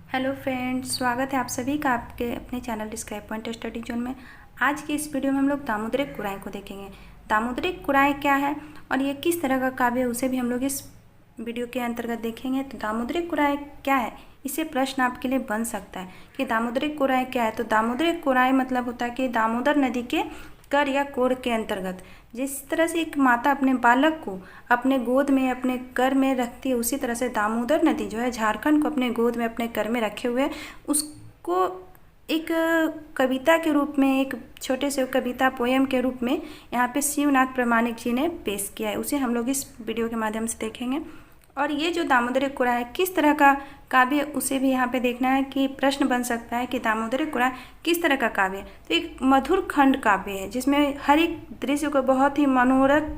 Hello friends, स्वागत है आप सभी का आपके अपने channel describe point study zone में। आज की इस वीडियो में हम लोग दामोदरी कुराई को देखेंगे। दामोदरी कुराई क्या है और ये किस तरह का काव्य है उसे भी हम लोग इस वीडियो के अंतर्गत देखेंगे। तो दामोदरी कुराई क्या है, इसे प्रश्न आपके लिए बन सकता है कि दामोदरी कुराई क्या है। तो दामोदरी कुराई मतलब होता है कि दामोदर नदी के कर या कोर के अंतर्गत जिस तरह से एक माता अपने बालक को अपने गोद में अपने कर में रखती है, उसी तरह से दामोदर नदी जो है झारखंड को अपने गोद में अपने कर में रखे हुए उसको एक कविता के रूप में, एक छोटे से कविता पोयम के रूप में यहाँ पे शिवनाथ प्रामाणिक जी ने पेश किया है। उसे हम लोग इस वीडियो के माध्यम से देखेंगे। और ये जो दामोदरी कुराई किस तरह का काव्य, उसे भी यहाँ पे देखना है कि प्रश्न बन सकता है कि दामोदरी कुराई किस तरह का काव्य है। तो एक मधुर खंड काव्य है जिसमें हर एक दृश्य को बहुत ही मनोरथ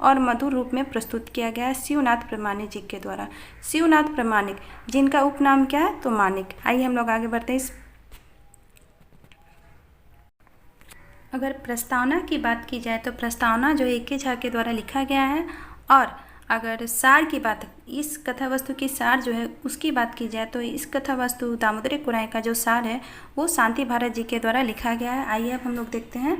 और मधुर रूप में प्रस्तुत किया गया है शिवनाथ प्रामाणिक जी के द्वारा। शिवनाथ प्रामाणिक जिनका उपनाम क्या है, तो मानिक। आइए हम लोग आगे बढ़ते हैं। अगर प्रस्तावना की बात की जाए तो प्रस्तावना जो ए.के. झा के द्वारा लिखा गया है। और अगर सार की बात, इस कथा वस्तु की सार जो है उसकी बात की जाए तो इस कथा वस्तु दामोदरी कुराई का जो सार है वो शांति भारत जी के द्वारा लिखा गया है। आइए अब हम लोग देखते हैं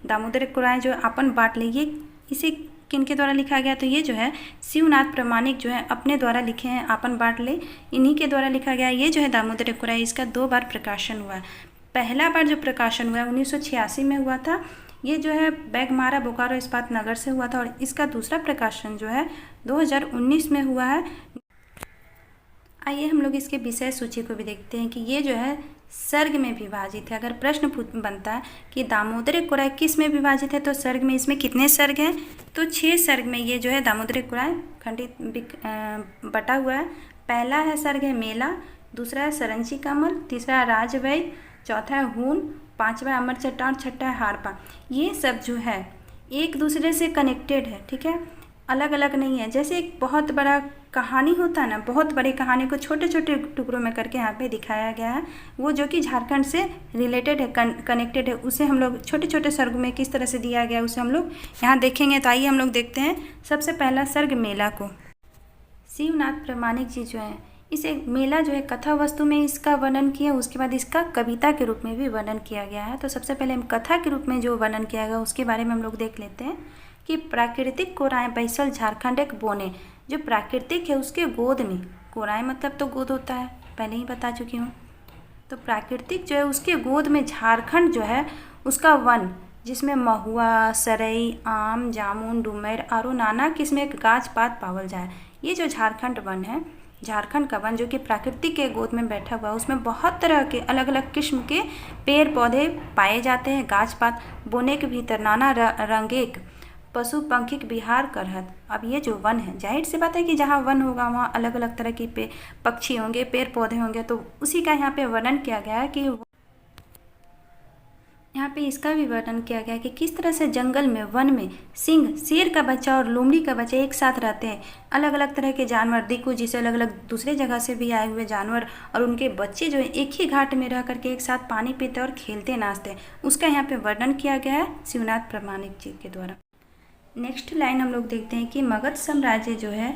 दामोदरी कुराई जो अपन बांट ले, ये इसे किनके द्वारा लिखा गया। तो ये जो है शिवनाथ प्रामाणिक जो है अपने द्वारा लिखे हैं, आपन बांट ले, इन्हीं के द्वारा लिखा गया। ये जो है दामोदरी कुराई, इसका 2 बार प्रकाशन हुआ है। पहला बार जो प्रकाशन हुआ है 1986 में हुआ था, ये जो है बैगमारा बोकारो इस्पात नगर से हुआ था। और इसका दूसरा प्रकाशन जो है 2019 में हुआ है। आइए हम लोग इसके विषय सूची को भी देखते हैं कि ये जो है सर्ग में विभाजित है। अगर प्रश्न बनता है कि दामोदरी कुराई किस में विभाजित है, तो सर्ग में इसमें कितने सर्ग हैं, तो 6 सर्ग में ये जो है दामोदरी कुराई खंडित बटा हुआ है। पहला है सर्ग है मेला, दूसरा है सरंची कमल, तीसरा है राजवैद, चौथा है हून, पांचवा अमर चट्टान, छठा है हारपा। ये सब जो है एक दूसरे से कनेक्टेड है, ठीक है, अलग अलग नहीं है। जैसे एक बहुत बड़ा कहानी होता है ना, बहुत बड़ी कहानी को छोटे छोटे टुकड़ों में करके यहाँ पे दिखाया गया है, वो जो कि झारखंड से रिलेटेड है, कनेक्टेड है, उसे हम लोग छोटे छोटे सर्ग में किस तरह से दिया गया उसे हम लोग यहाँ देखेंगे। तो आइए हम लोग देखते हैं सबसे पहला सर्ग मेला को। शिवनाथ प्रामाणिक जी जो है इसे मेला जो है कथा वस्तु में इसका वर्णन किया, उसके बाद इसका कविता के रूप में भी वर्णन किया गया है। तो सबसे पहले हम कथा के रूप में जो वर्णन किया गया उसके बारे में हम लोग देख लेते हैं कि प्राकृतिक कोराएं बैसल झारखंड एक बोने, जो प्राकृतिक है उसके गोद में, कोराएं मतलब तो गोद होता है, पहले ही बता चुकी हूँ। तो प्राकृतिक जो है उसके गोद में झारखंड जो है उसका वन, जिसमें महुआ, सरई, आम, जामुन, डुमर और नाना किस्म के गाछ पात पावल जाए। ये जो झारखंड वन है, झारखंड का वन जो कि प्रकृति के गोद में बैठा हुआ है, उसमें बहुत तरह के अलग अलग किस्म के पेड़ पौधे पाए जाते हैं, गाछ पात, बोने के भीतर नाना रंगेक पशु पंखिक विहार करहत। अब ये जो वन है, जाहिर सी बात है कि जहाँ वन होगा वहाँ अलग अलग तरह के पक्षी होंगे, पेड़ पौधे होंगे, तो उसी का यहाँ पे वर्णन किया गया है कि यहाँ पे इसका भी वर्णन किया गया है कि किस तरह से जंगल में, वन में सिंह, शेर का बच्चा और लोमड़ी का बच्चा एक साथ रहते हैं। अलग अलग तरह के जानवर, दिक्कू जिसे अलग अलग दूसरे जगह से भी आए हुए जानवर और उनके बच्चे जो है एक ही घाट में रह करके एक साथ पानी पीते और खेलते नाचते हैं, उसका यहाँ पे वर्णन किया गया है शिवनाथ प्रामाणिक जी के द्वारा। नेक्स्ट लाइन हम लोग देखते हैं कि मगध साम्राज्य जो है,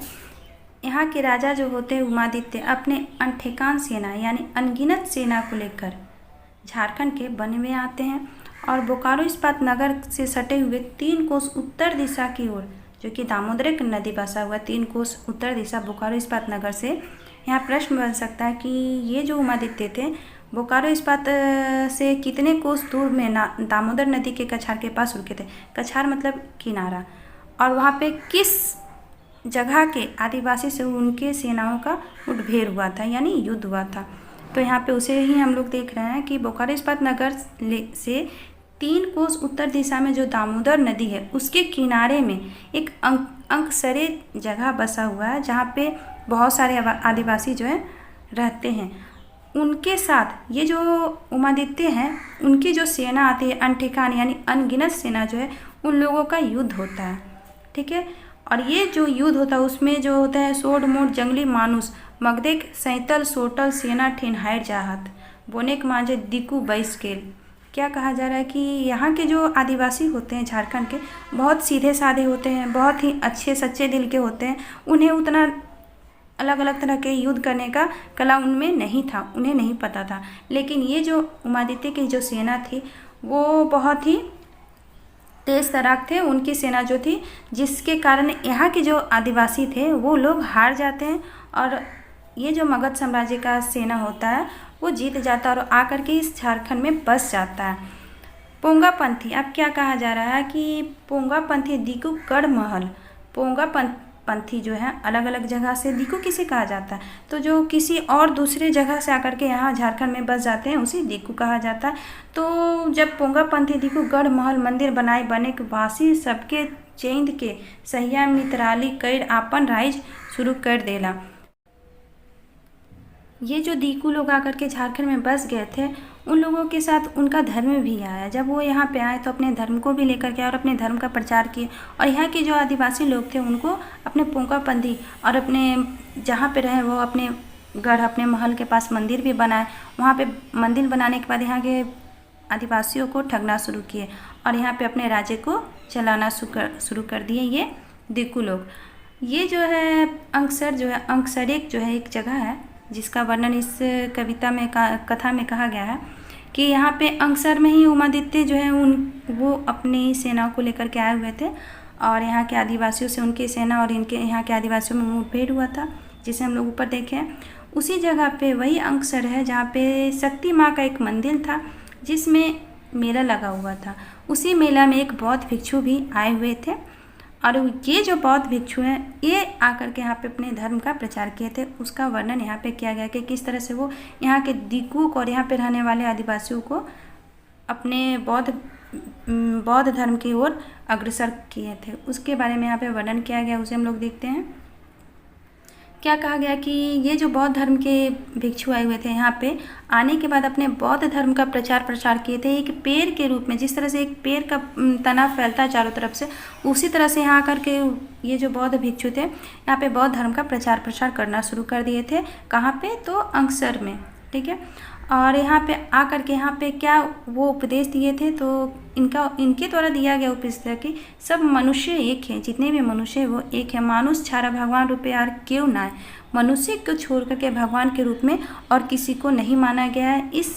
यहाँ के राजा जो होते हैं उमादित्य, अपने अनठेकान सेना यानी अनगिनत सेना को लेकर झारखंड के वन में आते हैं और बोकारो इस्पात नगर से सटे हुए 3 कोस उत्तर दिशा की ओर, जो कि दामोदरी नदी बसा हुआ 3 कोस उत्तर दिशा बोकारो इस्पात नगर से। यहाँ प्रश्न बन सकता है कि ये जो उमादित्य थे बोकारो इस्पात से कितने कोस दूर में दामोदर नदी के कछार के पास रुके थे। कछार मतलब किनारा, और वहाँ पे किस जगह के आदिवासी से उनके सेनाओं का मुठभेड़ हुआ था, यानी युद्ध हुआ था। तो यहाँ पे उसे ही हम लोग देख रहे हैं कि बोकारो इस्पात नगर से 3 कोस उत्तर दिशा में जो दामोदर नदी है उसके किनारे में एक अंकसरे जगह बसा हुआ है, जहाँ पे बहुत सारे आदिवासी जो है रहते हैं। उनके साथ ये जो उमादित्य हैं, उनकी जो सेना आती है अनठिकान यानी अनगिनत सेना जो है, उन लोगों का युद्ध होता है, ठीक है। और ये जो युद्ध होता है उसमें जो होता है सोड मोड जंगली मानुस मगदेक सैतल सोटल सेना ठेन हायर जाहत बोनेक मांझे दिकू बैस केल। क्या कहा जा रहा है कि यहाँ के जो आदिवासी होते हैं झारखंड के, बहुत सीधे साधे होते हैं, बहुत ही अच्छे सच्चे दिल के होते हैं। उन्हें उतना अलग अलग तरह के युद्ध करने का कला उनमें नहीं था, उन्हें नहीं पता था। लेकिन ये जो उमादित्य की जो सेना थी वो बहुत ही तेज तराक थे, उनकी सेना जो थी, जिसके कारण यहाँ के जो आदिवासी थे वो लोग हार जाते हैं और ये जो मगध साम्राज्य का सेना होता है वो जीत जाता है और आकर के इस झारखंड में बस जाता है। पोंगापंथी, अब क्या कहा जा रहा है कि पोंगापंथी दिकुगढ़ महल, पोंगापंथी जो है अलग अलग जगह से, दिकु किसे कहा जाता है, तो जो किसी और दूसरे जगह से आकर के यहाँ झारखंड में बस जाते हैं उसे दिकु कहा जाता है। तो जब पोंगापंथी दिकुगढ़ महल मंदिर बनाए बने के वासी सबके चेंद के सहिया मित्राली कई आपन राइज शुरू कर देला। ये जो दीकू लोग आकर के झारखंड में बस गए थे उन लोगों के साथ उनका धर्म भी आया। जब वो यहाँ पे आए तो अपने धर्म को भी लेकर के और अपने धर्म का प्रचार किए और यहाँ के जो आदिवासी लोग थे उनको अपने पोंगापंथी और अपने जहाँ पे रहे वो अपने गढ़, अपने महल के पास मंदिर भी बनाए। वहाँ पे मंदिर बनाने के बाद यहाँ के आदिवासियों को ठगना शुरू किए और यहाँ पे अपने राज्य को चलाना शुरू कर दिए ये दीकू लोग। ये जो है अंकसर जो है, अंकसरेक जो है एक जगह है जिसका वर्णन इस कविता में कथा में कहा गया है कि यहाँ पे अंकसर में ही उमादित्य जो है वो अपनी सेना को लेकर के आए हुए थे और यहाँ के आदिवासियों से उनकी सेना और इनके यहाँ के आदिवासियों में मुठभेड़ हुआ था, जिसे हम लोग ऊपर देखे हैं। उसी जगह पे वही अंकसर है जहाँ पे शक्ति माँ का एक मंदिर था जिसमें मेला लगा हुआ था। उसी मेला में एक बौद्ध भिक्षु भी आए हुए थे और ये जो बौद्ध भिक्षु हैं ये आकर के यहाँ पे अपने धर्म का प्रचार किए थे। उसका वर्णन यहाँ पे किया गया कि किस तरह से वो यहाँ के दीकू और यहाँ पे रहने वाले आदिवासियों को अपने बौद्ध धर्म की ओर अग्रसर किए थे, उसके बारे में यहाँ पे वर्णन किया गया। उसे हम लोग देखते हैं। क्या कहा गया कि ये जो बौद्ध धर्म के भिक्षु आए हुए थे यहाँ पे आने के बाद अपने बौद्ध धर्म का प्रचार किए थे एक पेड़ के रूप में। जिस तरह से एक पेड़ का तना फैलता है चारों तरफ से, उसी तरह से यहाँ आकर के ये जो बौद्ध भिक्षु थे यहाँ पे बौद्ध धर्म का प्रचार करना शुरू कर दिए थे। कहाँ पे, तो अंकसर में, ठीक है। और यहाँ पे आकर के यहाँ पे क्या वो उपदेश दिए थे, तो इनके द्वारा दिया गया उपदेश था कि सब मनुष्य एक है, जितने भी मनुष्य वो एक है। मानुष छारा भगवान रूपे यार क्यों ना है, मनुष्य को छोड़ करके भगवान के रूप में और किसी को नहीं माना गया है। इस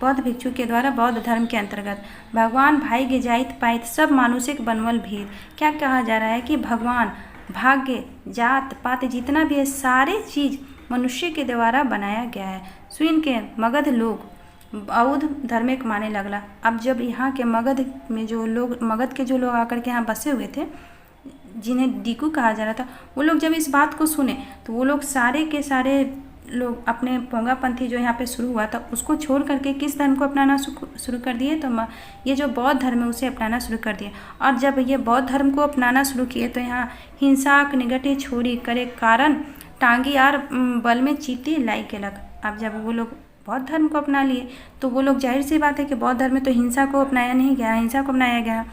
बौद्ध भिक्षु के द्वारा बौद्ध धर्म के अंतर्गत भगवान भाई गे जाइत पाइत सब मानुषिक बनवल भेद। क्या कहा जा रहा है कि भगवान, भाग्य, जात पात जितना भी है सारे चीज़ मनुष्य के द्वारा बनाया गया है। सुन के मगध लोग बौद्ध धर्म एक माने लगला। अब जब यहाँ के मगध में जो लोग, मगध के जो लोग आकर के यहाँ बसे हुए थे जिन्हें दीकू कहा जा रहा था, वो लोग जब इस बात को सुने तो वो लोग सारे के सारे लोग अपने पोंगापंथी जो यहाँ पे शुरू हुआ था उसको छोड़ करके किस धर्म को अपनाना शुरू कर दिए, तो ये जो बौद्ध धर्म है उसे अपनाना शुरू कर दिए। और जब ये बौद्ध धर्म को अपनाना शुरू किए तो यहाँ हिंसा निगटे छोड़ी करे कारण टांगी यार बल में चीती लाई के लग। अब जब वो लोग बौद्ध धर्म को अपना लिए तो वो लोग, जाहिर सी बात है कि बौद्ध धर्म में तो हिंसा को अपनाया नहीं गया, हिंसा को अपनाया गया।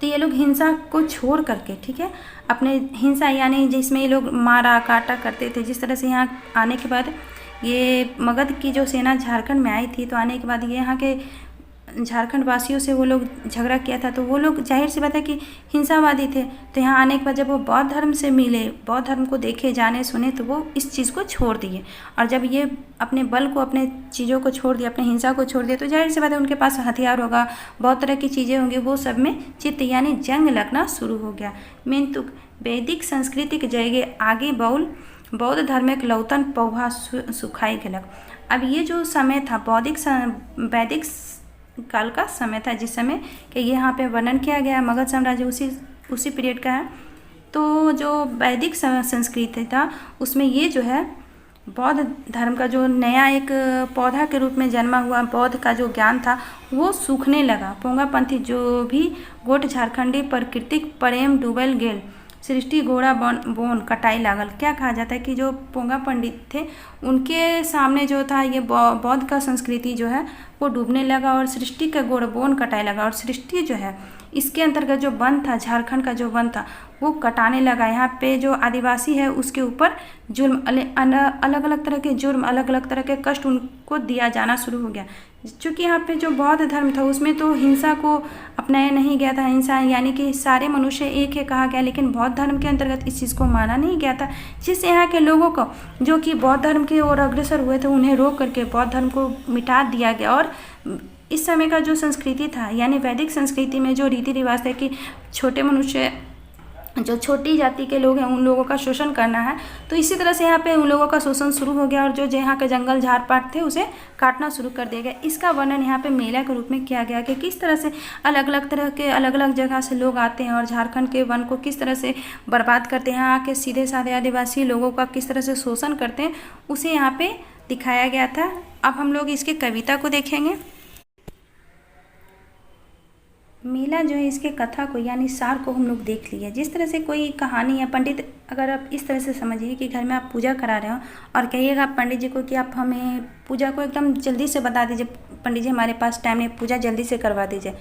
तो ये लोग हिंसा को छोड़ करके, ठीक है, अपने हिंसा यानी जिसमें ये लोग मारा काटा करते थे, जिस तरह से यहाँ आने के बाद ये मगध की जो सेना झारखंड में आई थी तो आने के बाद ये यहाँ के झारखंड वासियों से वो लोग झगड़ा किया था, तो वो लोग जाहिर सी बात है कि हिंसावादी थे। तो यहाँ आने के बाद जब वो बौद्ध धर्म से मिले, बौद्ध धर्म को देखे जाने सुने, तो वो इस चीज़ को छोड़ दिए। और जब ये अपने बल को, अपने चीज़ों को छोड़ दिया, अपने हिंसा को छोड़ दिया, तो जाहिर सी बात है उनके पास हथियार होगा, बहुत तरह की चीज़ें होंगी, वो सब में चित्त यानी जंग लगना शुरू हो गया। मेन तुक वैदिक संस्कृति के जगह आगे बौद्ध धर्म एक लौतन पौहा सुखाई गलक। अब ये जो समय था वैदिक काल का समय था, जिस समय कि यहाँ पे वर्णन किया गया है मगध साम्राज्य उसी पीरियड का है। तो जो वैदिक संस्कृति था उसमें ये जो है बौद्ध धर्म का जो नया एक पौधा के रूप में जन्मा हुआ बौद्ध का जो ज्ञान था वो सूखने लगा। पोंगापंथी जो भी गोट झारखंडी प्राकृतिक प्रेम डूबल गेल सृष्टि घोड़ा बोन कटाई लागल। क्या कहा जाता है कि जो पोंगा पंडित थे उनके सामने जो था ये बौद्ध का संस्कृति जो है वो डूबने लगा और सृष्टि का गोड़ बोन कटाने लगा। और सृष्टि जो है इसके अंतर्गत जो वन था, झारखंड का जो वन था वो कटाने लगा। यहाँ पे जो आदिवासी है उसके ऊपर जुल्म, अलग अलग तरह के जुर्म, अलग अलग तरह के कष्ट उनको दिया जाना शुरू हो गया। चूँकि यहाँ पे जो बौद्ध धर्म था उसमें तो हिंसा को अपनाया नहीं गया था। हिंसा यानी कि सारे मनुष्य एक है कहा गया, लेकिन बौद्ध धर्म के अंतर्गत इस चीज़ को माना नहीं गया था, जिससे यहाँ के लोगों को जो कि बौद्ध धर्म की ओर अग्रसर हुए थे उन्हें रोक करके बौद्ध धर्म को मिटा दिया गया। और इस समय का जो संस्कृति था यानी वैदिक संस्कृति में जो रीति रिवाज था कि छोटे मनुष्य, जो छोटी जाति के लोग हैं उन लोगों का शोषण करना है, तो इसी तरह से यहाँ पे उन लोगों का शोषण शुरू हो गया और जो यहाँ के जंगल झाड़ पाट थे उसे काटना शुरू कर दिया गया। इसका वर्णन यहाँ पे मेला के रूप में किया गया कि किस तरह से अलग अलग तरह के अलग अलग जगह से लोग आते हैं और झारखंड के वन को किस तरह से बर्बाद करते हैं, यहाँ के सीधे साधे आदिवासी लोगों का किस तरह से शोषण करते हैं, उसे यहाँ पे दिखाया गया था। अब हम लोग इसके कविता को देखेंगे। मेला जो है इसके कथा को यानी सार को हम लोग देख लिए। जिस तरह से कोई कहानी या पंडित, अगर आप इस तरह से समझिए कि घर में आप पूजा करा रहे हो और कहिएगा पंडित जी को कि आप हमें पूजा को एकदम जल्दी से बता दीजिए, पंडित जी हमारे पास टाइम नहीं, पूजा जल्दी से करवा दीजिए,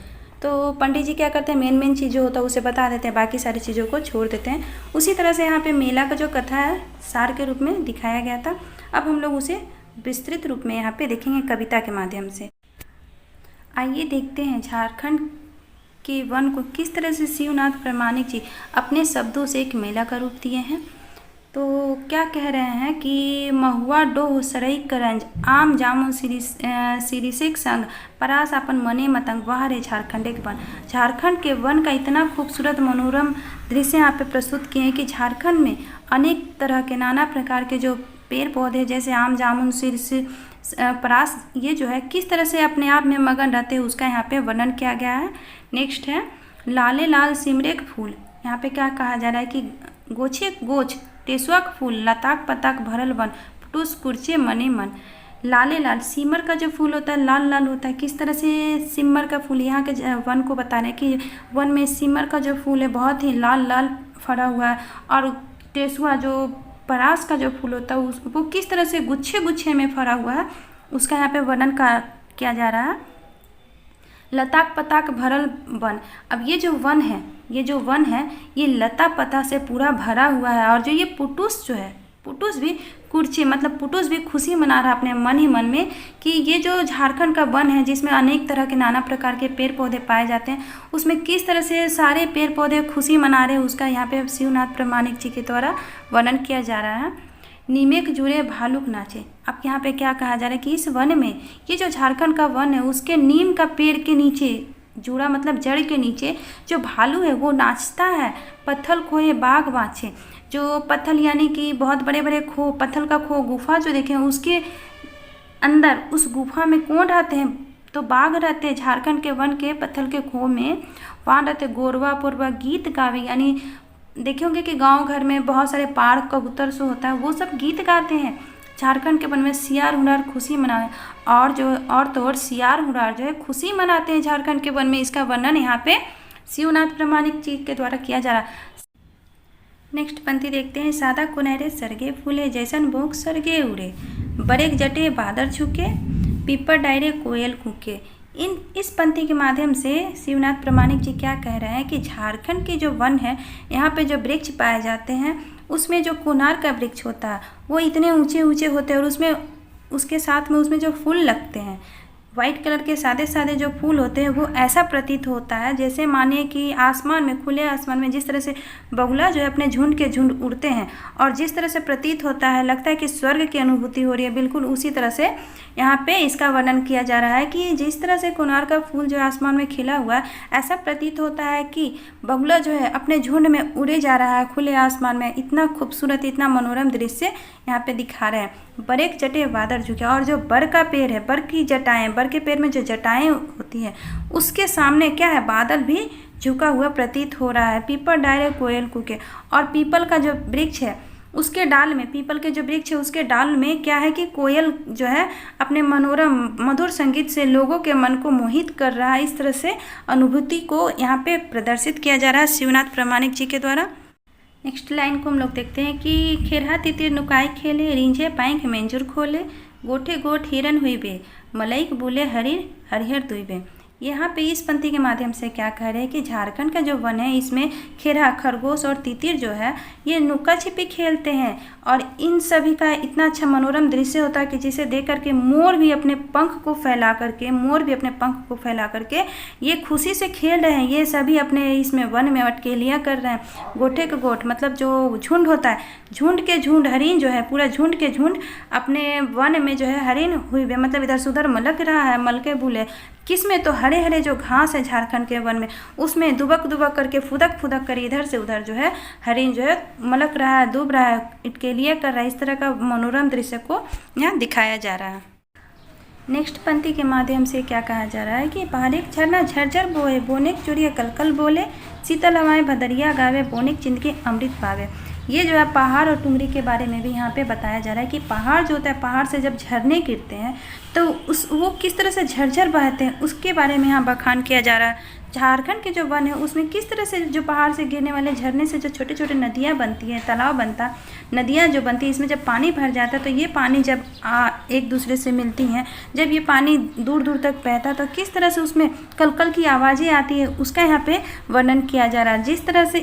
तो पंडित जी क्या करते हैं, मेन चीज़ जो होता है उसे बता देते हैं, बाकी सारी चीज़ों को छोड़ देते हैं। उसी तरह से यहाँ पर मेला का जो कथा है सार के रूप में दिखाया गया था। अब हम लोग उसे विस्तृत रूप में यहाँ पर देखेंगे कविता के माध्यम से। आइए देखते हैं झारखंड के वन को किस तरह से शिवनाथ प्रामाणिक जी अपने शब्दों से एक मेला का रूप दिए हैं। तो क्या कह रहे हैं कि महुआ डोह सरई करंज आम जामुन सिरिसिक संग परास अपन मने मतंग वह रे झारखंड के वन। झारखंड के वन का इतना खूबसूरत मनोरम दृश्य यहाँ पे प्रस्तुत किए हैं कि झारखंड में अनेक तरह के नाना प्रकार के जो पेड़ पौधे जैसे आम जामुन सिरसिक परास ये जो है किस तरह से अपने आप में मगन रहते हैं उसका यहाँ पे वर्णन किया गया है। नेक्स्ट है लाले लाल सिमरेक फूल। यहाँ पे क्या कहा जा रहा है कि गोछे गोछ टेसुआक फूल लताक पताक भरल वन फुटूस कुर्चे मने मन। लाले लाल सिमर का जो फूल होता है लाल लाल होता है। किस तरह से सिमर का फूल यहाँ के वन को बता रहे हैं कि वन में सिमर का जो फूल है बहुत ही लाल लाल फरा हुआ है। और टेसुआ जो परास का जो फूल होता है वो किस तरह से गुच्छे गुच्छे में फरा हुआ है उसका यहाँ पे वर्णन किया जा रहा है। लताक पताक भरल वन। अब ये जो वन है ये लता पता से पूरा भरा हुआ है। और जो ये पुटुस जो है, पुटुस भी कुर्ची मतलब पुटुस भी खुशी मना रहा है अपने मन ही मन में कि ये जो झारखंड का वन है जिसमें अनेक तरह के नाना प्रकार के पेड़ पौधे पाए जाते हैं उसमें किस तरह से सारे पेड़ पौधे खुशी मना रहे हैं उसका यहाँ पे शिवनाथ प्रामाणिक जी के द्वारा वर्णन किया जा रहा है। नीमेक जुड़े भालुक नाचे। अब यहाँ पे क्या कहा जा रहा है कि इस वन में ये जो झारखंड का वन है उसके नीम का पेड़ के नीचे जुड़ा मतलब जड़ के नीचे जो भालू है वो नाचता है। पत्थल खोए बाघ बाँचे। जो पत्थल यानी कि बहुत बड़े बड़े खो, पत्थल का खो गुफा जो देखें उसके अंदर उस गुफा में कौन रहते हैं, तो बाघ रहते हैं। झारखंड के वन के पत्थल के खो में वहाँ रहते गोरवा पुरवा गीत गावे। यानी देखे होंगे कि गांव घर में बहुत सारे पार्क कबूतर सो होता है वो सब गीत गाते हैं। झारखंड के वन में सियार हुनर खुशी मनाए और तो और सियार हुनर जो है खुशी मनाते हैं झारखंड के वन में। इसका वर्णन यहाँ पे शिवनाथ प्रामाणिक जी के द्वारा किया जा रहा है। नेक्स्ट पंक्ति देखते हैं। सादा कुनहरे सरगे फूले जैसन भोग सरगे उड़े बरेक जटे बादर छुके पीपर डायरे कोयल कूके। इस पंक्ति के माध्यम से शिवनाथ प्रामाणिक जी क्या कह रहे हैं कि झारखंड के जो वन है यहाँ पे जो वृक्ष पाए जाते हैं उसमें जो कोनार का वृक्ष होता है वो इतने ऊंचे ऊंचे होते हैं और उसमें उसके साथ में उसमें जो फूल लगते हैं वाइट कलर के सादे सादे जो फूल होते हैं वो ऐसा प्रतीत होता है जैसे मानिए कि आसमान में, खुले आसमान में जिस तरह से बगुला जो है अपने झुंड के झुंड उड़ते हैं और जिस तरह से प्रतीत होता है लगता है कि स्वर्ग की अनुभूति हो रही है, बिल्कुल उसी तरह से यहाँ पे इसका वर्णन किया जा रहा है कि जिस तरह से कोनार का फूल जो आसमान में खिला हुआ है ऐसा प्रतीत होता है कि बगुला जो है अपने झुंड में उड़े जा रहा है खुले आसमान में। इतना खूबसूरत इतना मनोरम दृश्य यहाँ पे दिखा रहे हैं। बरेक जटे बादर झुके। और जो बर का पेड़ है, बर की जटाएं, बर के पेड़ में जो जटाएं होती हैं उसके सामने क्या है, बादल भी झुका हुआ प्रतीत हो रहा है। पीपल डायरे कोयल कुके। और पीपल का जो वृक्ष है उसके डाल में, पीपल के जो वृक्ष है उसके डाल में क्या है कि कोयल जो है अपने मनोरम मधुर संगीत से लोगों के मन को मोहित कर रहा है। इस तरह से अनुभूति को यहाँ पे प्रदर्शित किया जा रहा है शिवनाथ प्रामाणिक जी के द्वारा। नेक्स्ट लाइन को हम लोग देखते हैं कि खेरहा तितिर नुकाई खेले रिंझे पैंख मेंजुर खोले गोठे गोठ हिरन हुई बे, मलईक बोले हरिर हरिहर दुई। यहाँ पे इस पंक्ति के माध्यम से क्या कह रहे हैं कि झारखंड का जो वन है इसमें खेरा, खरगोश और तितिर जो है ये लुका छिपी खेलते हैं, और इन सभी का इतना अच्छा मनोरम दृश्य होता है कि जिसे देख करके मोर भी अपने पंख को फैला करके ये खुशी से खेल रहे हैं। ये सभी अपने इसमें वन में अटकेलियाँ कर रहे हैं। गोठे का गोठ मतलब जो झुंड होता है, झुंड के झुंड हरिन जो है, पूरा झुंड के झुंड अपने वन में जो है हरिन हुई है, मतलब इधर से उधर मलक रहा है। मलके बोले किस में, तो हरे हरे जो घास है झारखंड के वन में उसमें दुबक दुबक करके फुदक फुदक कर इधर से उधर जो है हरिन जो है मलक रहा है, डूब रहा है, इटकेलियाँ कर रहा है। इस तरह का मनोरम दृश्य को यहाँ दिखाया जा रहा है। नेक्स्ट पंक्ति के माध्यम से क्या कहा जा रहा है कि पहाड़िक झरना झरझर बोए, बोनेक चुड़िया कलकल बोले, शीतल हवाएं भदरिया गावे, बोनेक जिंदगी अमृत पावे। ये जो है पहाड़ और टुंगरी के बारे में भी यहाँ पे बताया जा रहा है कि पहाड़ जो होता है, पहाड़ से जब झरने गिरते हैं तो वो किस तरह से झरझर बहते हैं उसके बारे में यहाँ बखान किया जा रहा है। झारखंड के जो वन है उसमें किस तरह से जो पहाड़ से गिरने वाले झरने से जो छोटे छोटे नदियाँ बनती हैं, तालाब बनता, नदियाँ जो बनती है, इसमें जब पानी भर जाता है तो ये पानी जब एक दूसरे से मिलती हैं, जब ये पानी दूर दूर तक बहता है तो किस तरह से उसमें कलकल की आवाज़ें आती है उसका यहाँ पे वर्णन किया जा रहा है।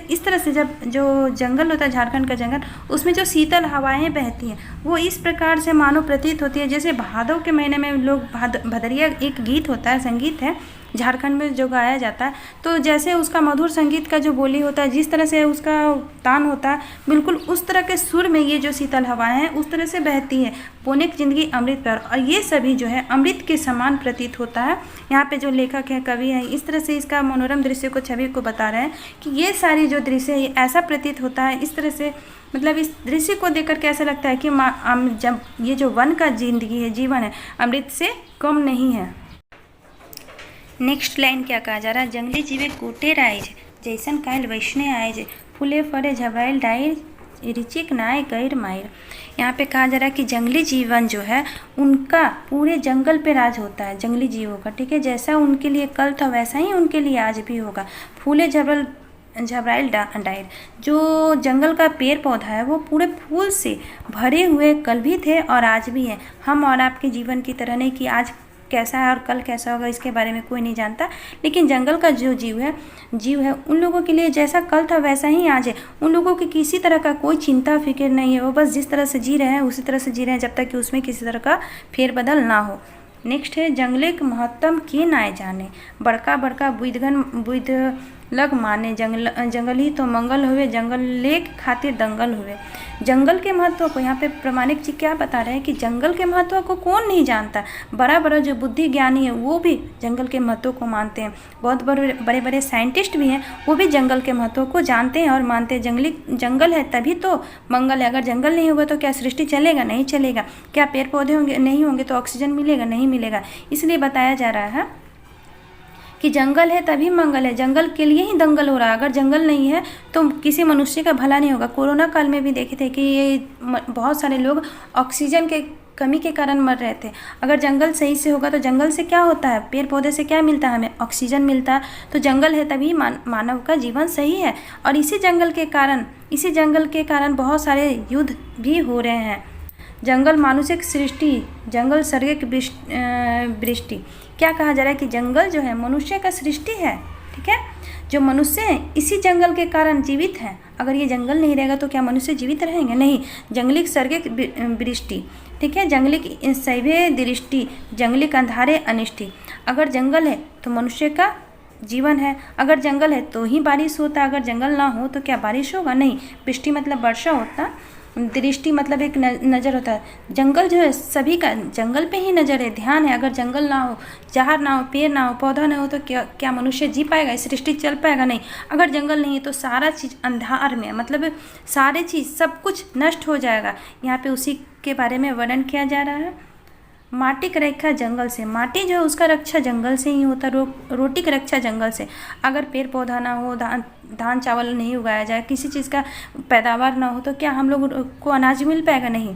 इस तरह से जब जो जंगल होता है, झारखंड का जंगल, उसमें जो शीतल हवाएँ बहती हैं वो इस प्रकार से मानो प्रतीत होती है जैसे भादों के महीने में लोग भदरिया एक गीत होता है, संगीत है झारखंड में जो गाया जाता है, तो जैसे उसका मधुर संगीत का जो बोली होता है, जिस तरह से उसका तान होता है, बिल्कुल उस तरह के सुर में ये जो शीतल हवाएं हैं उस तरह से बहती है। बोनेक जिंदगी अमृत प्यार, और ये सभी जो है अमृत के समान प्रतीत होता है। यहाँ पे जो लेखक है, कवि है, इस तरह से इसका मनोरम दृश्य को, छवि को बता रहे हैं कि ये सारी जो दृश्य है ये ऐसा प्रतीत होता है, इस तरह से मतलब इस दृश्य को देख कर के ऐसा लगता है कि जब ये जो वन का जिंदगी है, जीवन है, अमृत से कम नहीं है। नेक्स्ट लाइन क्या कहा जा रहा है, जंगली जीवे गोटे राइज, जैसन कायल वैष्णे आयज, फूले फरे झबराइल डाइर, रिचिक नाय गैर मायर। यहाँ पे कहा जा रहा है कि जंगली जीवन जो है उनका पूरे जंगल पे राज होता है, जंगली जीवों का, ठीक है। जैसा उनके लिए कल था वैसा ही उनके लिए आज भी होगा। फूले झबराइल डाइर, जो जंगल का पेड़ पौधा है वो पूरे फूल से भरे हुए कल भी थे और आज भी है। हम और आपके जीवन की तरह नहीं कि आज कैसा है और कल कैसा होगा इसके बारे में कोई नहीं जानता, लेकिन जंगल का जो जीव है उन लोगों के लिए जैसा कल था वैसा ही आज है। उन लोगों की किसी तरह का कोई चिंता फिक्र नहीं है, वो बस जिस तरह से जी रहे हैं उसी तरह से जी रहे हैं जब तक कि उसमें किसी तरह का फेरबदल ना हो। नेक्स्ट है जंगले के महत्तम के नाय जाने, बड़का बड़का बुध लग माने, जंगल ही तो मंगल हुए, जंगल लेक खातिर दंगल हुए। जंगल के महत्व को यहाँ पे प्रमाणिक जी क्या बता रहे हैं कि जंगल के महत्व को कौन नहीं जानता। बड़ा जो बुद्धि ज्ञानी है वो भी जंगल के महत्व को मानते हैं। बहुत बड़े बड़े साइंटिस्ट भी हैं, वो भी जंगल के महत्व को जानते हैं और मानते हैं। जंगल है तभी तो मंगल है। अगर जंगल नहीं होगा तो क्या सृष्टि चलेगा? नहीं चलेगा। क्या पेड़ पौधे होंगे? नहीं होंगे तो ऑक्सीजन मिलेगा? नहीं मिलेगा। इसलिए बताया जा रहा है कि जंगल है तभी मंगल है, जंगल के लिए ही दंगल हो रहा है। अगर जंगल नहीं है तो किसी मनुष्य का भला नहीं होगा। कोरोना काल में भी देखे थे कि ये बहुत सारे लोग ऑक्सीजन के कमी के कारण मर रहे थे। अगर जंगल सही से होगा तो जंगल से क्या होता है, पेड़ पौधे से क्या मिलता है हमें? ऑक्सीजन मिलता है। तो जंगल है तभी मानव का जीवन सही है। और इसी जंगल के कारण बहुत सारे युद्ध भी हो रहे हैं। जंगल मानुषिक सृष्टि, जंगल स्वर्गिक वृष्टि। क्या कहा जा रहा है कि जंगल जो है मनुष्य का सृष्टि है, ठीक है। जो मनुष्य हैं इसी जंगल के कारण जीवित हैं। अगर ये जंगल नहीं रहेगा तो क्या मनुष्य जीवित रहेंगे? नहीं। जंगलिक स्वर्गिक वृष्टि, ठीक है। जंगलिक शैवे दृष्टि, जंगलिक अंधारे अनिष्टि। अगर जंगल है तो मनुष्य का जीवन है। अगर जंगल है तो ही बारिश होता। अगर जंगल ना हो तो क्या बारिश होगा? नहीं। वृष्टि मतलब वर्षा होता। दृष्टि मतलब एक नज़र होता है। जंगल जो है सभी का जंगल पे ही नज़र है, ध्यान है। अगर जंगल ना हो, झाड़ ना हो, पेड़ ना हो, पौधा ना हो तो क्या मनुष्य जी पाएगा? सृष्टि चल पाएगा? नहीं। अगर जंगल नहीं है तो सारा चीज़ अंधार में, मतलब सारे चीज़ सब कुछ नष्ट हो जाएगा। यहाँ पे उसी के बारे में वर्णन किया जा रहा है। माटी की रक्षा जंगल से, माटी जो है उसका रक्षा जंगल से ही होता है। रोटी की रक्षा जंगल से। अगर पेड़ पौधा ना हो, धान चावल नहीं उगाया जाए, किसी चीज़ का पैदावार ना हो तो क्या हम लोग को अनाज मिल पाएगा? नहीं।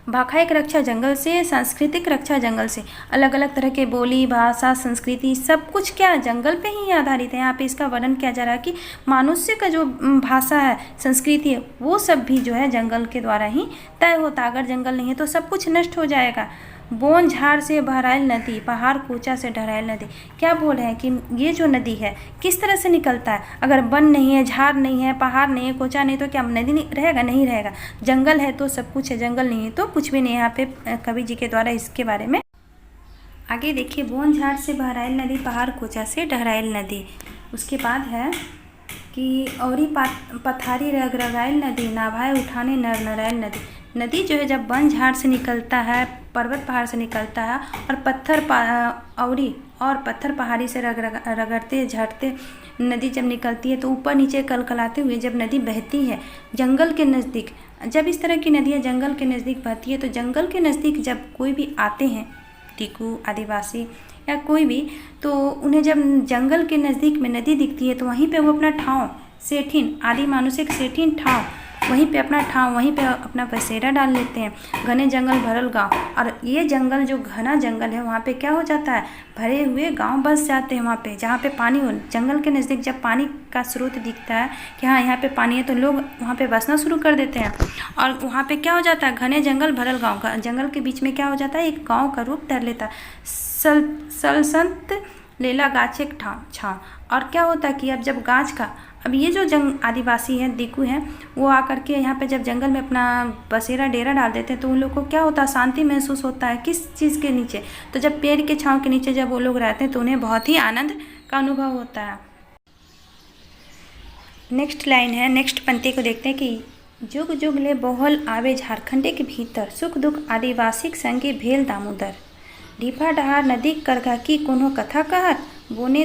भाषायिक रक्षा जंगल से, सांस्कृतिक रक्षा जंगल से। अलग अलग तरह के बोली, भाषा, संस्कृति सब कुछ क्या जंगल पे ही आधारित है। यहाँ पे इसका वर्णन किया जा रहा है कि मनुष्य का जो भाषा है, संस्कृति है, वो सब भी जो है जंगल के द्वारा ही तय होता है। अगर जंगल नहीं है तो सब कुछ नष्ट हो जाएगा। बोन झाड़ से भरायल नदी, पहाड़ कूचा से ढरायल नदी। क्या बोल रहे हैं कि ये जो नदी है किस तरह से निकलता है। अगर वन नहीं है, झाड़ नहीं है, पहाड़ नहीं है, कोचा नहीं, तो क्या नदी नहीं रहेगा? नहीं रहेगा। जंगल है तो सब कुछ है, जंगल नहीं है तो कुछ भी नहीं है। यहाँ पे कवि जी के द्वारा इसके बारे में आगे देखिए, बोन झाड़ से भरायल नदी, पहाड़ कोचा से ढरायल नदी। उसके बाद है कि औरी पथारी रगरगायल नदी, नाभाए उठाने नर नरायल नदी। नदी जो है जब वन झाड़ से निकलता है, पर्वत पहाड़ से निकलता है, और पत्थर पहाड़ी से रगड़ते झड़ते नदी जब निकलती है तो ऊपर नीचे कलकलाते हुए जब नदी बहती है जंगल के नज़दीक। जब इस तरह की नदियाँ जंगल के नज़दीक बहती है तो जंगल के नज़दीक जब कोई भी आते हैं, टीकू, आदिवासी या कोई भी, तो उन्हें जब जंगल के नज़दीक में नदी दिखती है तो वहीं पे वो अपना ठाव, सेठिन, आदि मानुषिक सेठिन ठाव, वहीं पे अपना बसेरा डाल लेते हैं। घने जंगल भरल गांव, और ये जंगल जो घना जंगल है वहाँ पे क्या हो जाता है, भरे हुए गांव बस जाते हैं। वहाँ पे जहाँ पे पानी हो, जंगल के नज़दीक जब पानी का स्रोत दिखता है कि हाँ यहाँ पे पानी है, तो लोग वहाँ पे बसना शुरू कर देते हैं। और वहाँ पे क्या हो जाता है, घने जंगल भरल गाँव का, जंगल के बीच में क्या हो जाता है, एक गाँव का रूप धर लेता है। सलसंत लेला गाछ एक छाँव। और क्या होता है कि अब जब गाछ का, अब ये जो आदिवासी हैं, दीकू हैं, वो आकर के यहाँ पे जब जंगल में अपना बसेरा डेरा डाल देते हैं तो उन लोग को क्या होता है, शांति महसूस होता है। किस चीज़ के नीचे? तो जब पेड़ के छांव के नीचे जब वो लोग रहते हैं तो उन्हें बहुत ही आनंद का अनुभव होता है। नेक्स्ट लाइन है, नेक्स्ट पंक्ति को देखते हैं कि जुग जुग ले बोहल आवे झारखंडे के भीतर, सुख दुख आदिवासी संगे भेल दामोदर। ढीफा डहार नदी करघा की कोनो कथा कहत, बोने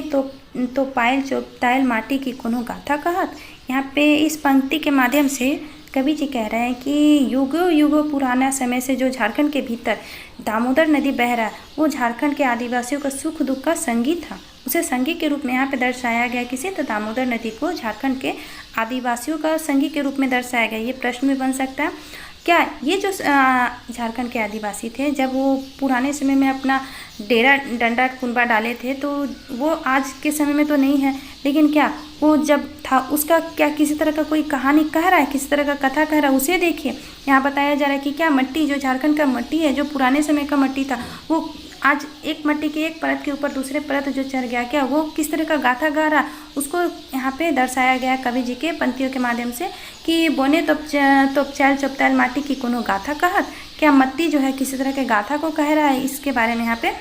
तो पायल चोपतायल माटी की कोनो गाथा कहत। यहाँ पे इस पंक्ति के माध्यम से कवि जी कह रहे हैं कि युगों युगों पुराना समय से जो झारखंड के भीतर दामोदर नदी बह रहा है, वो झारखंड के आदिवासियों का सुख दुख का संगी था। उसे संगी के रूप में यहाँ पे दर्शाया गया। किसी तो दामोदर नदी को झारखंड के आदिवासियों का संगी के रूप में दर्शाया गया। ये प्रश्न भी बन सकता है। क्या ये जो झारखंड के आदिवासी थे, जब वो पुराने समय में अपना डेरा डंडा कुनबा डाले थे, तो वो आज के समय में तो नहीं है, लेकिन क्या वो जब था उसका क्या किसी तरह का कोई कहानी कह रहा है, किसी तरह का कथा कह रहा है, उसे देखिए। यहाँ बताया जा रहा है कि क्या मट्टी, जो झारखंड का मट्टी है, जो पुराने समय का मट्टी था, वो आज एक मट्टी की एक परत के ऊपर दूसरे परत जो चढ़ गया, क्या वो किस तरह का गाथा गा रहा, उसको यहाँ पे दर्शाया गया कवि जी के पंक्तियों के माध्यम से कि बोने तोपचाल चोपताल माटी की कोनो गाथा कहत। क्या मट्टी जो है किसी तरह के गाथा को कह रहा है, इसके बारे में यहाँ पे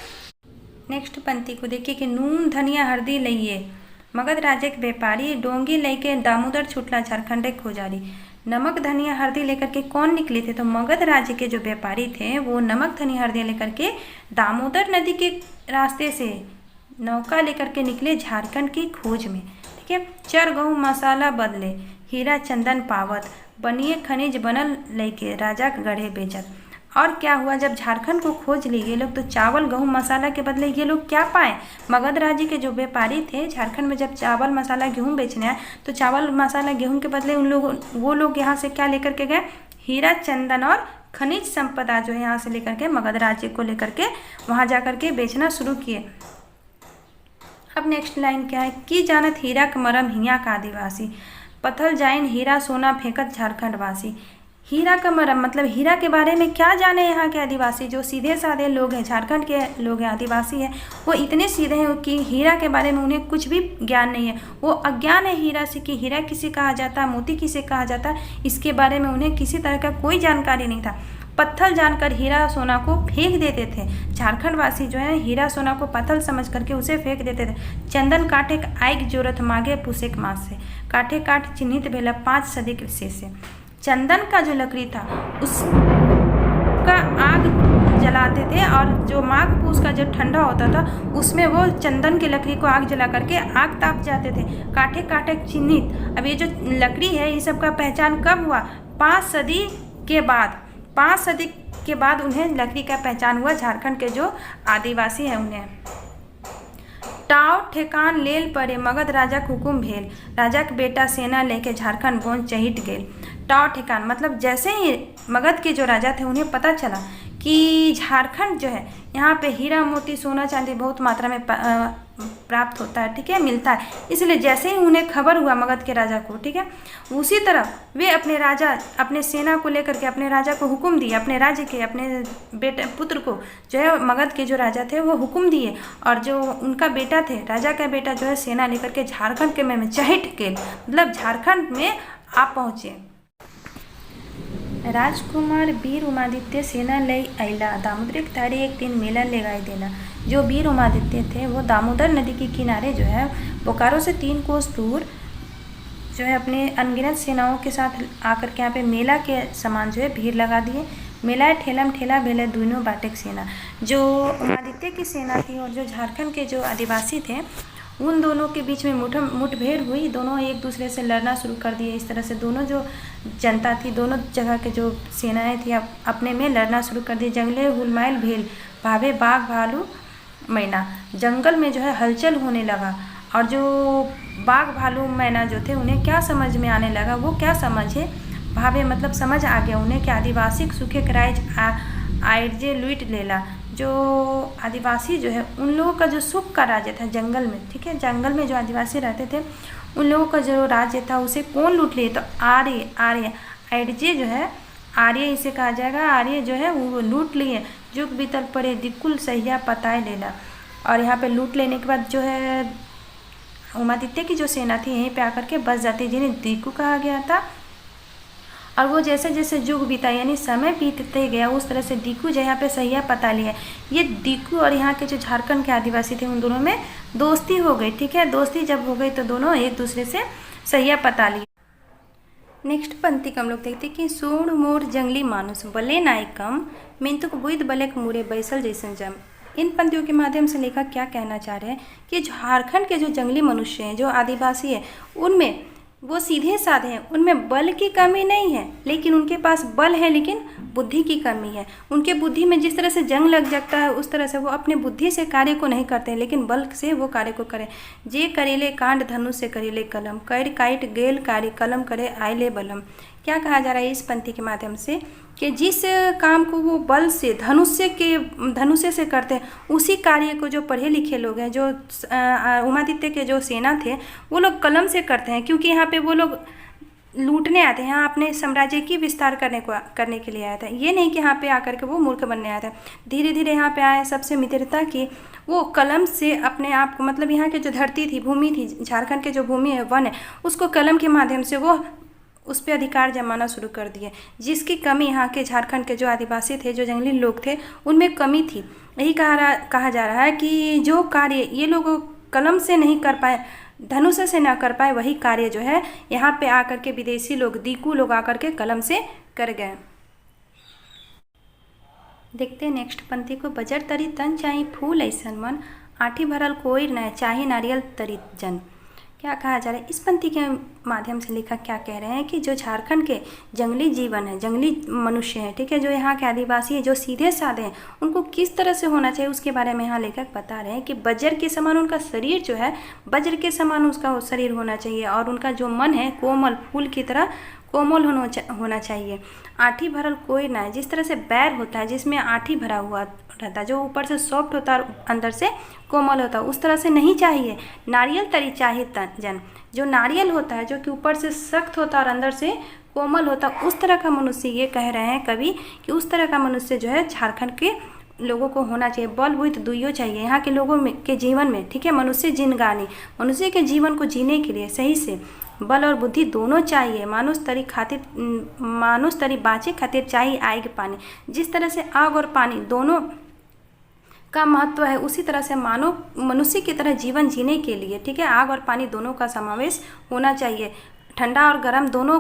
नेक्स्ट पंक्ति को देखिए कि नून धनिया हल्दी लइए, मगध राज्य के व्यापारी, डोंगी लेके दामोदर छुटला झारखंडे खोजारी। नमक धनिया हल्दी लेकर के कौन निकले थे? तो मगध राज्य के जो व्यापारी थे वो नमक धनिया हल्दी लेकर के दामोदर नदी के रास्ते से नौका लेकर के निकले झारखंड की खोज में। ठीक है। चर गहूँ मसाला बदले, हीरा चंदन पावत, बनिए खनिज बनल लेके राजा गढ़े बेचत। और क्या हुआ, जब झारखंड को खोज लिए ये लोग तो चावल गेहूँ मसाला के बदले ये लोग क्या पाए? मगध राज्य के जो व्यापारी थे, झारखंड में जब चावल मसाला गेहूँ बेचने आए तो चावल मसाला गेहूँ के बदले वो लोग यहाँ से क्या लेकर के गए? हीरा चंदन और खनिज संपदा जो है यहाँ से लेकर के मगध राज्य को लेकर के वहाँ जा कर के बेचना शुरू किए। अब नेक्स्ट लाइन क्या है कि जानत हीरा का मरम हिया का आदिवासी, पथल जाइन हीरा सोना फेंकत झारखंड वासी। हीरा का मरम मतलब हीरा के बारे में क्या जाने यहाँ के आदिवासी, जो सीधे साधे लोग हैं, झारखंड के लोग हैं, आदिवासी हैं, वो इतने सीधे हैं कि हीरा के बारे में उन्हें कुछ भी ज्ञान नहीं है। वो अज्ञान है हीरा से कि हीरा किसे कहा जाता, मोती किसे कहा जाता, इसके बारे में उन्हें किसी तरह का कोई जानकारी नहीं था। पत्थर जानकर हीरा सोना को फेंक देते थे। झारखंड वासी जो है हीरा सोना को पत्थर समझ करके उसे फेंक देते थे। चंदन काठे आग जोरत मांगे पुसेक मास से, काठे काठ चिन्हित भेला 5 सदी के से। चंदन का जो लकड़ी था उसका आग जलाते थे, और जो माघ पूस का जो ठंडा होता था उसमें वो चंदन की लकड़ी को आग जला करके आग ताप जाते थे। काठे काठे चिन्हित, अब ये जो लकड़ी है ये सब का पहचान कब हुआ? 5 सदी के बाद। 5 सदी के बाद उन्हें लकड़ी का पहचान हुआ। झारखंड के जो आदिवासी हैं उन्हें टाव ठेकान लेल पड़े, मगध राजा हुकुम भेल, राजा के बेटा सेना लेके झारखंड बोन चहिट गेल। टाव ठिकान, मतलब जैसे ही मगध के जो राजा थे उन्हें पता चला कि झारखंड जो है यहाँ पे हीरा मोती सोना चांदी बहुत मात्रा में प्राप्त होता है, ठीक है, मिलता है। इसलिए जैसे ही उन्हें खबर हुआ मगध के राजा को, ठीक है, उसी तरह वे अपने राजा, अपने सेना को लेकर के अपने राजा को हुक्म दिए, अपने राज्य के अपने बेटे पुत्र को जो है मगध के जो राजा थे वो हुक्म दिए, और जो उनका बेटा थे, राजा का बेटा जो है सेना लेकर के झारखंड के में चहिट के मतलब झारखंड में आप पहुँचे। राजकुमार वीर उमादित्य सेना लई अइला, दामोदर धारी एक दिन मेला लगाई देला। जो वीर उमादित्य थे वो दामोदर नदी के किनारे जो है बोकारो से 3 कोस दूर जो है अपने अनगिनत सेनाओं के साथ आकर के यहाँ पे मेला के समान जो है भीड़ लगा दिए। मेला ठेलम ठेला भेले दोनों बाटेक सेना। जो उमादित्य की सेना थी और जो झारखंड के जो आदिवासी थे उन दोनों के बीच में मुठभेड़ हुई। दोनों एक दूसरे से लड़ना शुरू कर दिए। इस तरह से दोनों जो जनता थी, दोनों जगह के जो सेनाएं थी अपने में लड़ना शुरू कर दी। जंगले हुलमाइल भेल भावे बाघ भालू मैना, जंगल में जो है हलचल होने लगा। और जो बाघ भालू मैना जो थे उन्हें क्या समझ में आने लगा, वो क्या समझे, भावे मतलब समझ आ गया उन्हें कि आदिवासी सूखे कराइज आयरजे लुट लेला। जो आदिवासी जो है उन लोगों का जो सुख का राज्य था जंगल में, ठीक है, जंगल में जो आदिवासी रहते थे उन लोगों का जो राज्य था उसे कौन लूट लिए, तो आर्य आयरजे जो है, आर्य इसे कहा जाएगा, आर्य जो है वो लूट लिए। जुग बीतल पड़े दिकुल सहिया पताए लेला। और यहाँ पे लूट लेने के बाद जो है उमादित्य की जो सेना थी यहीं पे आकर के बस जाती, जिन्हें दीकू कहा गया था। और वो जैसे जैसे युग बीता यानी समय बीतते गया उस तरह से दीकू जो यहाँ पे सहिया पता लिया। ये दीकू और यहाँ के जो झारखंड के आदिवासी थे उन दोनों में दोस्ती हो गई, ठीक है। दोस्ती जब हो गई तो दोनों एक दूसरे से सहिया पता लिया। नेक्स्ट पंक्ति का हम लोग देखते हैं कि सोण मोर जंगली मानुस बले नाय कम मिंतुक बुध बलेक मुरे बैसल जैसन जम। इन पंक्तियों के माध्यम से लेखक क्या कहना चाह रहे हैं कि झारखंड के जो जंगली मनुष्य हैं, जो आदिवासी हैं, उनमें वो सीधे साधे हैं, उनमें बल की कमी नहीं है, लेकिन उनके पास बल है लेकिन बुद्धि की कमी है। उनके बुद्धि में जिस तरह से जंग लग जाता है उस तरह से वो अपने बुद्धि से कार्य को नहीं करते हैं, लेकिन बल से वो कार्य को करें। जे करेले कांड धनुष से करेले कलम, कैर काइट गेल कार्य कलम करे आयले बलम। क्या कहा जा रहा है इस पंक्ति के माध्यम से कि जिस काम को वो बल से धनुष्य से करते हैं उसी कार्य को जो पढ़े लिखे लोग हैं, जो उमादित्य के जो सेना थे वो लोग कलम से करते हैं, क्योंकि यहाँ पे वो लोग लूटने आते हैं, यहाँ अपने साम्राज्य की विस्तार करने के लिए आया था। ये नहीं कि यहाँ पे आकर के वो मूर्ख बनने आया था। धीरे धीरे यहाँ पे आए सबसे मित्रता की, वो कलम से अपने आप को, मतलब यहाँ की जो धरती थी, भूमि थी, झारखंड के जो भूमि है, वन है, उसको कलम के माध्यम से वो उस पर अधिकार जमाना शुरू कर दिए, जिसकी कमी यहाँ के झारखंड के जो आदिवासी थे, जो जंगली लोग थे, उनमें कमी थी। यही कहा जा रहा है कि जो कार्य ये लोग कलम से नहीं कर पाए, धनुष से ना कर पाए, वही कार्य जो है यहाँ पे आकर के विदेशी लोग, दीकू लोग आकर के कलम से कर गए। देखते हैं नेक्स्ट पंक्ति को। बजर तरी तन चाही फूल ऐसन मन, आठी भरल कोई न चाहे नारियल तरी जन। क्या कहा जा रहा है इस पंक्ति के माध्यम से लेखक क्या कह रहे हैं कि जो झारखंड के जंगली जीवन है, जंगली मनुष्य हैं, ठीक है, जो यहाँ के आदिवासी हैं, जो सीधे साधे हैं, उनको किस तरह से होना चाहिए उसके बारे में यहाँ लेखक बता रहे हैं कि वज्र के समान उनका शरीर जो है, वज्र के समान उसका शरीर होना चाहिए, और उनका जो मन है कोमल फूल की तरह कोमल होना चाहिए। आठी भरल कोई ना है, जिस तरह से बैर होता है जिसमें आठी भरा हुआ रहता है, जो ऊपर से सॉफ्ट होता है और अंदर से कोमल होता है, उस तरह से नहीं चाहिए। नारियल तरी चाहिए जन, जो नारियल होता है जो कि ऊपर से सख्त होता है और अंदर से कोमल होता है, उस तरह का मनुष्य, ये कह रहे हैं कवि कि उस तरह का मनुष्य जो है झारखंड के लोगों को होना चाहिए। बल बुद्धि दुइयो चाहिए यहाँ के लोगों में के जीवन में, ठीक है। मनुष्य जिनगानी, मनुष्य के जीवन को जीने के लिए सही से बल और बुद्धि दोनों चाहिए। मानुष तरी बाँचे खातिर चाहिए आग पानी। जिस तरह से आग और पानी दोनों का महत्व है, उसी तरह से मनुष्य की तरह जीवन जीने के लिए, ठीक है, आग और पानी दोनों का समावेश होना चाहिए। ठंडा और गर्म दोनों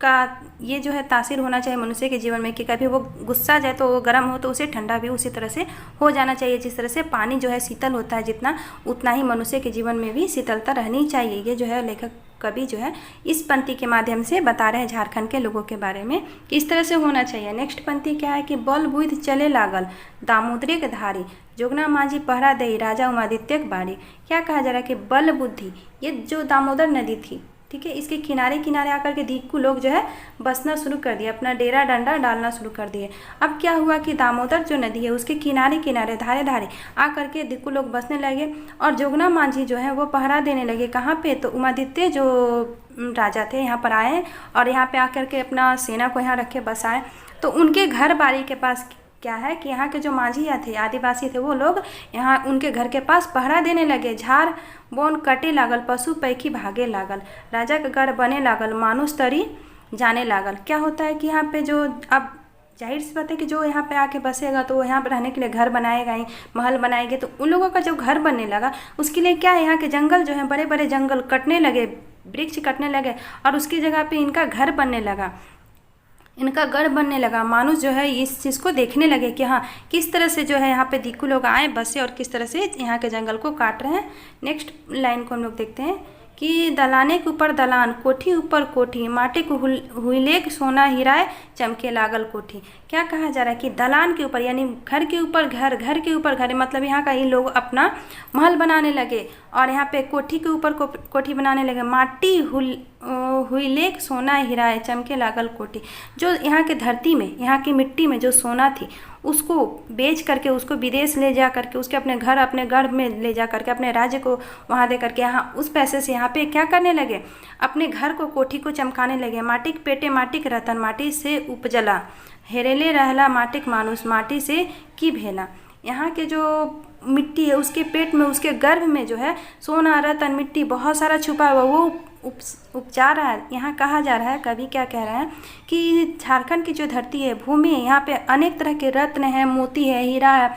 का ये जो है तासीर होना चाहिए मनुष्य के जीवन में, कि कभी वो गुस्सा जाए तो वो गर्म हो तो उसे ठंडा भी उसी तरह से हो जाना चाहिए। जिस तरह से पानी जो है शीतल होता है जितना, उतना ही मनुष्य के जीवन में भी शीतलता रहनी चाहिए। ये जो है लेखक कवि जो है इस पंक्ति के माध्यम से बता रहे हैं झारखंड के लोगों के बारे में कि इस तरह से होना चाहिए। नेक्स्ट पंक्ति क्या है कि बल बुद्धि चले लागल दामोदरे के धारी, जोगना माझी पहरा दई राजा उमादित्य के बाड़ी। क्या कहा जा रहा है कि बल बुद्धि, ये जो दामोदर नदी थी ठीक है। इसके किनारे किनारे आकर के दिक्कू लोग जो है बसना शुरू कर दिए, अपना डेरा डंडा डालना शुरू कर दिए। अब क्या हुआ कि दामोदर जो नदी है उसके किनारे किनारे धारे धारे आकर के दिक्कू लोग बसने लगे और जोगना मांझी जो है वो पहरा देने लगे। कहाँ पे? तो उमादित्य जो राजा थे यहाँ पर आए और यहाँ पे आकर के अपना सेना को यहाँ रखे बसाए। तो उनके घर बाड़ी के पास क्या है कि यहाँ के जो माझिया थे, आदिवासी थे, वो लोग यहाँ उनके घर के पास पहरा देने लगे। झाड़ बोन कटे लागल, पशु पैखी भागे लागल, राजा का गढ़ बने लागल, मानुष तरी जाने लागल। क्या होता है कि यहाँ पे जो अब जाहिर सी बात है कि जो यहाँ पे आके बसेगा तो यहाँ पर रहने के लिए घर बनाएगा ही, महल बनाएंगे। तो उन लोगों का जो घर बनने लगा उसके लिए क्या है, यहाँ के जंगल जो है बड़े बड़े जंगल कटने लगे, वृक्ष कटने लगे और उसकी जगह पे इनका घर बनने लगा, इनका गढ़ बनने लगा। मानुष जो है इस चीज़ को देखने लगे कि हाँ किस तरह से जो है यहाँ पे दिक्कू लोग आए बसे और किस तरह से यहाँ के जंगल को काट रहे हैं। नेक्स्ट लाइन को हम लोग देखते हैं कि दलाने के ऊपर दलान, कोठी ऊपर कोठी, माटी को हुईलेक सोना हीराए चमके लागल कोठी। क्या कहा जा रहा है कि दलान के ऊपर यानी घर के ऊपर घर, घर के ऊपर घर, मतलब यहाँ का ये लोग अपना महल बनाने लगे और यहाँ पे कोठी के ऊपर कोठी बनाने लगे। माटी हुईलेक सोना हीराए चमके लागल कोठी, जो यहाँ के धरती में, यहाँ की मिट्टी में जो सोना थी उसको बेच करके उसको विदेश ले जा करके उसके अपने घर, अपने गढ़ में ले जा करके अपने राज्य को वहाँ दे करके यहाँ उस पैसे से यहाँ पे क्या करने लगे, अपने घर को, कोठी को चमकाने लगे। माटिक पेटे माटिक रतन, माटी से उपजला, हेरेले रहला माटिक मानुष, माटी से की भेला। यहाँ के जो मिट्टी है उसके पेट में, उसके गर्भ में जो है सोना रतन मिट्टी बहुत सारा छुपा हुआ वो उपजा रहा है। यहाँ कहा जा रहा है, कवि क्या कह रहा है कि झारखंड की जो धरती है, भूमि है, यहाँ पे अनेक तरह के रत्न हैं, मोती है, हीरा है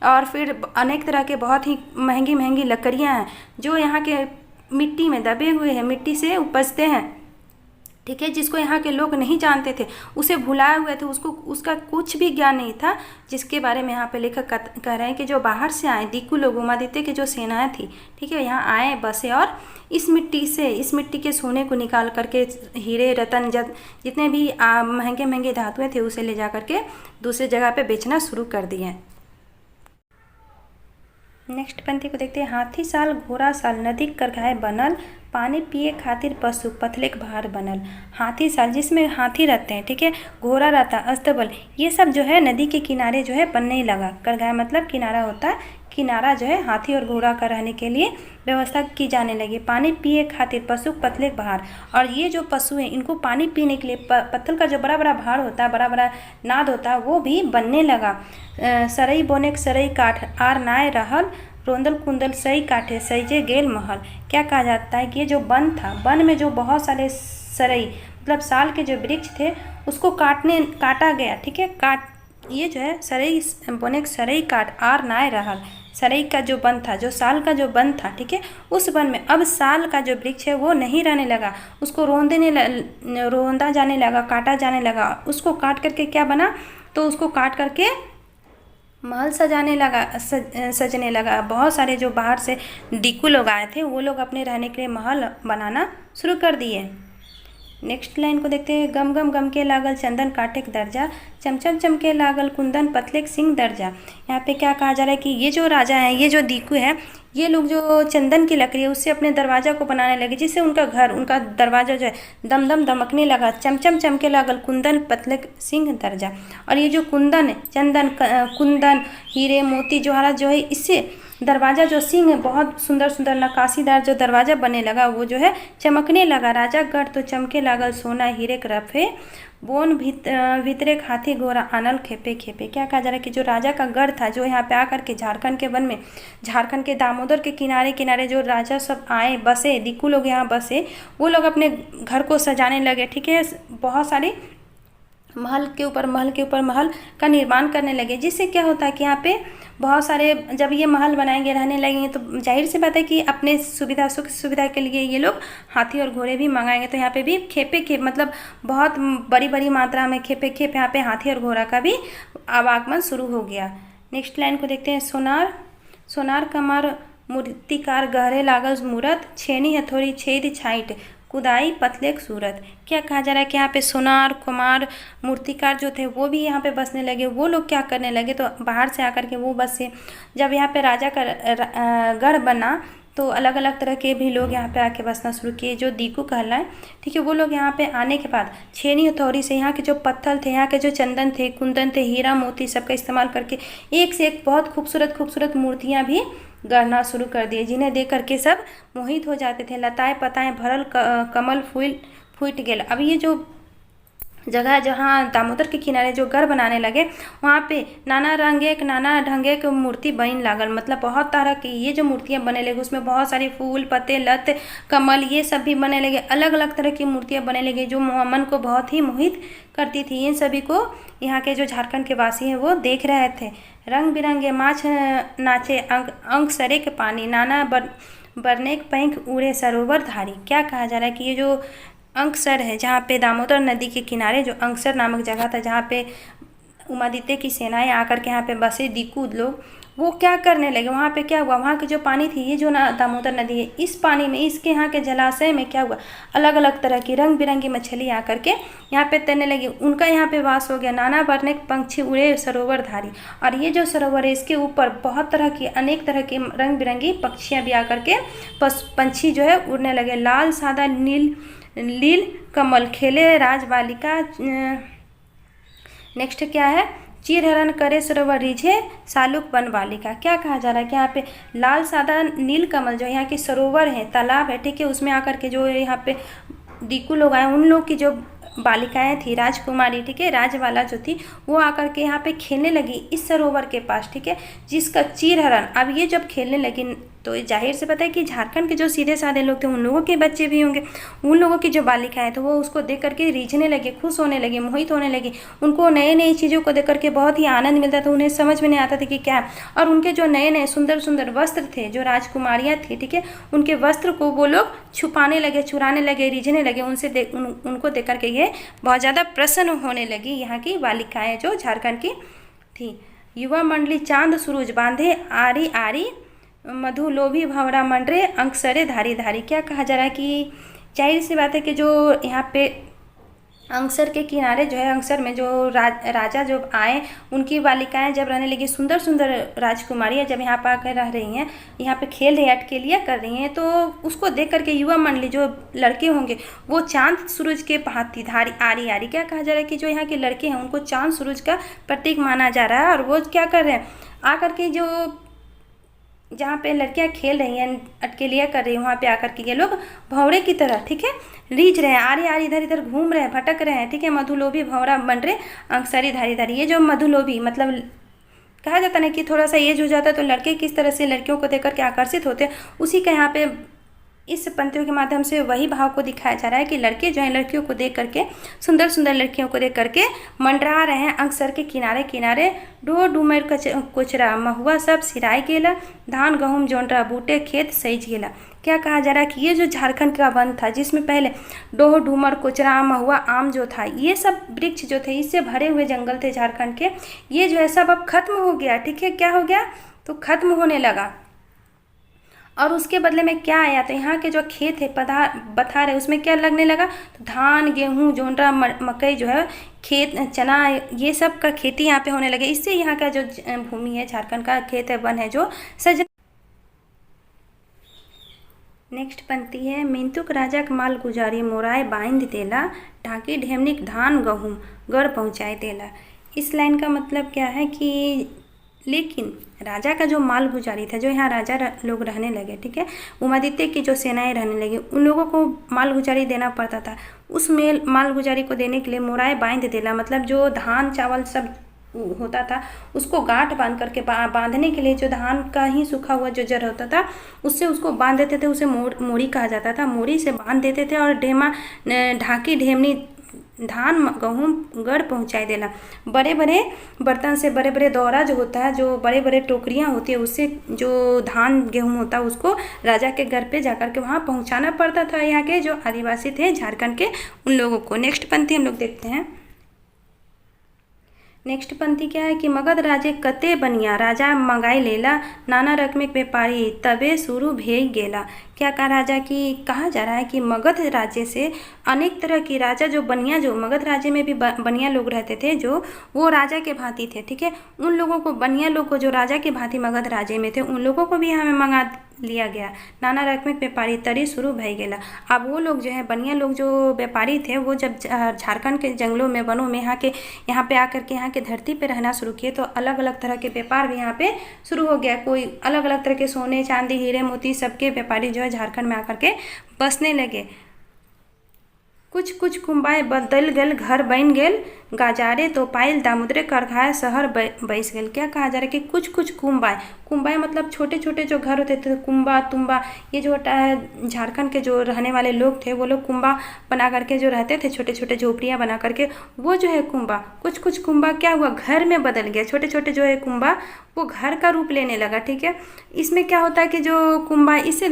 और फिर अनेक तरह के बहुत ही महंगी महंगी लकड़ियाँ हैं जो यहाँ के मिट्टी में दबे हुए हैं, मिट्टी से उपजते हैं। ठीक है, जिसको यहाँ के लोग नहीं जानते थे, उसे भुलाए हुए थे, उसको उसका कुछ भी ज्ञान नहीं था, जिसके बारे में यहाँ पे लेखक कह रहे हैं कि जो बाहर से आए दिक्कू लोग, उमादित्य की जो सेनाएं थी, ठीक है, यहाँ आए बसे और इस मिट्टी के सोने को निकाल करके, हीरे रतन जितने भी महंगे महंगे धातुएं थे उसे ले जा करके दूसरे जगह पे बेचना शुरू कर दिए। नेक्स्ट पंक्ति को देखते हैं। हाथी साल घोड़ा साल नदी कर घाय बनल, पानी पिए खातिर पशु पथलेक भार बनल। हाथी साल जिसमें हाथी रहते हैं, ठीक है, घोड़ा रहता, अस्तबल, ये सब जो है नदी के किनारे जो है बनने लगा। कर घाय मतलब किनारा होता है, किनारा जो है हाथी और घोड़ा का रहने के लिए व्यवस्था की जाने लगी। पानी पिए खातिर पशु पथलेक भार, और ये जो पशु हैं इनको पानी पीने के लिए पत्थल का जो बड़ा बड़ा भार होता है, बड़ा बड़ा नाद होता है, वो भी बनने लगा। सरई बोने सरई काठ आर नाय रहल, रोंदल कुंदल सही काठे सईजे गेल महल। क्या कहा जाता है कि ये जो वन था, वन में जो बहुत सारे सरई मतलब साल के जो वृक्ष थे उसको काटा गया, ठीक है, ये जो है सरई बोने सरई काट आर नाय रहल, सरई का जो वन था, जो साल का जो वन था, ठीक है, उस वन में अब साल का जो वृक्ष है वो नहीं रहने लगा, उसको रोंदा जाने लगा, काटा जाने लगा। उसको काट करके क्या बना, तो उसको काट करके महल सजने लगा। बहुत सारे जो बाहर से दिक्कू लोग आए थे वो लोग अपने रहने के लिए महल बनाना शुरू कर दिए। नेक्स्ट लाइन को देखते हैं। गम गम गम के लागल चंदन काटे के दर्जा, चमचम चमके लागल कुंदन पतले सिंह दर्जा। यहाँ पे क्या कहा जा रहा है कि ये जो राजा है, ये जो दिक्कू है, ये लोग जो चंदन की लकड़ी है उससे अपने दरवाज़ा को बनाने लगे, जिससे उनका घर, उनका दरवाज़ा जो है दम दम दमकने लगा। चमचम चमके लागल कुंदन पतले सिंह दर्जा। और ये जो कुंदन, चंदन, कुंदन, हीरे मोती जवाहरात जो है, इससे दरवाज़ा जो सिंह बहुत सुंदर सुंदर नक्काशीदार जो दरवाज़ा बनने लगा वो जो है चमकने लगा। राजा गढ़ तो चमके लागल सोना हीरे रफे, बोन भीतरे हाथी घोड़ा आनल खेपे खेपे। क्या कहा जा रहा है कि जो राजा का गढ़ था, जो यहाँ पे आकर के झारखंड के वन में, झारखंड के दामोदर के किनारे किनारे जो राजा सब आए बसे, दिक्कू लोग यहाँ बसे, वो लोग अपने घर को सजाने लगे, ठीक है, बहुत सारे महल के ऊपर महल का निर्माण करने लगे। जिससे क्या होता है कि यहाँ पे बहुत सारे, जब ये महल बनाएंगे, रहने लगेंगे, तो जाहिर सी बात है कि अपने सुख सुविधा के लिए ये लोग हाथी और घोड़े भी मंगाएंगे। तो यहाँ पे भी खेपे मतलब बहुत बड़ी बड़ी मात्रा में खेपे यहाँ पे हाथी और घोड़ा का भी आवागमन शुरू हो गया। नेक्स्ट लाइन को देखते हैं। सोनार कमार मूर्तिकार गहरे लागल मूरत, छेनी हथौड़ी छेद छाइट कुदाई पतलेक सूरत। क्या कहा जा रहा है कि यहाँ पे सोनार कुमार मूर्तिकार जो थे वो भी यहाँ पे बसने लगे। वो लोग क्या करने लगे, तो बाहर से आकर के वो बसे। जब यहाँ पे राजा का गढ़ बना तो अलग अलग तरह के भी लोग यहाँ पे आके बसना शुरू किए, जो दीकू कहलाए, ठीक है। वो लोग यहाँ पे आने के बाद छेनी हथौड़ी से यहाँ के जो पत्थर थे, यहाँ के जो चंदन थे, कुंदन थे, हीरा मोती सबका इस्तेमाल करके एक से एक बहुत खूबसूरत खूबसूरत मूर्तियाँ भी गढ़ना शुरू कर दिए, जिन्हें देख करके सब मोहित हो जाते थे। लताएं पताएं भरल कमल फूल फूट गेल। अब ये जो जगह जहाँ दामोदर के किनारे जो घर बनाने लगे, वहाँ पे नाना रंगे नाना ढंगे के मूर्ति बन लागल, मतलब बहुत तरह की ये जो मूर्तियाँ बने लगे, उसमें बहुत सारी फूल पत्ते लत कमल ये सब भी बने लगे, अलग अलग तरह की मूर्तियाँ बने लगे जो मन को बहुत ही मोहित करती थी। इन सभी को यहाँ के जो झारखंड के वासी हैं वो देख रहे थे। रंग बिरंगे माछ नाचे, अंक सरे के पानी, नाना बरनेक पंख उड़े सरोवर धारी। क्या कहा जा रहा है कि ये जो अंकसर है, जहाँ पे दामोदर नदी के किनारे जो अंकसर नामक जगह था, जहाँ पे उमादित्य की सेनाएं आकर के यहाँ पे बसे दीकू लोग, वो क्या करने लगे, वहाँ पे क्या हुआ, वहाँ की जो पानी थी, ये जो दामोदर नदी है, इस पानी में, इसके यहाँ के जलाशय में क्या हुआ, अलग अलग तरह की रंग बिरंगी मछली आकर के यहाँ पे तैरने लगी। उनका यहाँ पे वास हो गया। नाना वर्णे पंछी उड़े सरोवर धारी, और ये जो सरोवर है इसके ऊपर बहुत तरह की अनेक तरह की रंग बिरंगी पक्षियाँ भी आकर के पंछी जो है उड़ने लगे। लाल सादा लील कमल खेले राजबालिका। नेक्स्ट क्या है, चीर हरण करे सरोवर रिझे सालुक वन बालिका। क्या कहा जा रहा है कि यहाँ पे लाल सादा नील कमल जो यहाँ के सरोवर है, तालाब है, ठीक है, उसमें आकर के जो यहाँ पे दीकू लोग आए, उन लोग की जो बालिकाएं थी, राजकुमारी, ठीक है, राजवाला जो थी, वो आकर के यहाँ पे खेलने लगी इस सरोवर के पास, ठीक है, जिसका चीर हरण। अब ये जब खेलने लगी तो जाहिर से पता है कि झारखंड के जो सीधे साधे लोग थे, उन लोगों के बच्चे भी होंगे, उन लोगों की जो बालिकाएं तो वो उसको देख करके रीझने लगे, खुश होने लगे, मोहित होने लगे। उनको नए नई चीज़ों को देख करके बहुत ही आनंद मिलता था, उन्हें समझ में नहीं आता था कि क्या है। और उनके जो नए नए सुंदर सुंदर वस्त्र थे, जो राजकुमारियाँ थी, ठीक है, उनके वस्त्र को वो लोग छुपाने लगे, चुराने लगे, रीझने लगे। उनको देख करके ये बहुत ज़्यादा प्रसन्न होने लगी, यहाँ की बालिकाएँ जो झारखंड की थी। युवा मंडली चांद सूरज बांधे आरी आरी, मधुलोभी भंवरा मंडरे अंकसरे धारी धारी। क्या कहा जा रहा है कि जाहिर सी बात है कि जो यहाँ पे अंकसर के किनारे जो है, अंकसर में जो राजा जो आए, उनकी बालिकाएं जब रहने लगी, सुंदर सुंदर राजकुमारियाँ जब यहाँ पर आकर रह रही हैं, यहाँ पे खेल रही हैं, अटकेलियाँ कर रही हैं, तो उसको देख करके युवा मंडली जो लड़के होंगे वो चांद सूरज के भांति धारी आरी आरी। क्या कहा जा रहा है कि जो यहाँ के लड़के हैं उनको चांद सूरज का प्रतीक माना जा रहा है, और वो क्या कर रहे हैं, आकर के जो जहाँ पे लड़कियाँ खेल रही हैं, अटकेलियाँ कर रही हैं, वहाँ पे आकर के ये लोग भंवरे की तरह, ठीक है, रीझ रहे हैं, आरी आरी इधर इधर घूम रहे हैं, भटक रहे हैं, ठीक है। मधुलोभी भंवरा बन रहे अंकसरी धारी धारी। ये जो मधुलोभी मतलब कहा जाता है कि थोड़ा सा एज हो जाता है तो लड़के किस तरह से लड़कियों को देख करके आकर्षित होते हैं, उसी का यहाँ पे इस पंक्तियों के माध्यम से वही भाव को दिखाया जा रहा है कि लड़के जो हैं लड़कियों को देख करके, सुंदर सुंदर लड़कियों को देख करके मंडरा रहे हैं अंकसर के किनारे किनारे। डो डूमर कुचरा महुआ सब सिराय गेला, धान गहूम जोंडरा बूटे खेत सईज गेला। क्या कहा जा रहा है कि ये जो झारखंड का वन था, जिसमें पहले डोह डूमर कुचरा महुआ आम जो था, ये सब वृक्ष जो थे, इससे भरे हुए जंगल थे झारखंड के, ये जो है सब अब खत्म हो गया, ठीक है। क्या हो गया, तो खत्म होने लगा, और उसके बदले में क्या आया, तो यहाँ के जो खेत है बथार है, उसमें क्या लगने लगा, तो धान गेहूँ जोंडरा मकई जो है, खेत चना, ये सब का खेती यहाँ पे होने लगे। इससे यहाँ का जो भूमि है, झारखंड का खेत है, वन है, जो सज। नेक्स्ट पंक्ति है, मिंतुक राजा के माल गुजारी मोराय बांध देला, ढाकी ढेमनिक धान गहूँ गढ़ पहुँचाए देला। इस लाइन का मतलब क्या है कि लेकिन राजा का जो माल गुजारी था, जो यहाँ राजा लोग रहने लगे, ठीक है, उमादित्य की जो सेनाएं रहने लगी, उन लोगों को माल गुजारी देना पड़ता था। उस माल गुजारी को देने के लिए मोराय बांध देला, मतलब जो धान चावल सब होता था उसको गांठ बांध करके बांधने के लिए, जो धान का ही सूखा हुआ जो जड़ होता था उससे उसको बांध देते थे, उसे मोड़ी कहा जाता था। मोड़ी से बांध देते थे और ढाकी ढेमनी धान गेहूँ गढ़ पहुँचाई देला। बड़े बड़े बर्तन से, बड़े बड़े दौरा जो होता है, जो बड़े बड़े टोकरियाँ होती है, उससे जो धान गेहूँ होता है उसको राजा के घर पे जाकर के वहाँ पहुँचाना पड़ता था, यहाँ के जो आदिवासी थे झारखंड के, उन लोगों को। नेक्स्ट पंक्ति हम लोग देखते हैं। नेक्स्ट पंक्ति क्या है कि मगध राजे कते बनिया राजा मंगाई लेला, नाना रकमें व्यापारी तबे शुरू भेज गेला। क्या कहा राजा की, कहा जा रहा है कि मगध राज्य से अनेक तरह की राजा जो बनिया, जो मगध राज्य में भी बनिया लोग रहते थे, जो वो राजा के भांति थे, ठीक है, उन लोगों को, बनिया लोग को जो राजा के भांति मगध राज्य में थे, उन लोगों को भी हमें मंगा लिया गया, नाना रकम व्यापारी तरी शुरू भई गेला। अब वो लोग जो है बनिया लोग जो व्यापारी थे वो जब झारखंड के जंगलों में वनों में यहाँ पे आकर के यहाँ के धरती पे रहना शुरू किए तो अलग अलग तरह के व्यापार भी यहाँ पे शुरू हो गया। कोई अलग अलग तरह के सोने चांदी हीरे मोती सबके व्यापारी जो है झारखंड में आकर के बसने लगे। कुछ कुछ कुंबाए बदल गेल घर बन गेल, गाजारे तो पाइल दामुदरे करघाए शहर बैस गेल। क्या कहा जा रहा है कि कुछ कुछ कुंबाए मतलब छोटे छोटे जो घर होते थे, कुंबा तुम्बा, ये जो झारखंड के जो रहने वाले लोग थे वो लोग कुंबा बना करके जो रहते थे, छोटे छोटे झोपड़ियाँ बना करके, वो जो है कुंबा, कुछ कुछ कुंबा क्या हुआ घर में बदल गया। छोटे छोटे जो है कुंबा वो घर का रूप लेने लगा। ठीक है, इसमें क्या होता है कि जो कुंबा, इससे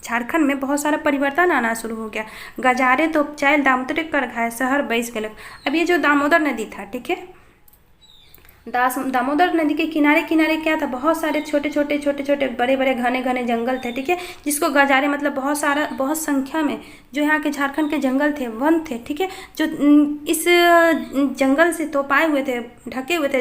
झारखंड में बहुत सारा परिवर्तन आना शुरू हो गया। गजारे तो चाइल दामोदर कर घाय शहर बैस गलक। अब ये जो दामोदर नदी था, ठीक है, दामोदर नदी के किनारे किनारे क्या था, बहुत सारे छोटे छोटे बड़े बड़े घने घने जंगल थे। ठीक है, जिसको गजारे मतलब बहुत संख्या में जो यहाँ के झारखंड के जंगल थे, वन थे। ठीक है, जो इस जंगल से तोपाए हुए थे, ढके हुए थे।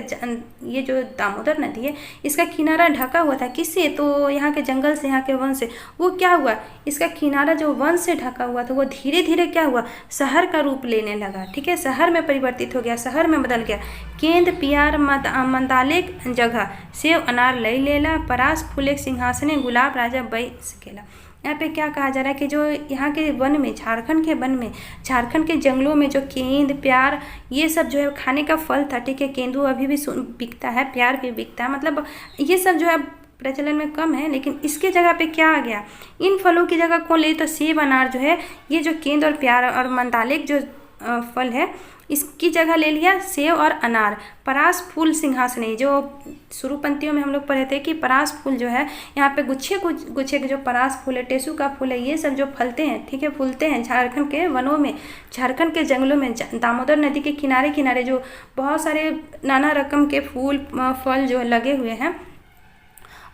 ये जो दामोदर नदी है इसका किनारा ढका हुआ था किससे, तो यहाँ के जंगल से, यहाँ के वन से। वो क्या हुआ, इसका किनारा जो वन से ढका हुआ था वो धीरे धीरे क्या हुआ, शहर का रूप लेने लगा। ठीक है, शहर में परिवर्तित हो गया, शहर में बदल गया। केंद्र पियार मंदालेक जगह सेव अनार लई लेला, परास फूले सिंहासने गुलाब राजा बैस गेला। यहाँ पे क्या कहा जा रहा है कि जो यहाँ के वन में, झारखंड के वन में, झारखंड के जंगलों में जो केंद प्यार ये सब जो है खाने का फल था। ठीक है, केंदू अभी भी बिकता है, प्यार भी बिकता है, मतलब ये सब जो है प्रचलन में कम है। लेकिन इसके जगह पे क्या आ गया, इन फलों की जगह कौन ले, तो सेब अनार जो है, ये जो केंद और प्यार और मंदालेक जो फल है इसकी जगह ले लिया सेब और अनार। परास फूल सिंहासने, जो शुरू पंक्तियों में हम लोग पढ़े थे कि परास फूल जो है यहाँ पे गुच्छे के जो परास फूल है, टेसू का फूल है, ये सब जो फलते हैं, ठीक है, फूलते हैं झारखंड के वनों में, झारखंड के जंगलों में। दामोदर नदी के किनारे किनारे जो बहुत सारे नाना रकम के फूल फल जो लगे हुए हैं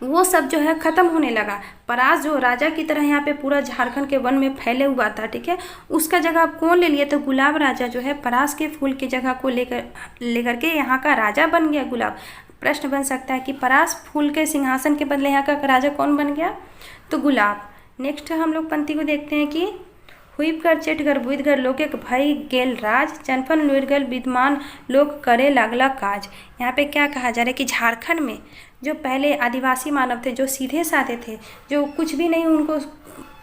वो सब जो है ख़त्म होने लगा। परास जो राजा की तरह यहाँ पे पूरा झारखंड के वन में फैले हुआ था, ठीक है, उसका जगह आप कौन ले लिए, तो गुलाब राजा जो है परास के फूल की जगह को लेकर के यहाँ का राजा बन गया गुलाब। प्रश्न बन सकता है कि परास फूल के सिंहासन के बदले यहाँ का राजा कौन बन गया, तो गुलाब। नेक्स्ट हम लोग पंक्ति को देखते हैं कि हुईबगर चेटगर बुधगर लोके भई गेल राज, चनफन लुइरगल विद्वान लोग करे लागला काज। यहाँ पे क्या कहा जा रहा है कि झारखंड में जो पहले आदिवासी मानव थे, जो सीधे साधे थे, जो कुछ भी नहीं, उनको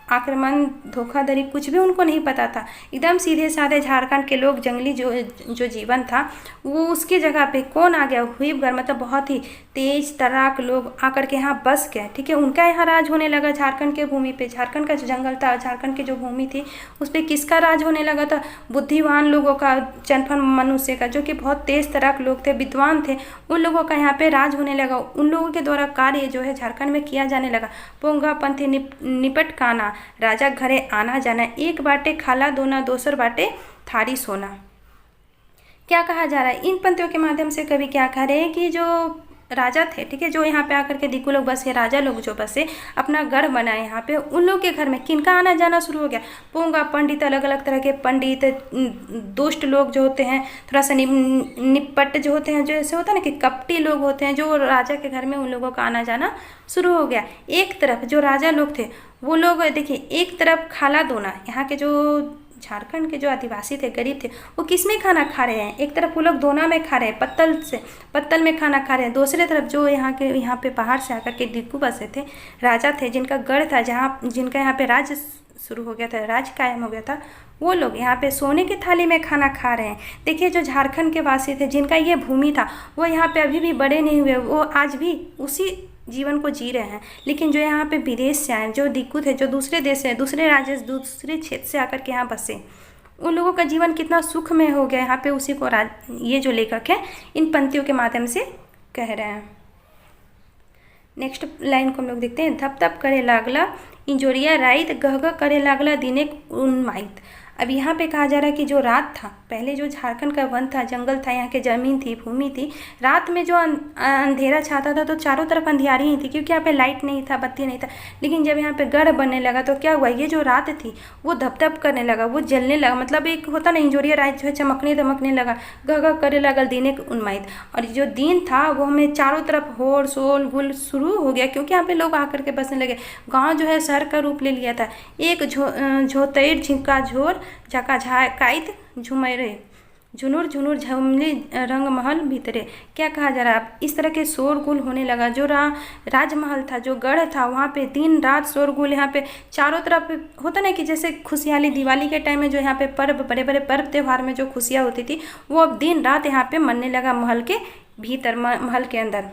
आक्रमण धोखाधड़ी कुछ भी उनको नहीं पता था, एकदम सीधे साधे झारखंड के लोग, जंगली जो जीवन था वो, उसकी जगह पे कौन आ गया, हुईबगर मतलब बहुत ही तेज तर्राक लोग आकर के यहाँ बस गए। ठीक है, उनका यहाँ राज होने लगा झारखंड के भूमि पे। झारखंड का जो जंगल था, झारखंड की जो भूमि थी उस पर किसका राज होने लगा था, बुद्धिमान लोगों का, चनफन मनुष्य का, जो कि बहुत तेज तर्राक लोग थे, विद्वान थे, उन लोगों का यहाँ पे राज होने लगा। उन लोगों के द्वारा कार्य जो है झारखंड में किया जाने लगा। पोंगा पंथी निपट काना, राजा घरे आना जाना, एक बाटे खाला दोना, दोसर बाटे थारी सोना। क्या कहा जा रहा है, इन पंक्तियों के माध्यम से कवि क्या कह रहे हैं कि जो राजा थे, ठीक है, जो यहाँ पे आकर के दिक्कू लोग बसे, राजा लोग जो बसे, अपना गढ़ बनाए यहाँ पे, उन लोग के घर में किनका आना जाना शुरू हो गया, पोंगा पंडित, अलग अलग तरह के पंडित, दुष्ट लोग जो होते हैं, थोड़ा सा निपट जो होते हैं, जो ऐसे होता है ना कि कपटी लोग होते हैं, जो राजा के घर में, उन लोगों का आना जाना शुरू हो गया। एक तरफ जो राजा लोग थे वो लोग देखिए, एक तरफ खाला दोना, यहाँ के जो झारखंड के जो आदिवासी थे, गरीब थे, वो किस में खाना खा रहे हैं, एक तरफ वो लोग दोना में खा रहे हैं, पत्तल में खाना खा रहे हैं। दूसरे तरफ जो यहाँ पे पहाड़ से आकर के दिक्कू बसे थे, राजा थे, जिनका गढ़ था, जिनका यहाँ पे राज्य शुरू हो गया था, राज्य कायम हो गया था, वो लोग यहाँ पे सोने की थाली में खाना खा रहे हैं। देखिए, जो झारखंड के वासी थे, जिनका ये भूमि था, वो यहाँ पे अभी भी बड़े नहीं हुए, वो आज भी उसी जीवन को जी रहे हैं। लेकिन जो यहाँ पे विदेश से आए, जो दिक्कू थे, जो दूसरे देश से, दूसरे राज्य, दूसरे क्षेत्र से आकर के यहाँ बसे, उन लोगों का जीवन कितना सुख में हो गया यहाँ पे, उसी को ये जो लेखक है इन पंक्तियों के माध्यम से कह रहे हैं। नेक्स्ट लाइन को हम लोग देखते हैं, धप धप करे लागला इंजोरिया राइत, गह गह करे लागला दिने उन्माइत। अब यहाँ पे कहा जा रहा है कि जो रात था, पहले जो झारखंड का वन था, जंगल था, यहाँ के ज़मीन थी, भूमि थी, रात में जो अंधेरा छाता था तो चारों तरफ अंधियारी ही थी, क्योंकि यहाँ पे लाइट नहीं था, बत्ती नहीं था। लेकिन जब यहाँ पे गढ़ बनने लगा तो क्या हुआ, ये जो रात थी वो धप करने लगा, वो जलने लगा, मतलब एक होता ना इंजोरिया रात जो है चमकने दमकने लगा, गह गह करे लगा दीने उन्माद। और जो दिन था वो हमें चारों तरफ होर शोर गुल शुरू हो गया, क्योंकि यहाँ पे लोग आकर के बसने लगे। गाँव जो है शहर का रूप ले लिया था। एक झोतैर झिंका झोर झका झाकाइत झुमरे झुनुर झुनुर झमली रंग महल भीतरे। क्या कहा जा रहा है, अब इस तरह के शोरगुल होने लगा। जो राजमहल था, जो गढ़ था, वहाँ पे दिन रात शोरगुल, यहाँ पे चारों तरफ होता ना कि जैसे खुशहाली दिवाली के टाइम में जो यहाँ पे पर्व, बड़े बड़े पर्व त्यौहार में जो खुशियाँ होती थी, वो अब दिन रात यहाँ पे मनने लगा महल के भीतर, महल के अंदर।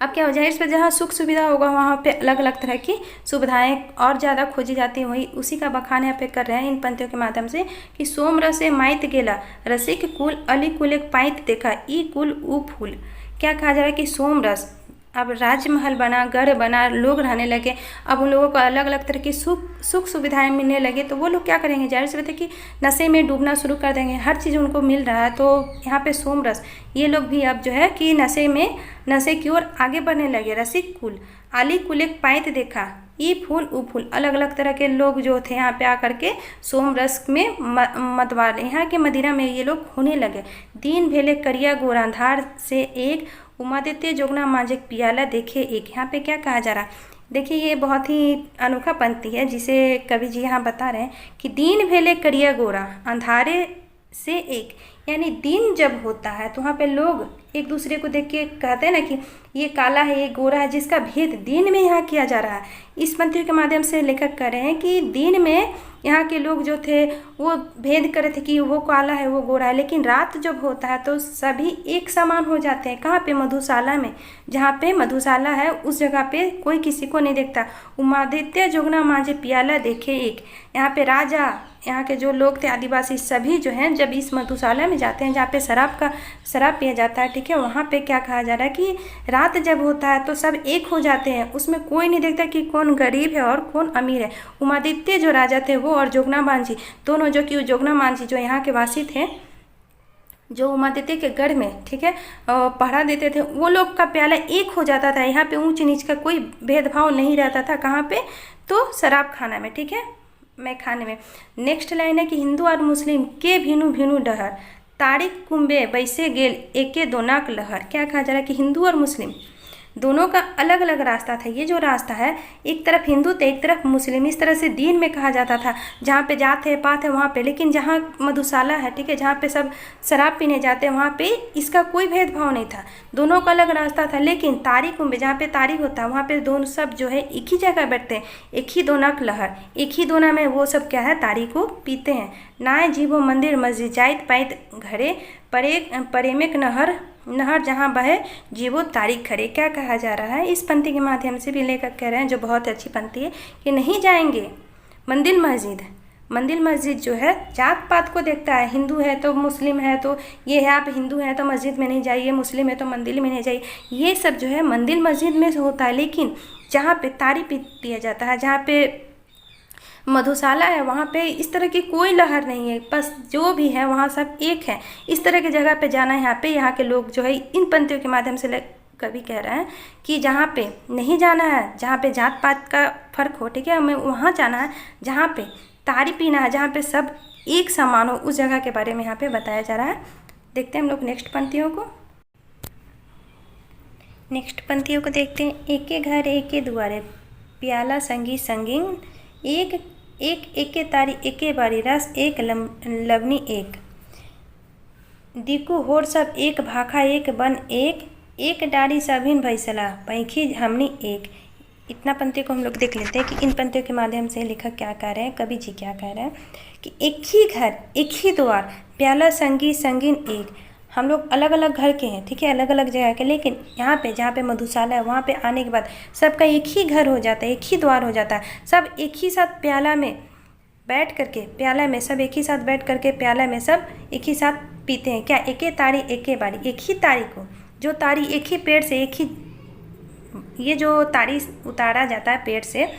अब क्या हो जाए, इस पर जहाँ सुख सुविधा होगा वहाँ पे अलग अलग तरह की सुविधाएं और ज़्यादा खोजी जाती हैं। वही उसी का बखान यहाँ पे कर रहे हैं इन पंक्तियों के माध्यम से कि सोम रसे माइत गेला रसिक कुल अली कुल एक पाइत देखा ई कुल ऊ फूल। क्या कहा जा रहा है कि सोम रस, अब राजमहल बना, गढ़ बना, लोग रहने लगे, अब उन लोगों को अलग अलग तरह की सुख सुविधाएं मिलने लगे, तो वो लोग क्या करेंगे, जाहिर सी बात है कि नशे में डूबना शुरू कर देंगे। हर चीज़ उनको मिल रहा है, तो यहाँ पे सोमरस, ये लोग भी अब जो है कि नशे की ओर आगे बढ़ने लगे। रसिक कुल आली कुल एक पाइत देखा ई फूल ऊ फूल, अलग अलग तरह के लोग जो थे यहाँ पे आकर के सोमरस में मतवार, यहाँ के मदिरा में ये लोग होने लगे। दिन भेले करिया गोरांधार से एक उमादित्य जोगना मांझे पियाला देखे एक। यहाँ पे क्या कहा जा रहा है, देखिए ये बहुत ही अनोखा पंक्ति है जिसे कवि जी यहाँ बता रहे हैं कि दीन भेले करिया गोरा अंधारे से एक, यानी दिन जब होता है तो वहाँ पे लोग एक दूसरे को देख के कहते हैं ना कि ये काला है, ये गोरा है, जिसका भेद दिन में यहाँ किया जा रहा है। इस पंक्ति के माध्यम से लेखक कह रहे हैं कि दिन में यहाँ के लोग जो थे वो भेद कर रहे थे कि वो काला है, वो गोरा है, लेकिन रात जब होता है तो सभी एक समान हो जाते हैं। कहाँ पे, मधुशाला में, जहाँ पे मधुशाला है उस जगह पे कोई किसी को नहीं देखता। उमादित्य जोगना मांझे पियाला देखे एक, यहाँ पे राजा, यहाँ के जो लोग थे आदिवासी, सभी जो हैं जब इस मधुशाला में जाते हैं जहाँ पे शराब पिया जाता है, ठीक है, वहाँ पे क्या कहा जा रहा है कि रात जब होता है तो सब एक हो जाते हैं, उसमें कोई नहीं देखता कि कौन गरीब है और कौन अमीर है। उमादित्य जो राजा थे वो और जोगना मांझी दोनों, जो कि जोगना मांझी जो यहाँ के वासी थे, जो उमादित्य के गढ़ में, ठीक है, पहरा देते थे, वो लोग का प्याला एक हो जाता था। यहाँ पे ऊंच नीच का कोई भेदभाव नहीं रहता था। कहाँ पे, तो शराब खाना में, ठीक है, मैं खाने में। नेक्स्ट लाइन है कि हिंदू और मुस्लिम के भिनु भिनु डहर तारिक कुंबे वैसे गेल एके दोनाक लहर। क्या कहा जा रहा है कि हिंदू और मुस्लिम दोनों का अलग अलग रास्ता था। ये जो रास्ता है, एक तरफ हिंदू थे, एक तरफ मुस्लिम, इस तरह से दीन में कहा जाता था। जहाँ पे जात है, पात है, वहाँ पे, लेकिन जहाँ मधुशाला है, ठीक है, जहाँ पे सब शराब पीने जाते हैं, वहाँ पे इसका कोई भेदभाव नहीं था। दोनों का अलग रास्ता था। लेकिन तारी कुंभ, जहाँ पे तारी होता है, वहाँ पे दोनों सब जो है एक ही जगह बैठते हैं। एक ही दोनक लहर, एक ही दोना में वो सब क्या है, तारी को पीते हैं। नाय जीवो मंदिर मस्जिद जाइत पाइत घरे परेमिक नहर जहाँ बहे जीवो तारीख खरे। क्या कहा जा रहा है, इस पंक्ति के माध्यम से भी लेखक कह रहे हैं, जो बहुत अच्छी पंक्ति है, कि नहीं जाएंगे मंदिर मस्जिद। मंदिर मस्जिद जो है जात पात को देखता है, हिंदू है तो मुस्लिम है तो ये है, आप हिंदू हैं तो मस्जिद में नहीं जाइए, मुस्लिम है तो मंदिर में नहीं जाइए, ये सब जो है मंदिर मस्जिद में होता है। लेकिन जहाँ पे तारी पिया जाता है, जहाँ पे मधुशाला है, वहाँ पे इस तरह की कोई लहर नहीं है, बस जो भी है वहाँ सब एक है। इस तरह की जगह पे जाना है। यहाँ पे यहाँ के लोग जो है इन पंक्तियों के माध्यम से कवि कह रहे हैं कि जहाँ पे नहीं जाना है, जहाँ पे जात पात का फर्क हो, ठीक है, हमें वहाँ जाना है जहाँ पे तारी पीना है, जहाँ पे सब एक समान हो, उस जगह के बारे में यहाँ पे बताया जा रहा है। देखते हैं हम लोग नेक्स्ट पंक्तियों को। नेक्स्ट पंक्तियों को देखते हैं। एके घर एके दुआरे प्याला संगी संगीन एके तारी एके बारी रस एक लवनी एक दिकु होर सब एक भाखा एक बन एक डारी सभिन भैसला पैखी हमनी एक। इतना पंक्ति को हम लोग देख लेते हैं कि इन पंक्तियों के माध्यम से लेखक क्या कह रहे हैं, कवि जी क्या कह रहे हैं कि एक ही घर एक ही द्वार प्याला संगी संगीन एक। हम लोग अलग अलग घर के हैं, ठीक है, अलग अलग जगह के, लेकिन यहाँ पे जहाँ पे मधुशाला है वहाँ पे आने के बाद सबका एक ही घर हो जाता है, एक ही द्वार हो जाता है। सब एक ही साथ प्याला में बैठ करके, प्याला में सब एक ही साथ बैठ करके, प्याला में सब एक ही साथ पीते हैं। क्या, एके तारी एके बारी, एक ही तारी को, जो तारी एक ही पेड़ से, एक ही ये जो तारी उतारा जाता है पेड़ से,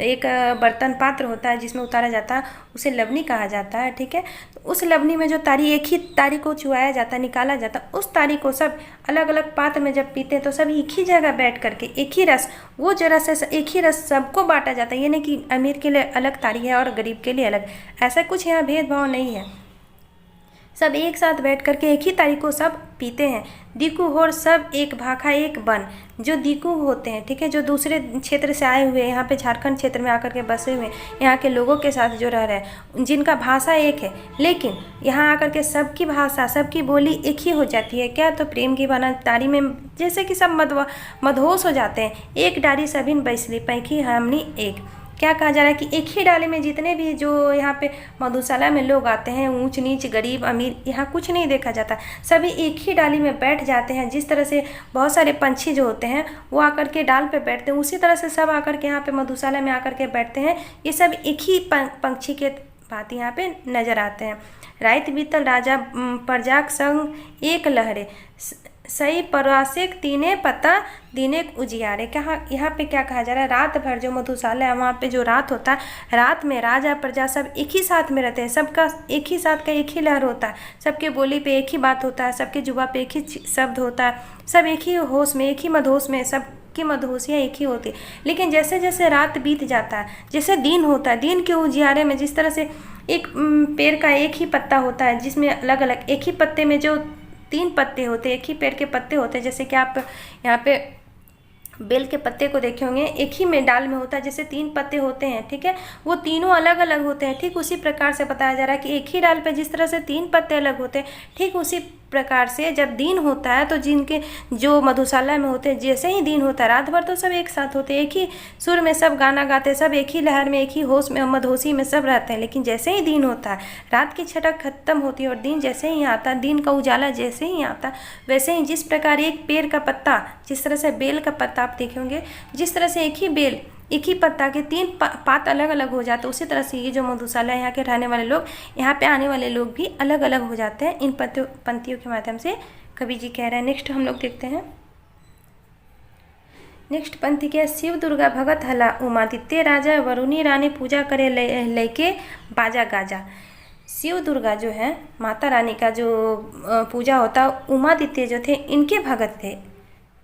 एक बर्तन पात्र होता है जिसमें उतारा जाता है, उसे लवनी कहा जाता है। ठीक है, तो उस लवनी में जो तारी, एक ही तारी को चुआया जाता है, निकाला जाता है, उस तारी को सब अलग अलग पात्र में जब पीते हैं तो सब एक ही जगह बैठ करके एक ही रस, वो जो रस है एक ही रस सबको बांटा जाता है। ये नहीं कि अमीर के लिए अलग तारी है और गरीब के लिए अलग, ऐसा कुछ यहाँ भेदभाव नहीं है। सब एक साथ बैठ करके एक ही तारी को सब पीते हैं। दीकू होर सब एक भाखा एक बन, जो दीकू होते हैं, ठीक है, जो दूसरे क्षेत्र से आए हुए यहाँ पे झारखंड क्षेत्र में आकर के बसे हुए यहाँ के लोगों के साथ जो रह रहे हैं, जिनका भाषा एक है, लेकिन यहाँ आकर के सबकी भाषा, सबकी बोली एक ही हो जाती है। क्या? तो प्रेम की भावना तारी में, जैसे कि सब मदहोश हो जाते हैं। एक डारी सभिन बैसली पैखी हमनी एक। क्या कहा जा रहा है कि एक ही डाली में जितने भी जो यहाँ पे मधुशाला में लोग आते हैं, ऊंच नीच गरीब अमीर यहाँ कुछ नहीं देखा जाता, सभी एक ही डाली में बैठ जाते हैं। जिस तरह से बहुत सारे पंछी जो होते हैं वो आकर के डाल पे बैठते हैं, उसी तरह से सब आकर के यहाँ पे मधुशाला में आकर के बैठते हैं। ये सब एक ही पंछी के भांति यहाँ पे नजर आते हैं। रात बीतल राजा प्रजाक संग एक लहरे, सही परवासिक तीने पता दिने उजियारे। कहा यहाँ पे क्या कहा जा रहा है? रात भर जो मधुशाला है वहाँ पे जो रात होता है, रात में राजा प्रजा सब एक ही साथ में रहते हैं, सबका एक ही साथ का एक ही लहर होता है, सबके बोली पे एक ही बात होता है, सबके जुबा पे एक ही शब्द होता है, सब एक ही होश में, एक ही मदहोश में, सबकी मदहोशियाँ एक ही होती है। लेकिन जैसे जैसे रात बीत जाता है, जैसे दिन होता है, दिन के उजियारे में जिस तरह से एक पेड़ का एक ही पत्ता होता है, जिसमें अलग अलग एक ही पत्ते में जो 3 पत्ते होते हैं, एक ही पेड़ के पत्ते होते हैं, जैसे कि आप यहाँ पे बेल के पत्ते को देखे होंगे, एक ही में डाल में होता है, जैसे 3 पत्ते होते हैं, ठीक है, वो तीनों अलग अलग होते हैं। ठीक उसी प्रकार से बताया जा रहा है कि एक ही डाल पे जिस तरह से 3 पत्ते अलग होते हैं, ठीक उसी प्रकार से जब दिन होता है तो जिनके जो मधुशाला में होते हैं, जैसे ही दिन होता है रात भर तो सब एक साथ होते हैं, एक ही सुर में सब गाना गाते हैं, सब एक ही लहर में, एक ही होश में, मदहोशी में सब रहते हैं। लेकिन जैसे ही दिन होता है, रात की छटक खत्म होती है और दिन जैसे ही आता है, दिन का उजाला जैसे ही आता है, वैसे ही जिस प्रकार एक पेड़ का पत्ता, जिस तरह से बेल का पत्ता आप देखे होंगे, जिस तरह से एक ही बेल, एक ही पत्ता के 3 पात अलग अलग हो जाते हैं, उसी तरह से ये जो मधुशाला यहाँ के रहने वाले लोग, यहाँ पे आने वाले लोग भी अलग अलग हो जाते हैं इन पंक्तियों के माध्यम से कवि जी कह रहे हैं। नेक्स्ट हम लोग देखते हैं, नेक्स्ट पंक्ति क्या है? शिव दुर्गा भगत हला उमादित्य राजा, वरुणी रानी पूजा करे लेके बाजा गाजा। शिव दुर्गा जो है माता रानी का जो पूजा होता, उमादित्य जो थे इनके भगत थे।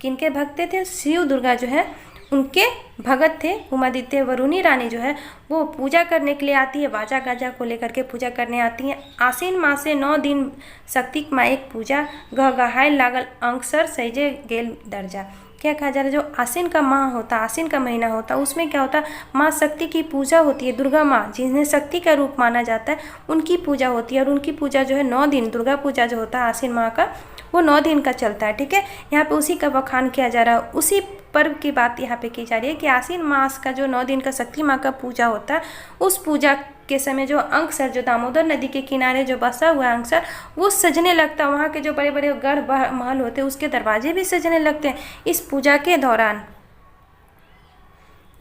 किनके भक्त थे? शिव दुर्गा जो है उनके भगत थे। उमादित्य वरुणी रानी जो है वो पूजा करने के लिए आती है, बाजा गाजा को लेकर के पूजा करने आती हैं। आसीन माह से 9 दिन शक्ति माइक पूजा, गहगहाय लागल अंकसर सैजे गेल दर्जा। क्या कहा जा रहा है? जो आसीन का माह होता, आसीन का महीना होता, उसमें क्या होता, माँ शक्ति की पूजा होती है। दुर्गा माँ जिन्हें शक्ति का रूप माना जाता है, उनकी पूजा होती है और उनकी पूजा जो है 9 दिन, दुर्गा पूजा जो होता है आसीन माह का, वो 9 दिन का चलता है। ठीक है, यहाँ पे उसी का बखान किया जा रहा है, उसी पर्व की बात यहाँ पे की जा रही है कि आसीन मास का जो 9 दिन का शक्ति माँ का पूजा होता है, उस पूजा के समय जो अंकसर, जो दामोदर नदी के किनारे जो बसा हुआ अंकसर, वो सजने लगता है। वहाँ के जो बड़े बड़े गढ़ महल होते हैं उसके दरवाजे भी सजने लगते हैं इस पूजा के दौरान।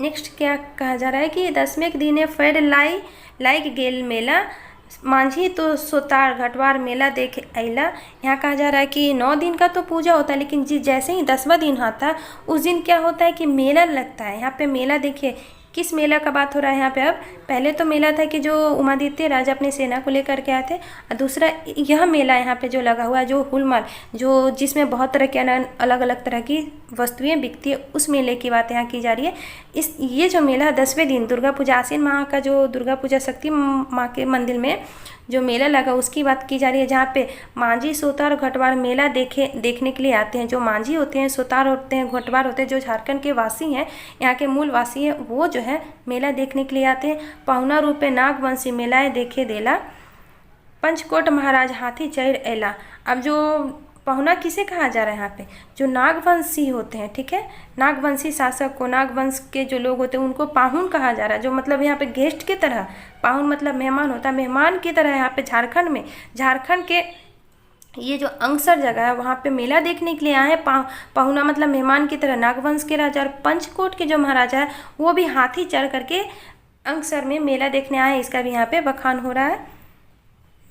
नेक्स्ट क्या कहा जा रहा है कि 10वें दिने फेर लाइक गेल मेला, मांझी तो सोतार घटवार मेला देख अला। यहाँ कहा जा रहा है कि 9 दिन का तो पूजा होता है, लेकिन जैसे ही 10वां दिन आता है उस दिन क्या होता है कि मेला लगता है। यहाँ पे मेला देखिए, किस मेला का बात हो रहा है यहाँ पे? अब पहले तो मेला था कि जो उमादित्य राजा अपनी सेना को लेकर के आए थे, और दूसरा यह मेला यहाँ पे जो लगा हुआ है, जो हुलमल, जो जिसमें बहुत तरह के अलग अलग तरह की वस्तुएं बिकती है, उस मेले की बात यहाँ की जा रही है। ये जो मेला 10वें दिन दुर्गा पूजा, आसीन माह का जो दुर्गा पूजा शक्ति माँ के मंदिर में जो मेला लगा उसकी बात की जा रही है, जहाँ पे मांझी सोतार घटवार मेला देखने के लिए आते हैं। जो मांझी होते हैं, सोतार होते हैं, घटवार होते हैं, जो झारखंड के वासी हैं, यहाँ के मूल वासी हैं, वो जो है मेला देखने के लिए आते हैं। पहुना रूपे नागवंशी मेलाएं देखे देला, पंचकोट महाराज हाथी चढ़ एला। अब जो पहुना किसे कहा जा रहा है यहाँ पे? जो नागवंशी होते हैं, ठीक है, नागवंशी शासक को, नागवंश के जो लोग होते हैं उनको पाहुन कहा जा रहा है। जो मतलब यहाँ पे गेस्ट की तरह, पाहुन मतलब मेहमान होता है, मेहमान की तरह यहाँ पे झारखंड में, झारखंड के ये जो अंकसर जगह है वहाँ पे मेला देखने के लिए आए हैं। पहुना मतलब मेहमान की तरह नागवंश के राजा, और पंचकोट के जो महाराजा है वो भी हाथी चढ़ करके अंकसर में मेला देखने आए हैं। इसका भी यहाँ पे बखान हो रहा है।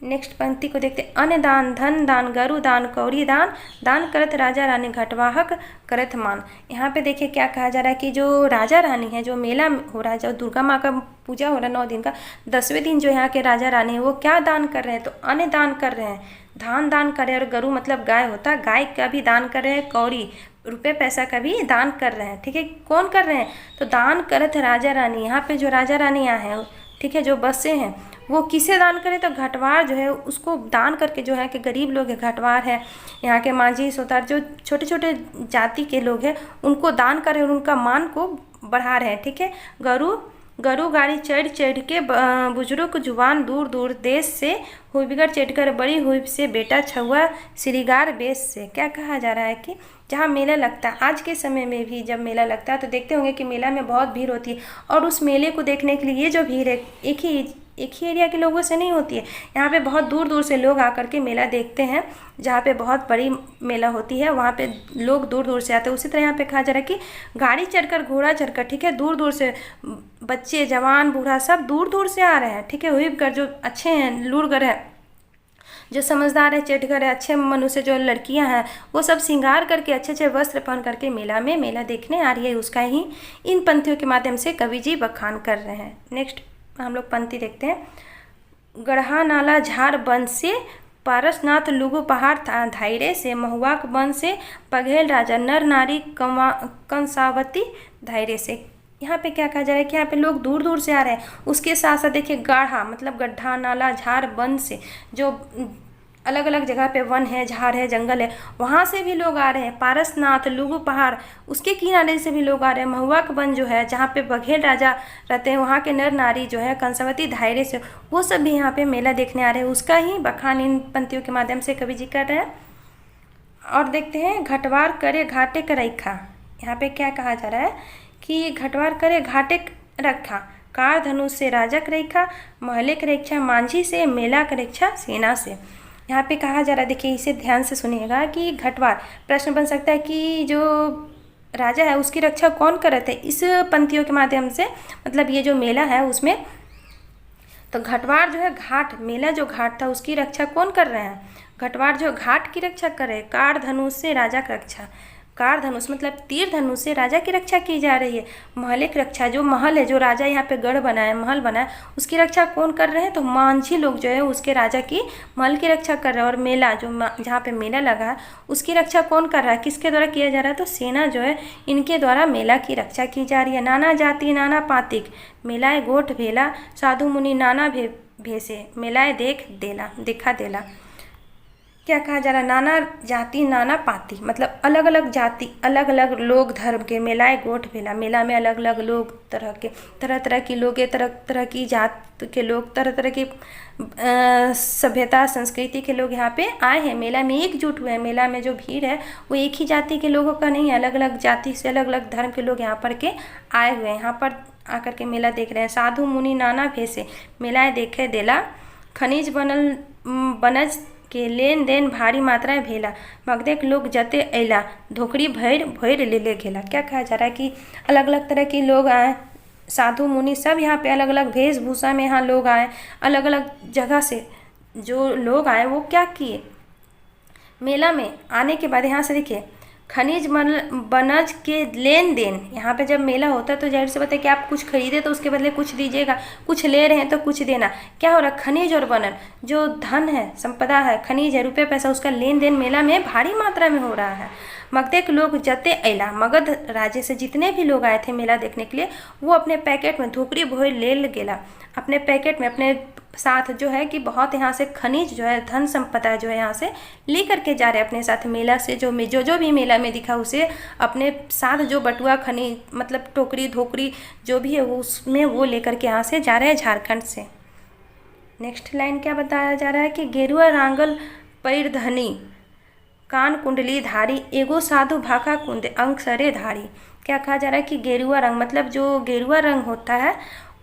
नेक्स्ट पंक्ति को देखते, अन्न दान, धन दान, गरु दान, कौड़ी दान, दान करत राजा रानी, घटवाहक करत मान। यहाँ पे देखिए क्या कहा जा रहा है कि जो राजा रानी है, जो मेला हो रहा है, जो दुर्गा माँ का पूजा हो रहा है 9 दिन का, 10वें दिन जो यहाँ के राजा रानी है वो क्या दान कर रहे हैं, तो अन्न दान कर रहे हैं, धान दान कर रहे हैं, और गरु मतलब गाय होता है, गाय का भी दान कर रहे हैं, कौड़ी रुपये पैसा का भी दान कर रहे हैं। ठीक है, कौन कर रहे हैं, तो दान करत राजा रानी। यहाँ पे जो राजा रानियाँ हैं, ठीक है, जो बसे हैं, वो किसे दान करें, तो घटवार जो है उसको दान करके, जो है कि गरीब लोग है, घटवार है, यहाँ के मांझी सोतार, जो छोटे छोटे जाति के लोग हैं, उनको दान करें और उनका मान को बढ़ा रहे हैं। ठीक है, गरु गाड़ी चढ़ चढ़ के बुजुर्ग जुबान दूर दूर देश से, हुई बिगड़ चढ़कर बड़ी हुई से, बेटा छुआ श्रृंगार बेश से। क्या कहा जा रहा है कि जहाँ मेला लगता है, आज के समय में भी जब मेला लगता है तो देखते होंगे कि मेला में बहुत भीड़ होती है, और उस मेले को देखने के लिए ये जो भीड़ है एक ही एरिया के लोगों से नहीं होती है, यहाँ पे बहुत दूर दूर से लोग आकर के मेला देखते हैं। जहाँ पे बहुत बड़ी मेला होती है वहाँ पे लोग दूर दूर से आते हैं। उसी तरह यहाँ पे कहा जा रहा है कि गाड़ी चढ़कर, घोड़ा चढ़कर, ठीक है, दूर दूर से बच्चे, जवान, बूढ़ा सब दूर दूर से आ रहे हैं। ठीक है, वही कर जो अच्छे हैं, लूरगर है, जो समझदार है, चेटगर है, अच्छे मनुष्य जो लड़कियां हैं, वो सब श्रृंगार करके अच्छे अच्छे वस्त्र पहन करके मेला देखने आ रही है। उसका ही इन पंक्तियों के माध्यम से कवि जी बखान कर रहे हैं। नेक्स्ट हम लोग पंक्ति देखते हैं, गढ़ा नाला झार बन से, पारसनाथ लुगु पहाड़ धायरे से, महुआक बन से, पघेल राजा नर नारी कंसावती धायरे से। यहाँ पे क्या कहा जा रहा है कि यहाँ पे लोग दूर दूर से आ रहे हैं। उसके साथ साथ देखिए गाढ़ा मतलब गड्ढा, नाला, झार, वन से, जो अलग अलग जगह पे वन है, झाड़ है, जंगल है, वहाँ से भी लोग आ रहे हैं। पारसनाथ लुगु पहाड़, उसके किनारे से भी लोग आ रहे हैं। महुआ का वन जो है, जहाँ पे बघेल राजा रहते हैं, वहाँ के नर नारी जो है कंसावती धायरे से, वो सब भी यहाँ पे मेला देखने आ रहे हैं। उसका ही बखान इन पंक्तियों के माध्यम से कवि जी कर रहे हैं। और देखते हैं, घटवार करे घाटे करैखा। यहाँ पे क्या कहा जा रहा है कि घटवार करे घाटे रखा, कार धनुष से राजा करेखा, महले करेक्षा मांझी से, मेला करेक्षा सेना से। यहाँ पे कहा जा रहा है, देखिए इसे ध्यान से सुनिएगा कि घटवार, प्रश्न बन सकता है कि जो राजा है उसकी रक्षा कौन कर रहे थे इस पंक्तियों के माध्यम से, मतलब ये जो मेला है उसमें। तो घटवार जो है घाट, मेला जो घाट था उसकी रक्षा कौन कर रहे हैं, घटवार जो घाट की रक्षा कर रहे हैं। कार धनुष से राजा की रक्षा, कार धनुष मतलब तीर धनुष से राजा की रक्षा की जा रही है। महल की रक्षा, जो महल है, जो राजा यहाँ पे गढ़ बनाया, महल बनाया, उसकी रक्षा कौन कर रहे हैं, तो मांझी लोग जो है उसके राजा की महल की रक्षा कर रहे हैं। और मेला जो जहाँ पे मेला लगा है उसकी रक्षा कौन कर रहा है, किसके द्वारा किया जा रहा है, तो सेना जो है इनके द्वारा मेला की रक्षा की जा रही है। नाना जाति नाना पातिक, मेलाए गोठ भेला, साधु मुनि नाना भेसे, मेलाए देखा देला। क्या कहा जा रहा है, नाना जाति नाना पाति, मतलब अलग अलग जाति, अलग अलग लोग, धर्म के, मेलाए गोठ भेला, मेला में अलग अलग लोग, तरह तरह की लोग, तरह तरह की जात के लोग, तरह तरह की सभ्यता संस्कृति के लोग यहाँ पे आए हैं, मेला में एकजुट हुए हैं। मेला में जो भीड़ है वो एक ही जाति के लोगों का नहीं है, अलग अलग जाति से, अलग अलग धर्म के लोग यहाँ पर के आए हुए हैं, यहाँ पर आकर के मेला देख रहे हैं। साधु मुनि नाना भेसे, मेलाए देखे देला, खनिज बनज के लेन देन भारी मात्रा भेला, मगधे के लोग जते अला, धोकड़ी भैर ले गेला। क्या कहा जा रहा है कि अलग अलग तरह के लोग आए, साधु मुनि सब यहाँ पे अलग अलग वेशभूषा में यहाँ लोग आए, अलग अलग जगह से जो लोग आए वो क्या किए, मेला में आने के बाद यहाँ से देखिए खनिज बनज के लेन देन। यहाँ पे जब मेला होता है तो जाहिर से बताए कि आप कुछ खरीदे तो उसके बदले कुछ दीजिएगा, कुछ ले रहे हैं तो कुछ देना। क्या हो रहा है, खनिज और बनन, जो धन है, संपदा है, खनिज है, रुपये पैसा, उसका लेन देन मेला में भारी मात्रा में हो रहा है। मगधे के लोग जते अला, मगध राज्य से जितने भी लोग आए थे मेला देखने के लिए, वो अपने पैकेट में धोकरी भोर ले गेला, अपने पैकेट में अपने साथ जो है कि बहुत यहाँ से खनिज जो है, धन संपदा जो है यहाँ से ले करके जा रहे हैं अपने साथ मेला से। जो भी मेला में दिखा उसे अपने साथ जो बटुआ खनिज मतलब टोकरी धोकरी जो भी है वो उसमें वो लेकर के यहाँ से जा रहे हैं झारखंड से। नेक्स्ट लाइन क्या बताया जा रहा है कि गेरुआ रांगल पैर धनी, कान कुंडली धारी, एगो साधु भाखा कुंद अंक सरे धारी। क्या कहा जा रहा है कि गेरुआ रंग मतलब जो गेरुआ रंग होता है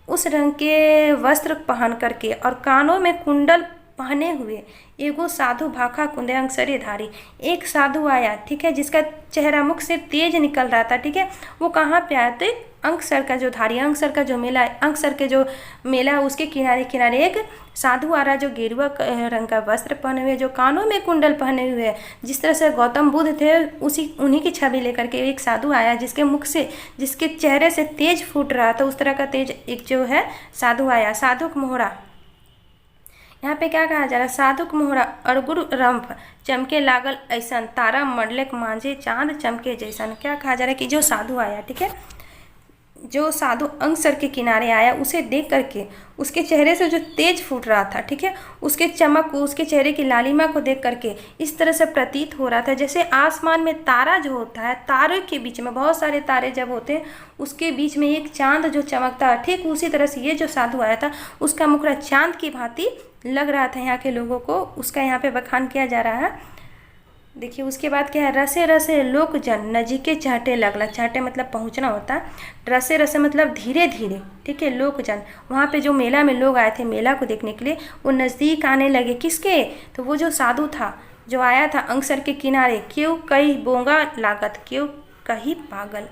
उस रंग के वस्त्र पहन करके और कानों में कुंडल पहने हुए एगो साधु भाखा कुंदे अंगसरे धारी, एक साधु आया, ठीक है, जिसका चेहरा मुख से तेज निकल रहा था, ठीक है, वो कहाँ पे आया, तो एक अंकसर का जो धारी, अंकसर का जो मेला है, अंकसर के जो मेला है उसके किनारे किनारे एक साधु आ रहा है जो गेरुआ रंग का वस्त्र पहने हुए, जो कानों में कुंडल पहने हुए है। जिस तरह से गौतम बुद्ध थे उन्हीं की छवि लेकर के एक साधु आया, जिसके मुख से, जिसके चेहरे से तेज फूट रहा था, उस तरह का तेज एक जो है साधु आया। साधुक मोहरा, यहाँ पे क्या कहा जा रहा है, साधुक मोहरा अरगुर रंफ चमके लागल ऐसन, तारा मंडलक मांझे चांद चमके जैसन। क्या कहा जा रहा है कि जो साधु आया, ठीक है, जो साधु अंकसर के किनारे आया, उसे देख करके उसके चेहरे से जो तेज फूट रहा था, ठीक है, उसके चमक को, उसके चेहरे की लालिमा को देख करके इस तरह से प्रतीत हो रहा था जैसे आसमान में तारा जो होता है, तारे के बीच में, बहुत सारे तारे जब होते हैं उसके बीच में एक चांद जो चमकता है, ठीक उसी तरह से ये जो साधु आया था उसका मुखड़ा चांद की भांति लग रहा था यहाँ के लोगों को। उसका यहाँ पे बखान किया जा रहा है। देखिए उसके बाद क्या है, रसे रसे लोकजन नजीके चाहटे लगला, चाहटे मतलब पहुंचना होता है, रसे रसे मतलब धीरे धीरे, ठीक है। लोकजन, वहाँ पे जो मेला में लोग आए थे मेला को देखने के लिए, वो नज़दीक आने लगे। किसके, तो वो जो साधु था जो आया था अंकसर के किनारे, क्यों कई बोंगा लागत, क्यों कहीं पागल।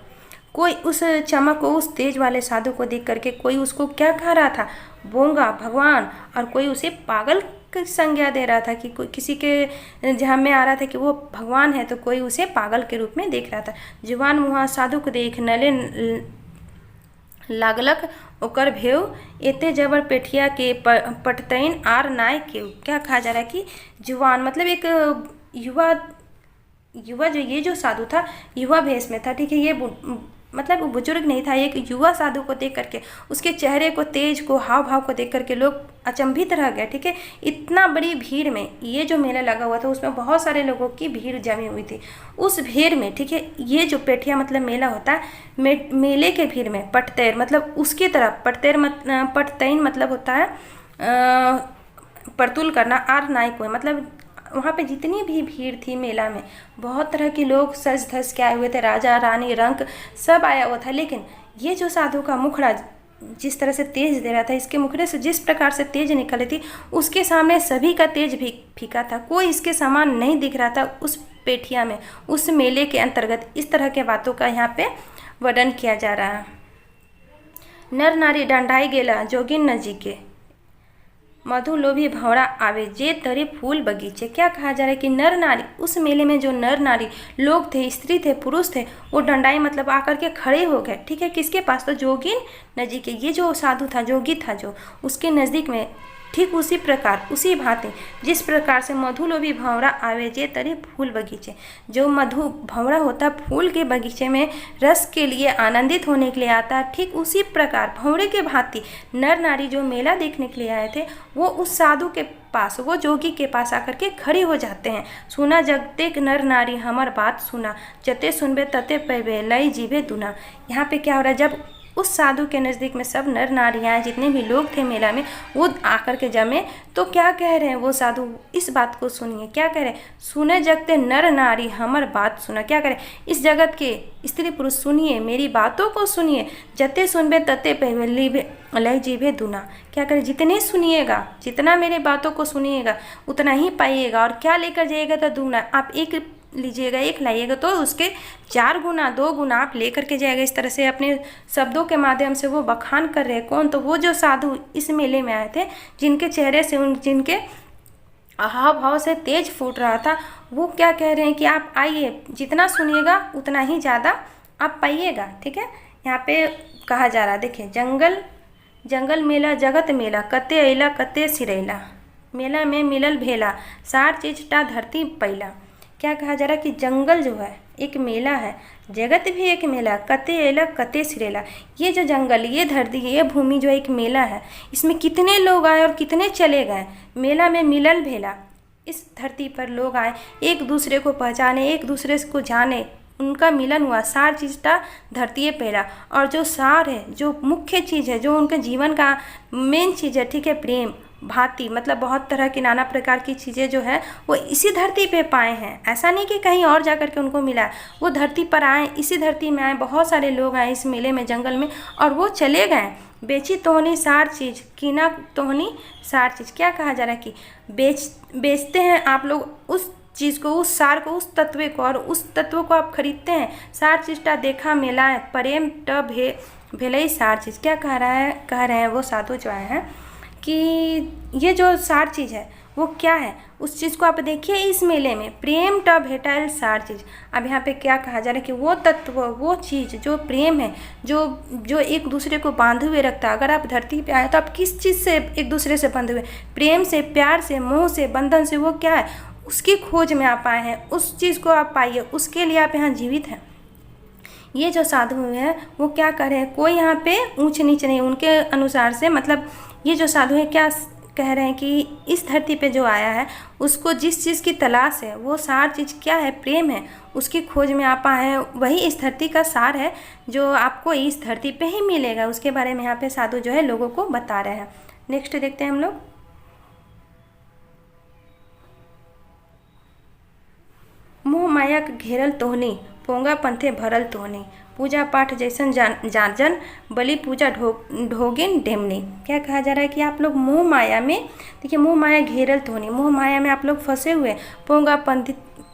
कोई उस चमक को, उस तेज वाले साधु को देख करके कोई उसको क्या कह रहा था, बोंगा भगवान, और कोई उसे पागल की संज्ञा दे रहा था कि कोई किसी के जहाँ में आ रहा था कि वो भगवान है, तो कोई उसे पागल के रूप में देख रहा था। जुबान मुहा साधु को देख नले लागलक ओकर भेव, एते जबर पेठिया के पटतैन आर नाय के। क्या कहा जा रहा है कि जुबान मतलब एक युवा जो ये जो साधु था युवा भेष में था, ठीक है, ये मतलब वो बुजुर्ग नहीं था, एक युवा साधु को देख करके, उसके चेहरे को, तेज को, हाव भाव को देख करके लोग अचंभित रह गए, ठीक है। इतना बड़ी भीड़ में ये जो मेला लगा हुआ था उसमें बहुत सारे लोगों की भीड़ जमी हुई थी। उस भीड़ में, ठीक है, ये जो पेठिया मतलब मेला होता है, मेले के भीड़ में पटतैर मतलब उसकी तरफ, पटतैन मतलब होता है परतुल करना, आर नाय को मतलब वहाँ पे जितनी भी भीड़ थी मेला में, बहुत तरह के लोग सज धज के आए हुए थे, राजा रानी रंक सब आया हुआ था। लेकिन ये जो साधु का मुखड़ा जिस तरह से तेज दे रहा था, इसके मुखड़े से जिस प्रकार से तेज निकल रही थी, उसके सामने सभी का तेज भी फीका था, कोई इसके समान नहीं दिख रहा था उस पेठिया में, उस मेले के अंतर्गत। इस तरह के बातों का यहाँ पे वर्णन किया जा रहा है। नर नारी डंडाई गेला जोगिन नजीके, मधु लोभी भौरा आवे जे तरे फूल बगीचे। क्या कहा जा रहा है कि नर नारी, उस मेले में जो नर नारी लोग थे, स्त्री थे, पुरुष थे, वो डंडाई मतलब आकर के खड़े हो गए, ठीक है, किसके पास, तो जोगिन नजीक के, ये जो साधु था, जोगी था जो, उसके नज़दीक में। ठीक उसी प्रकार, उसी भांति जिस प्रकार से मधु लोभी भंवरा आवे जे तरे फूल बगीचे, जो मधु भंवरा होता है फूल के बगीचे में रस के लिए, आनंदित होने के लिए आता है, ठीक उसी प्रकार भंवरे के भांति नर नारी जो मेला देखने के लिए आए थे वो उस साधु के पास, वो जोगी के पास आकर के खड़े हो जाते हैं। सुना जगते नर नारी हमर बात सुना, जते सुनबे तते पैबे लई जीवे दुना। यहाँ पे क्या हो रहा है, जब उस साधु के नज़दीक में सब नर नारियाँ जितने भी लोग थे मेला में वो आकर के जमे, तो क्या कह रहे हैं वो साधु, इस बात को सुनिए। क्या कह रहे हैं, सुने जगते नर नारी हमर बात सुना। क्या करें, इस जगत के स्त्री पुरुष सुनिए, मेरी बातों को सुनिए, जते सुनबे तते पहले लय जीवे दुना। क्या करें, जितने सुनिएगा, जितना मेरे बातों को सुनिएगा उतना ही पाइएगा, और क्या लेकर जाइएगा तो दुना। आप एक लीजिएगा, एक लाइएगा तो उसके 4 गुना 2 गुना आप लेकर के जाएगा। इस तरह से अपने शब्दों के माध्यम से वो बखान कर रहे हैं। कौन, तो वो जो साधु इस मेले में आए थे, जिनके चेहरे से, जिनके हाव भाव से तेज फूट रहा था, वो क्या कह रहे हैं कि आप आइए, जितना सुनिएगा उतना ही ज़्यादा आप पाइएगा, ठीक है। यहाँ पे कहा जा रहा है, देखिए, जंगल मेला जगत मेला, कते अइला कते सिरैला, मेला में मिलल भेला, सार चीजटा धरती पैला। क्या कहा जा रहा है कि जंगल जो है एक मेला है, जगत भी एक मेला, कते अइला कते सिरेला। ये जो जंगल, ये धरती, ये भूमि जो एक मेला है, इसमें कितने लोग आए और कितने चले गए। मेला में मिलल भेला, इस धरती पर लोग आए एक दूसरे को पहचाने, एक दूसरे को जाने, उनका मिलन हुआ। सार चीजटा धरती पहला, और जो सार है, जो मुख्य चीज़ है, जो उनके जीवन का मेन चीज़ है, ठीक है, प्रेम भांति मतलब बहुत तरह की नाना प्रकार की चीज़ें जो है वो इसी धरती पे पाए हैं। ऐसा नहीं कि कहीं और जा कर के उनको मिला, वो धरती पर आए, इसी धरती में आए, बहुत सारे लोग आए इस मेले में, जंगल में, और वो चले गए। बेची तोहनी सार चीज़, कीना तोहनी सार चीज़। क्या कहा जा रहा है कि बेचते हैं आप लोग उस चीज़ को, उस सार को, उस तत्व को, और उस तत्व को आप खरीदते हैं। सार चीजटा देखा मेलाएं, प्रेम ट भेलई सार चीज़। क्या कह रहे हैं वो साधु जो आए हैं कि ये जो सार चीज़ है वो क्या है, उस चीज़ को आप देखिए इस मेले में, प्रेम टा भेटाइल सार चीज़। अब यहाँ पे क्या कहा जा रहा है कि वो तत्व, वो चीज़ जो प्रेम है, जो जो एक दूसरे को बांधे हुए रखता है। अगर आप धरती पे आए तो आप किस चीज़ से एक दूसरे से बंधे हुए, प्रेम से, प्यार से, मोह से, बंधन से, वो क्या है, उसकी खोज में आप आए हैं। उस चीज़ को आप पाइए, उसके लिए आप यहाँ जीवित हैं। ये जो साधु हैं वो क्या कर रहे हैं, कोई यहाँ पे ऊंच नीच नहीं उनके अनुसार से। मतलब ये जो साधु हैं क्या कह रहे हैं कि इस धरती पे जो आया है उसको जिस चीज़ की तलाश है वो सार चीज़ क्या है, प्रेम है, उसकी खोज में आप आए हैं। वही इस धरती का सार है जो आपको इस धरती पे ही मिलेगा। उसके बारे में यहाँ पे साधु जो है लोगों को बता रहे हैं। नेक्स्ट देखते हैं हम लोग। मोह माया के घेरल तोहनी, पोंगा पंथे भरल तोहनी, पूजा पाठ जैसन जान बलि पूजा ढोगिन डेमनी। क्या कहा जा रहा है कि आप लोग मोह माया में, देखिए मोह माया घेरल तोहनी, मोह माया में आप लोग फंसे हुए, पोंगा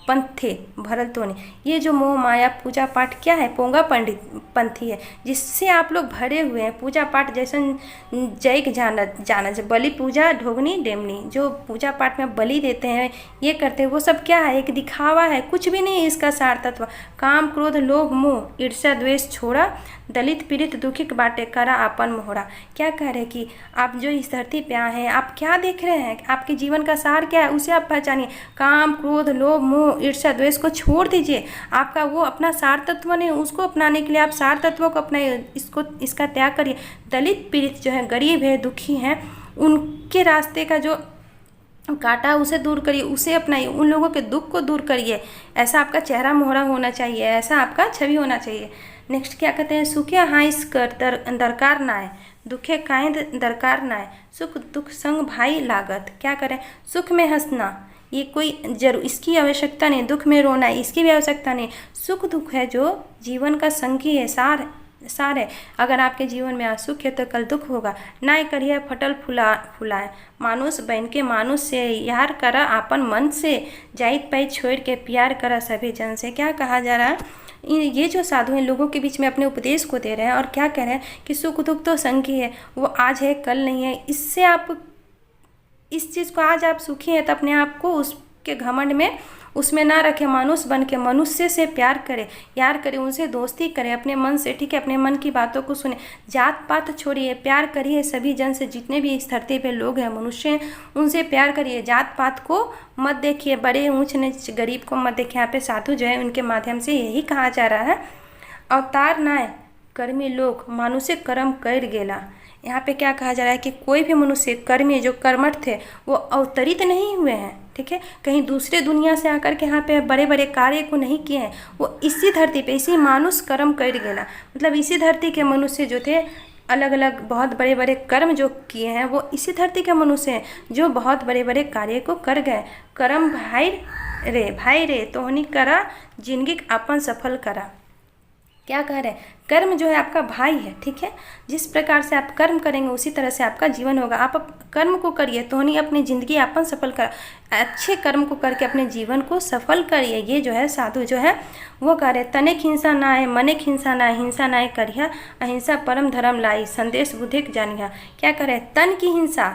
पंथे भरल तोहनी। ये जो मोह माया पूजा पाठ क्या है, पोंगा पंथी है, जिससे आप लोग भरे हुए हैं। पूजा पाठ जैसन जैक जाना बलि पूजा ढोगनी डेमनी, जो पूजा पाठ में बलि देते हैं, ये करते हैं, वो सब क्या है, एक दिखावा है, कुछ भी नहीं इसका सार तत्व। काम क्रोध लोभ मोह ईर्ष्या द्वेष छोड़ा, दलित पीड़ित दुखिक बाटे करा आपन मोहरा। क्या कह रहे हैं कि आप जो इस धरती पे आए हैं, आप क्या देख रहे हैं, आपके जीवन का सार क्या है, उसे आप पहचानिए। काम क्रोध लोभ मोह ईर्ष्या द्वेष को छोड़ दीजिए। आपका वो अपना सार तत्व नहीं, उसको अपनाने के लिए आप सार तत्वों को अपनाइए, इसका त्याग करिए। दलित पीड़ित जो है, गरीब है, दुखी हैं, उनके रास्ते का जो काटा उसे दूर करिए, उसे अपनाइए, उन लोगों के दुख को दूर करिए। ऐसा आपका चेहरा मोहरा होना चाहिए, ऐसा आपका छवि होना चाहिए। नेक्स्ट क्या कहते हैं, सुखे हाइस कर दरकार ना है, दुखे काइंद दरकार ना है, सुख दुख संग भाई लागत। क्या करें, सुख में हंसना ये कोई जरूर, इसकी आवश्यकता नहीं, दुख में रोना इसकी भी आवश्यकता नहीं। सुख दुख है जो जीवन का संगी है, सार है। अगर आपके जीवन में आज सुख है तो कल दुख होगा। ना करिए फटल फुलाए, मानुष बन के मानुष से, यार करा आपन मन से, जाइत पाई छोड़ के प्यार करा सभी जन से। क्या कहा जा रहा है, ये जो साधु हैं लोगों के बीच में अपने उपदेश को दे रहे हैं और क्या कह रहे हैं कि सुख दुख तो संगी है, वो आज है कल नहीं है। इससे आप इस चीज़ को, आज आप सुखी हैं तो अपने आप को उसके घमंड में उसमें ना रखें, मनुष्य बन के मनुष्य से प्यार करें, यार करें, उनसे दोस्ती करें अपने मन से, ठीक है, अपने मन की बातों को सुने, जात पात छोड़िए, प्यार करिए सभी जन से, जितने भी इस धरती पे लोग हैं, मनुष्य हैं, उनसे प्यार करिए। जात पात को मत देखिए, बड़े ऊंच नीच गरीब को मत देखिए। यहाँ पे साधु जो है उनके माध्यम से यही कहा जा रहा है। अवतार नाय कर्मी लोग मानुषिक कर्म कर गेला। यहाँ पे क्या कहा जा रहा है कि कोई भी मनुष्य कर्मी जो कर्मठ थे वो अवतरित नहीं हुए हैं, ठीक है, कहीं दूसरे दुनिया से आकर के यहाँ पे बड़े बड़े कार्य को नहीं किए हैं। वो इसी धरती पे, इसी मानुष कर्म कर गेला, मतलब इसी धरती के मनुष्य जो थे, अलग अलग बहुत बड़े बड़े कर्म जो किए हैं, वो इसी धरती के मनुष्य हैं जो बहुत बड़े बड़े कार्य को कर गए। कर्म भाई रे तोहनी करा जिंदगी अपन सफल करा। क्या कह रहे हैं, कर्म जो है आपका भाई है, ठीक है, जिस प्रकार से आप कर्म करेंगे उसी तरह से आपका जीवन होगा। आप कर्म को करिए तो नहीं अपनी ज़िंदगी अपन सफल कर, अच्छे कर्म को करके अपने जीवन को सफल करिए। ये जो है साधु जो है वो कह रहे, तनिक हिंसा ना है मनिक हिंसा ना है, हिंसा ना है करिया अहिंसा परम धर्म लाई, संदेश बुद्धिक जानिया। क्या कह रहे, तन की हिंसा,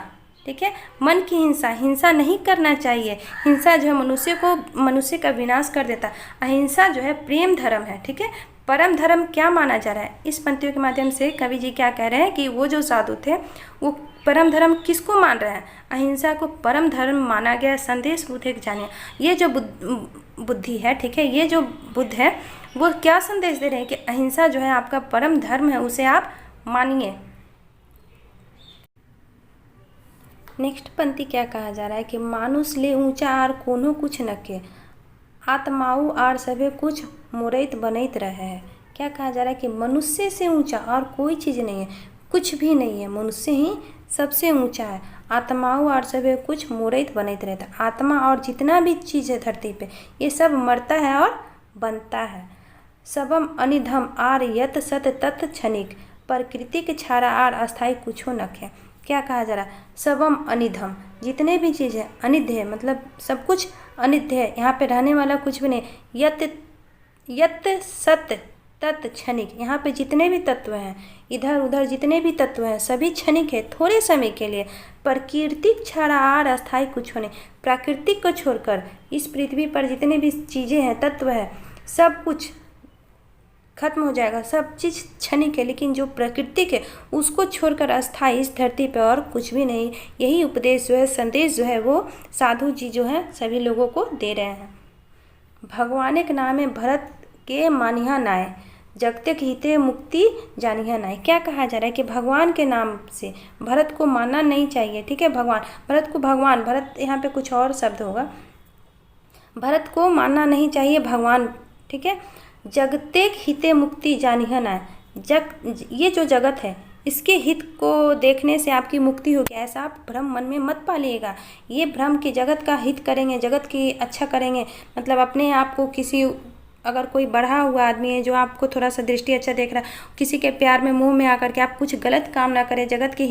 ठीक है, मन की हिंसा नहीं करना चाहिए। हिंसा जो है मनुष्य का विनाश कर देता। अहिंसा जो है प्रेम धर्म है, ठीक है। परम धर्म क्या माना जा रहा है, इस पंक्तियों के माध्यम से कवि जी क्या कह रहे हैं कि वो जो साधु थे वो परम धर्म किसको मान रहे हैं, अहिंसा को परम धर्म माना गया। संदेश बुद्धिक जानिए, ये जो बुद्धि है, ठीक है, ये जो बुद्ध है वो क्या संदेश दे रहे हैं कि अहिंसा जो है आपका परम धर्म है, उसे आप मानिए। नेक्स्ट पंक्ति क्या कहा जा रहा है कि मानुष ले ऊंचा आर कोनो कुछ न के, आत्माऊ आर सभे कुछ मुरैत बनैत रहे है। क्या कहा जा रहा है कि मनुष्य से ऊंचा और कोई चीज़ नहीं है, कुछ भी नहीं है, मनुष्य ही सबसे ऊंचा है। आत्माऊ और सभे कुछ मुरैत बनैत रहता है। आत्मा और जितना भी चीज़ है धरती पे ये सब मरता है और बनता है। सबम अनिधम आर यत सत तत् क्षणिक, प्रकृति के छारा आर अस्थाई कुछो नख है। क्या कहा जा रहा है, सबम अनिधम, जितने भी चीज़ है अनिध्य है, मतलब सब कुछ अनिध्य है, यहाँ पे रहने वाला कुछ भी नहीं। यत सत तत् क्षणिक, यहाँ पे जितने भी तत्व हैं, इधर उधर जितने भी तत्व हैं, सभी क्षणिक है, थोड़े समय के लिए। प्राकृतिक छाड़ा आर अस्थायी कुछ होने, प्राकृतिक को छोड़कर इस पृथ्वी पर जितने भी चीज़ें हैं, तत्व है, सब कुछ खत्म हो जाएगा, सब चीज़ क्षणिक है। लेकिन जो प्राकृतिक है उसको छोड़कर अस्थायी इस धरती पर और कुछ भी नहीं। यही उपदेश जो है, संदेश जो है, वो साधु जी जो है सभी लोगों को दे रहे हैं। भगवान के नाम में भरत के मानिहा नाय, जगते हिते मुक्ति जानिहा नाय। क्या कहा जा रहा है कि भगवान के नाम से भरत को मानना नहीं चाहिए। ठीक है, भगवान, भरत को भगवान, भरत यहाँ पे कुछ और शब्द होगा, भरत को मानना नहीं चाहिए भगवान। ठीक है, जगते हिते मुक्ति जानिहा नाय, ये जो जगत है इसके हित को देखने से आपकी मुक्ति होगी, ऐसा आप भ्रम मन में मत पालिएगा। ये भ्रम कि जगत का हित करेंगे, जगत की अच्छा करेंगे, मतलब अपने आप को किसी, अगर कोई बढ़ा हुआ आदमी है जो आपको थोड़ा सा दृष्टि अच्छा देख रहा है, किसी के प्यार में मुंह में आकर के आप कुछ गलत काम ना करें, जगत के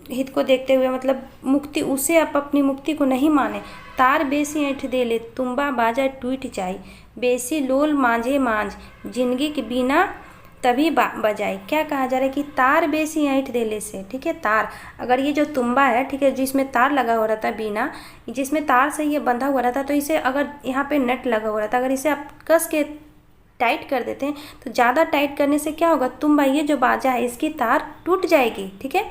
हित को देखते हुए, मतलब मुक्ति, उसे आप अपनी मुक्ति को नहीं माने। तार बेसी ऐठ दे ले, तुम्बा बाजा टूट जाई, बेसी लोल मांझे मांझ, जिंदगी के बिना तभी बजाई। क्या कहा जा रहा है कि तार बेसी ऐठ देले से, ठीक है, तार, अगर ये जो तुम्बा है, ठीक है, जिसमें तार लगा हो रहा था, बीना जिसमें तार से ये बंधा हुआ रहता, तो इसे अगर यहाँ पे नट लगा हुआ रहता, अगर इसे आप कस के टाइट कर देते हैं तो ज़्यादा टाइट करने से क्या होगा, तुम्बा, ये जो बाजा है, इसकी तार टूट जाएगी। ठीक है,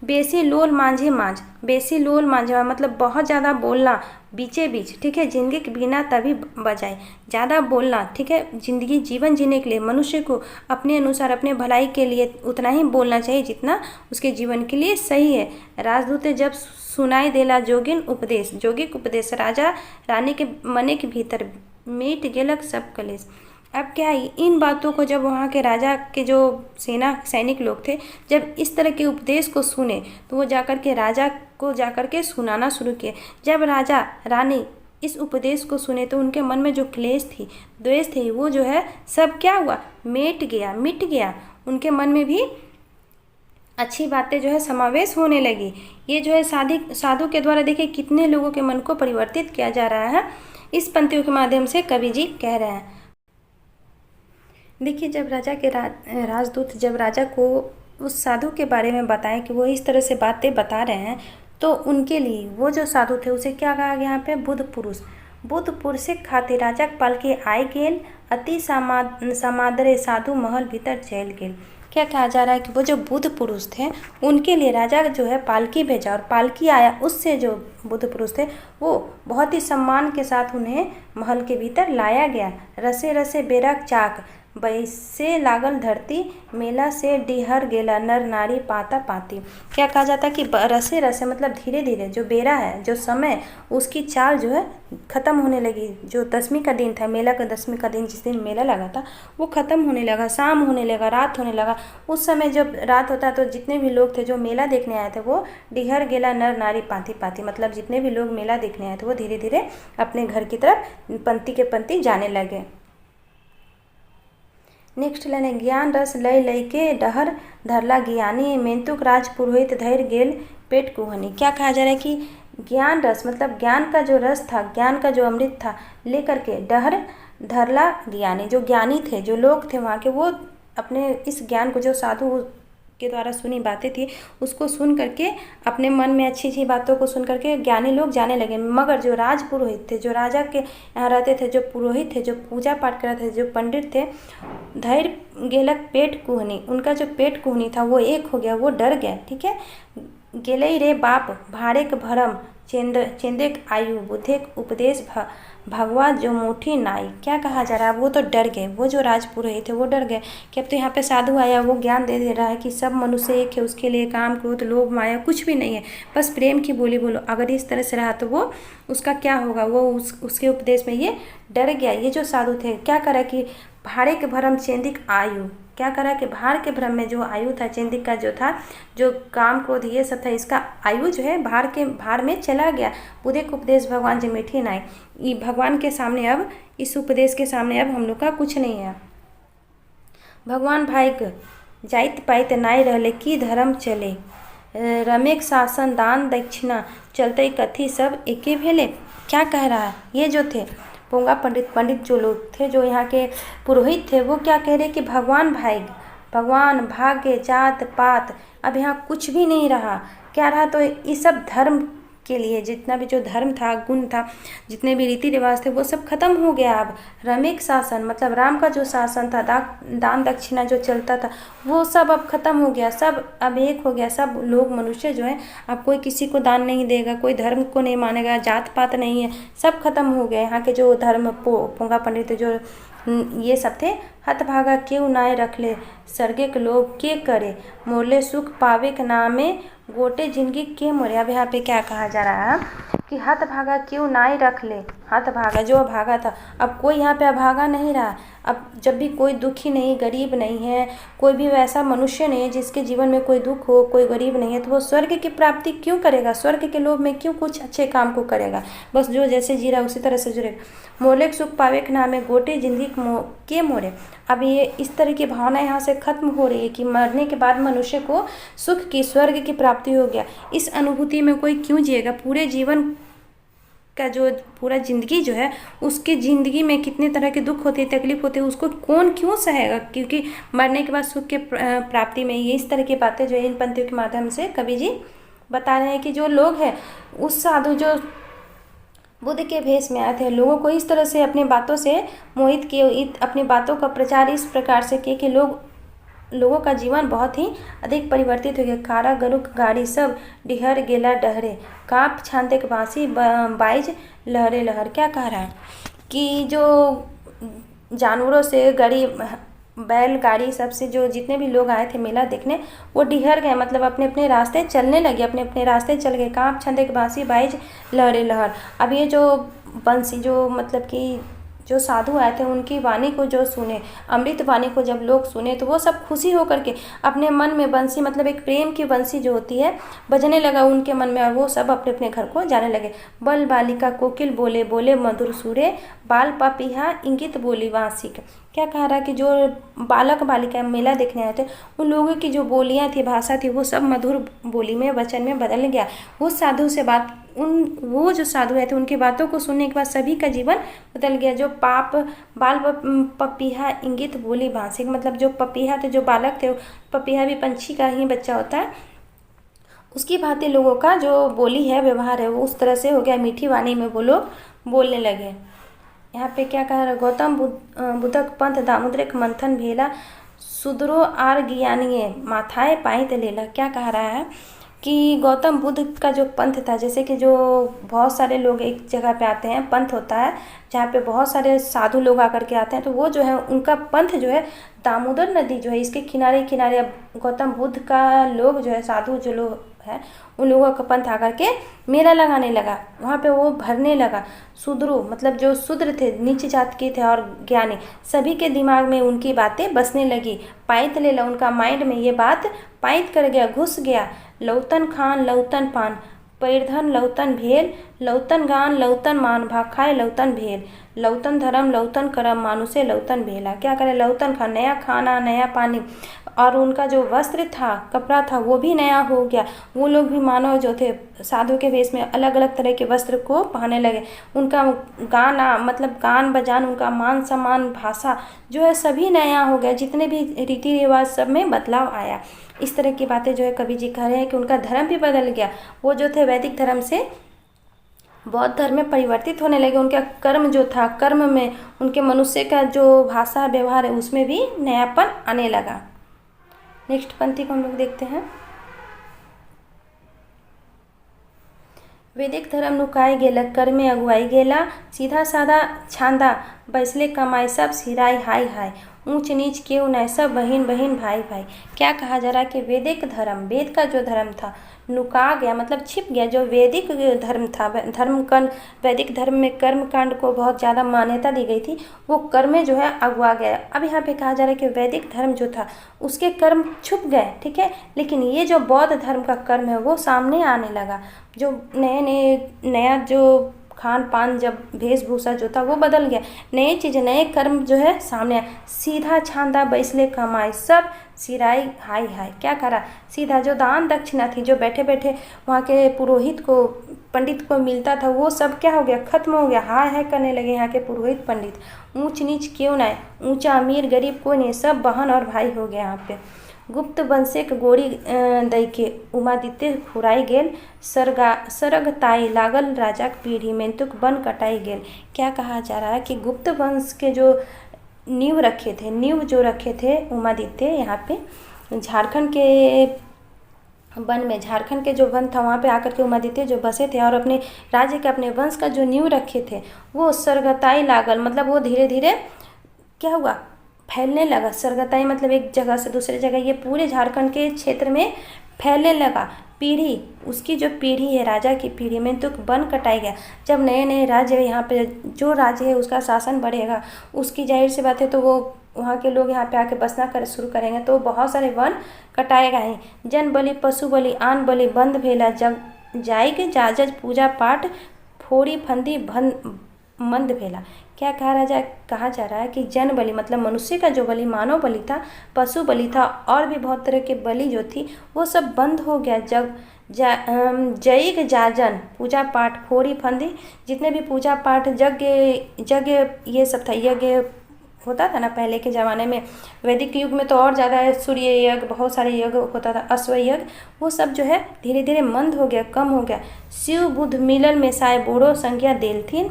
बेसी लोल मांझे मांझ, बेसी लोल मांझा मतलब बहुत ज़्यादा बोलना बीचे बीच। ठीक है, जिंदगी के बिना तभी बजाए, ज़्यादा बोलना। ठीक है, जिंदगी जीवन जीने के लिए मनुष्य को अपने अनुसार, अपने भलाई के लिए उतना ही बोलना चाहिए जितना उसके जीवन के लिए सही है। राजदूते जब सुनाई देला जोगिन उपदेश, जोगिक उपदेश, राजा रानी के मने के भीतर मीट गेलक सब कलेश। अब क्या है, इन बातों को जब वहाँ के राजा के जो सैनिक लोग थे, जब इस तरह के उपदेश को सुने तो वो जाकर के राजा को जाकर के सुनाना शुरू किए। जब राजा रानी इस उपदेश को सुने तो उनके मन में जो क्लेश थी, द्वेष थी, वो जो है सब क्या हुआ, मिट गया। उनके मन में भी अच्छी बातें जो है समावेश होने लगी। ये जो है साधु के द्वारा देखिए कितने लोगों के मन को परिवर्तित किया जा रहा है, इस पंक्तियों के माध्यम से कवि जी कह रहे हैं। देखिए, जब राजा के राजदूत जब राजा को उस साधु के बारे में बताएं कि वो इस तरह से बातें बता रहे हैं, तो उनके लिए वो जो साधु थे उसे क्या कहा गया यहाँ पे, बुद्ध पुरुष खातिर राजा पालकी आय गेल, अति समादरे साधु महल भीतर चल गेल। क्या कहा जा रहा है कि वो जो बुद्ध पुरुष थे उनके लिए राजा जो है पालकी भेजा, और पालकी आया, उससे जो बुद्ध पुरुष थे वो बहुत ही सम्मान के साथ उन्हें महल के भीतर लाया गया। रसे रसे बेरक चाक, बैसे लागल धरती, मेला से डिहर गेला नर नारी पाता पाती। क्या कहा जाता है कि रसे रसे मतलब धीरे धीरे जो बेरा है, जो समय, उसकी चाल जो है ख़त्म होने लगी। जो 10वीं का दिन था, मेला का 10वीं का दिन, जिस दिन मेला लगा था, वो ख़त्म होने लगा, शाम होने लगा, रात होने लगा। उस समय जब रात होता तो जितने भी लोग थे जो मेला देखने आए थे वो डिहर गेला नर नारी पाती पाती, मतलब जितने भी लोग मेला देखने आए थे वो धीरे धीरे अपने घर की तरफ पंक्ति के पंक्ति जाने लगे। नेक्स्ट लाइन है, ज्ञान रस लय लय के डहर धरला ज्ञानी, मेंतुक राज पुरोहित धैर्य गेल पेट कुहनी। क्या कहा जा रहा है कि ज्ञान रस मतलब ज्ञान का जो रस था, ज्ञान का जो अमृत था, लेकर के डहर धरला ज्ञानी, जो ज्ञानी थे, जो लोग थे वहाँ के, वो अपने इस ज्ञान को, जो साधु के द्वारा सुनी बातें थी, उसको सुन करके अपने मन में अच्छी अच्छी बातों को सुन करके ज्ञानी लोग जाने लगे। मगर जो राज पुरोहित थे, जो राजा के यहाँ रहते थे, जो पुरोहित थे, जो पूजा पाठ कर रहे थे, जो पंडित थे, धैर्य गेलक पेट कुहनी, उनका जो पेट कुहनी था वो एक हो गया, वो डर गया। ठीक है, गेलई रे बाप भाड़ेक भरम, चेंदेक आयु, बुद्धेक उपदेश भगवा जो मुठी नाई। क्या कहा जा रहा है, वो तो डर गए, वो जो राजपुरोहित थे वो डर गए कि अब तो यहाँ पे साधु आया, वो ज्ञान दे रहा है कि सब मनुष्य एक है, उसके लिए काम क्रोध लोभ माया कुछ भी नहीं है, बस प्रेम की बोली बोलो। अगर इस तरह से रहा तो वो उसका क्या होगा, वो उसके उपदेश में ये डर गया। ये जो साधु थे क्या करा कि भाड़े के भरम चेंदिक आयु, क्या करा कि भाड़ के भ्रम में जो आयु था, चेंदिक का जो था, जो काम क्रोध ये सब था, इसका आयु जो है भाड़ में चला गया। बुद्धे को उपदेश भगवान जो मीठी नाई, ये भगवान के सामने अब, इस उपदेश के सामने अब हम लोग का कुछ नहीं है। भगवान भाईक जाइत पाइत नाई रहले की धर्म चले, रमेक शासन दान दक्षिणा चलते कथी सब एके भेले। क्या कह रहा है, ये जो थे पोंगा पंडित जो लोग थे, जो यहाँ के पुरोहित थे, वो क्या कह रहे कि भगवान भाग्य जात पात अब यहाँ कुछ भी नहीं रहा। क्या रहा? तो ये सब धर्म के लिए जितना भी जो धर्म था, गुण था, जितने भी रीति रिवाज थे, वो सब खत्म हो गया। अब रमिक शासन मतलब राम का जो शासन था, दान दक्षिणा जो चलता था, वो सब अब खत्म हो गया। सब अब एक हो गया। सब लोग मनुष्य जो है अब कोई किसी को दान नहीं देगा, कोई धर्म को नहीं मानेगा, जात पात नहीं है, सब खत्म हो गया। यहाँ के जो धर्म पोंगा पंडित जो ये सब थे, हतभागा क्यों नाय रख ले, सर्गे के लोग के करे, मोले सुख पावे के नामे, गोटे जिंदगी के मोरे। अब यहाँ पे क्या कहा जा रहा है कि हतभागा क्यों नाय रख ले। हतभागा जो अभागा था, अब कोई यहाँ पे अभागा नहीं रहा। अब जब भी कोई दुखी नहीं, गरीब नहीं है, कोई भी वैसा मनुष्य नहीं है जिसके जीवन में कोई दुख हो, कोई गरीब नहीं है, तो वो स्वर्ग की प्राप्ति क्यों करेगा? स्वर्ग के लोभ में क्यों कुछ अच्छे काम को करेगा? बस जो जैसे जी रहा उसी तरह से जुड़ेगा। मोलेक सुख पावे के नाम है, गोटे जिंदगी के मोरे। अब ये इस तरह की भावना यहाँ से खत्म हो रही है कि मरने के बाद मनुष्य को सुख की, स्वर्ग की प्राप्ति हो गया। इस अनुभूति में कोई क्यों जिएगा? पूरे जीवन का जो पूरा ज़िंदगी जो है, उसकी ज़िंदगी में कितने तरह के दुख होते हैं, तकलीफ होती है, उसको कौन क्यों सहेगा? क्योंकि मरने के बाद सुख के प्राप्ति में ये इस तरह की बातें जो है इन पंक्तियों के माध्यम से कवि जी बता रहे हैं कि जो लोग हैं, उस साधु जो बुद्ध के भेष में आए थे, लोगों को इस तरह से अपनी बातों से मोहित किए, अपनी बातों का प्रचार इस प्रकार से किए कि लोगों का जीवन बहुत ही अधिक परिवर्तित हो गया। कारा गरुक गाड़ी सब डिहर गेला डहरे, काप छानते के बांसी बाइज लहरे लहर। क्या कह रहा है कि जो जानवरों से गाड़ी, बैल गाड़ी सबसे जो जितने भी लोग आए थे मेला देखने, वो डिहर गए, मतलब अपने अपने रास्ते चलने लगे, अपने अपने रास्ते चल गए। काँप छंदे के बांसी बाइज लहरे लहर। अब ये जो बंसी जो मतलब कि जो साधु आए थे, उनकी वाणी को जो सुने, अमृत वाणी को जब लोग सुने, तो वो सब खुशी होकर के अपने मन में बंसी मतलब एक प्रेम की बंसी जो होती है बजने लगा उनके मन में, और वो सब अपने अपने घर को जाने लगे। बल बालिका कोकिल बोले बोले मधुर सुरे, बाल पापिहा इंगित बोली वासिक। क्या कह रहा है कि जो बालक बालिका मेला देखने आए थे, उन लोगों की जो बोलियां थी, भाषा थी, वो सब मधुर बोली में, वचन में बदल गया। उस साधु से बात वो जो साधु आए थे, उनकी बातों को सुनने के बाद सभी का जीवन बदल गया। जो बाल पपीहा इंगित बोली भाषिक, मतलब जो पपीहा थे, जो बालक थे, पपीहा भी पंछी का ही बच्चा होता है, उसकी भांति लोगों का जो बोली है, व्यवहार है, वो उस तरह से हो गया। मीठी वाणी में वो लोग बोलने लगे। यहाँ पे क्या कह रहा है? गौतम बुद्धक पंथ दामोदरिक मंथन भेला, सुदरो आर ज्ञानिये माथाए पाइत लेला। क्या कह रहा है कि गौतम बुद्ध का जो पंथ था, जैसे कि जो बहुत सारे लोग एक जगह पे आते हैं, पंथ होता है जहाँ पे बहुत सारे साधु लोग आकर के आते हैं, तो वो जो है उनका पंथ जो है दामोदर नदी जो है इसके किनारे किनारे, अब गौतम बुद्ध का लोग जो है, साधु जो लोग है, उन लोगों का पंथ आकर के मेला लगाने लगा, वहाँ पे वो भरने लगा। शूद्रो मतलब जो शूद्र थे, नीचे जात के थे, और ज्ञानी, सभी के दिमाग में उनकी बातें बसने लगी। पाइत ले ला, उनका माइंड में ये बात पाइत कर गया, घुस गया। लौतन खान लौतन पान, पैरधन लौतन भेल, लौतन गान लौतन मान, भाखाए लौतन भेल, लौतन धर्म लौतन करम, मानुषे लौतन भेला। क्या करे? लौतन खान, नया खाना नया पानी, और उनका जो वस्त्र था, कपड़ा था, वो भी नया हो गया। वो लोग भी मानव जो थे साधु के वेश में अलग अलग तरह के वस्त्र को पहनने लगे। उनका गाना मतलब गान बजान, उनका मान सम्मान, भाषा जो है सभी नया हो गया। जितने भी रीति रिवाज सब में बदलाव आया। इस तरह की बातें जो है कवि जी कह रहे हैं कि उनका धर्म भी बदल गया। वो जो थे वैदिक धर्म से बौद्ध धर्म में परिवर्तित होने लगे। उनका कर्म जो था, कर्म में उनके मनुष्य का जो भाषा व्यवहार है, उसमें भी नयापन आने लगा। नेक्स्ट पंक्ति को हम लोग देखते हैं। वैदिक धर्म नुकाए गेला, कर्मे अगुवाई गेला, सीधा साधा छांदा बैसले कमाई, सब सिराई हाय हाय, ऊंच नीच क्यों न, सब बहन बहन भाई भाई। क्या कहा जा रहा है कि वैदिक धर्म, वेद का जो धर्म था, नुका गया मतलब छिप गया। जो वैदिक धर्म था, वैदिक धर्म में कर्म कांड को बहुत ज़्यादा मान्यता दी गई थी, वो कर्म जो है अगुआ गया। अब यहाँ पे कहा जा रहा है कि वैदिक धर्म जो था उसके कर्म छुप गए, ठीक है, लेकिन ये जो बौद्ध धर्म का कर्म है वो सामने आने लगा। जो नया जो खान पान, जब वेशभूषा जो था वो बदल गया, नए चीज़ें, नए कर्म जो है सामने आए। सीधा छांदा बैसले कमाई, सब सिराई हाय हाय। क्या करा? सीधा जो दान दक्षिणा थी, जो बैठे बैठे वहाँ के पुरोहित को पंडित को मिलता था वो सब क्या हो गया, खत्म हो गया। हाय हाय करने लगे यहाँ के पुरोहित पंडित। ऊंच नीच क्यों ना है, ऊंचा अमीर गरीब कोई नहीं, सब बहन और भाई हो गया यहाँ पे। गुप्त वंशेक गोड़ी दई के उमादित्य फुराई गेल, सरग ताई लागल राजाक पीढ़ी में तुक बन कटाई गेल। क्या कहा जा रहा है कि गुप्त वंश के जो नींव जो रखे थे उमादित्य, यहाँ पे झारखंड के वन में, झारखंड के जो वन था वहाँ पे आकर के उमादित्य जो बसे थे और अपने राज्य के, अपने वंश का जो नींव रखे थे वो सरगताई लागल, मतलब वो धीरे धीरे क्या हुआ, फैलने लगा। सरगताई मतलब एक जगह से दूसरे जगह, ये पूरे झारखंड के क्षेत्र में फैलने लगा। पीढ़ी, उसकी जो पीढ़ी है राजा की पीढ़ी में तो बन कटाई गया। जब नए नए राज्य यहाँ पे जो राज्य है उसका शासन बढ़ेगा, उसकी जाहिर सी बात है तो वो वहाँ के लोग यहाँ पे आके बसना कर शुरू करेंगे, तो बहुत सारे वन कटाए गए हैं। जन बलि पशु बलि आन बलि बंद भेला, जब जाइग जाजज पूजा पाठ फोड़ी फंदी मंद भेला। क्या कहा जा रहा है कि जन बलि मतलब मनुष्य का जो बलि, मानव बलि था, पशु बलि था और भी बहुत तरह के बलि जो थी वो सब बंद हो गया। जब जैग जाजन पूजा पाठ फोड़ी फंदी, जितने भी पूजा पाठ यज्ञ ये सब था, यज्ञ होता था ना पहले के ज़माने में, वैदिक युग में तो और ज़्यादा सूर्य यज्ञ, बहुत सारे यज्ञ होता था, अश्व यज्ञ, वो सब जो है धीरे धीरे मंद हो गया, कम हो गया। शिव बुध मिलल में साय बोड़ो संज्ञा देलथिन।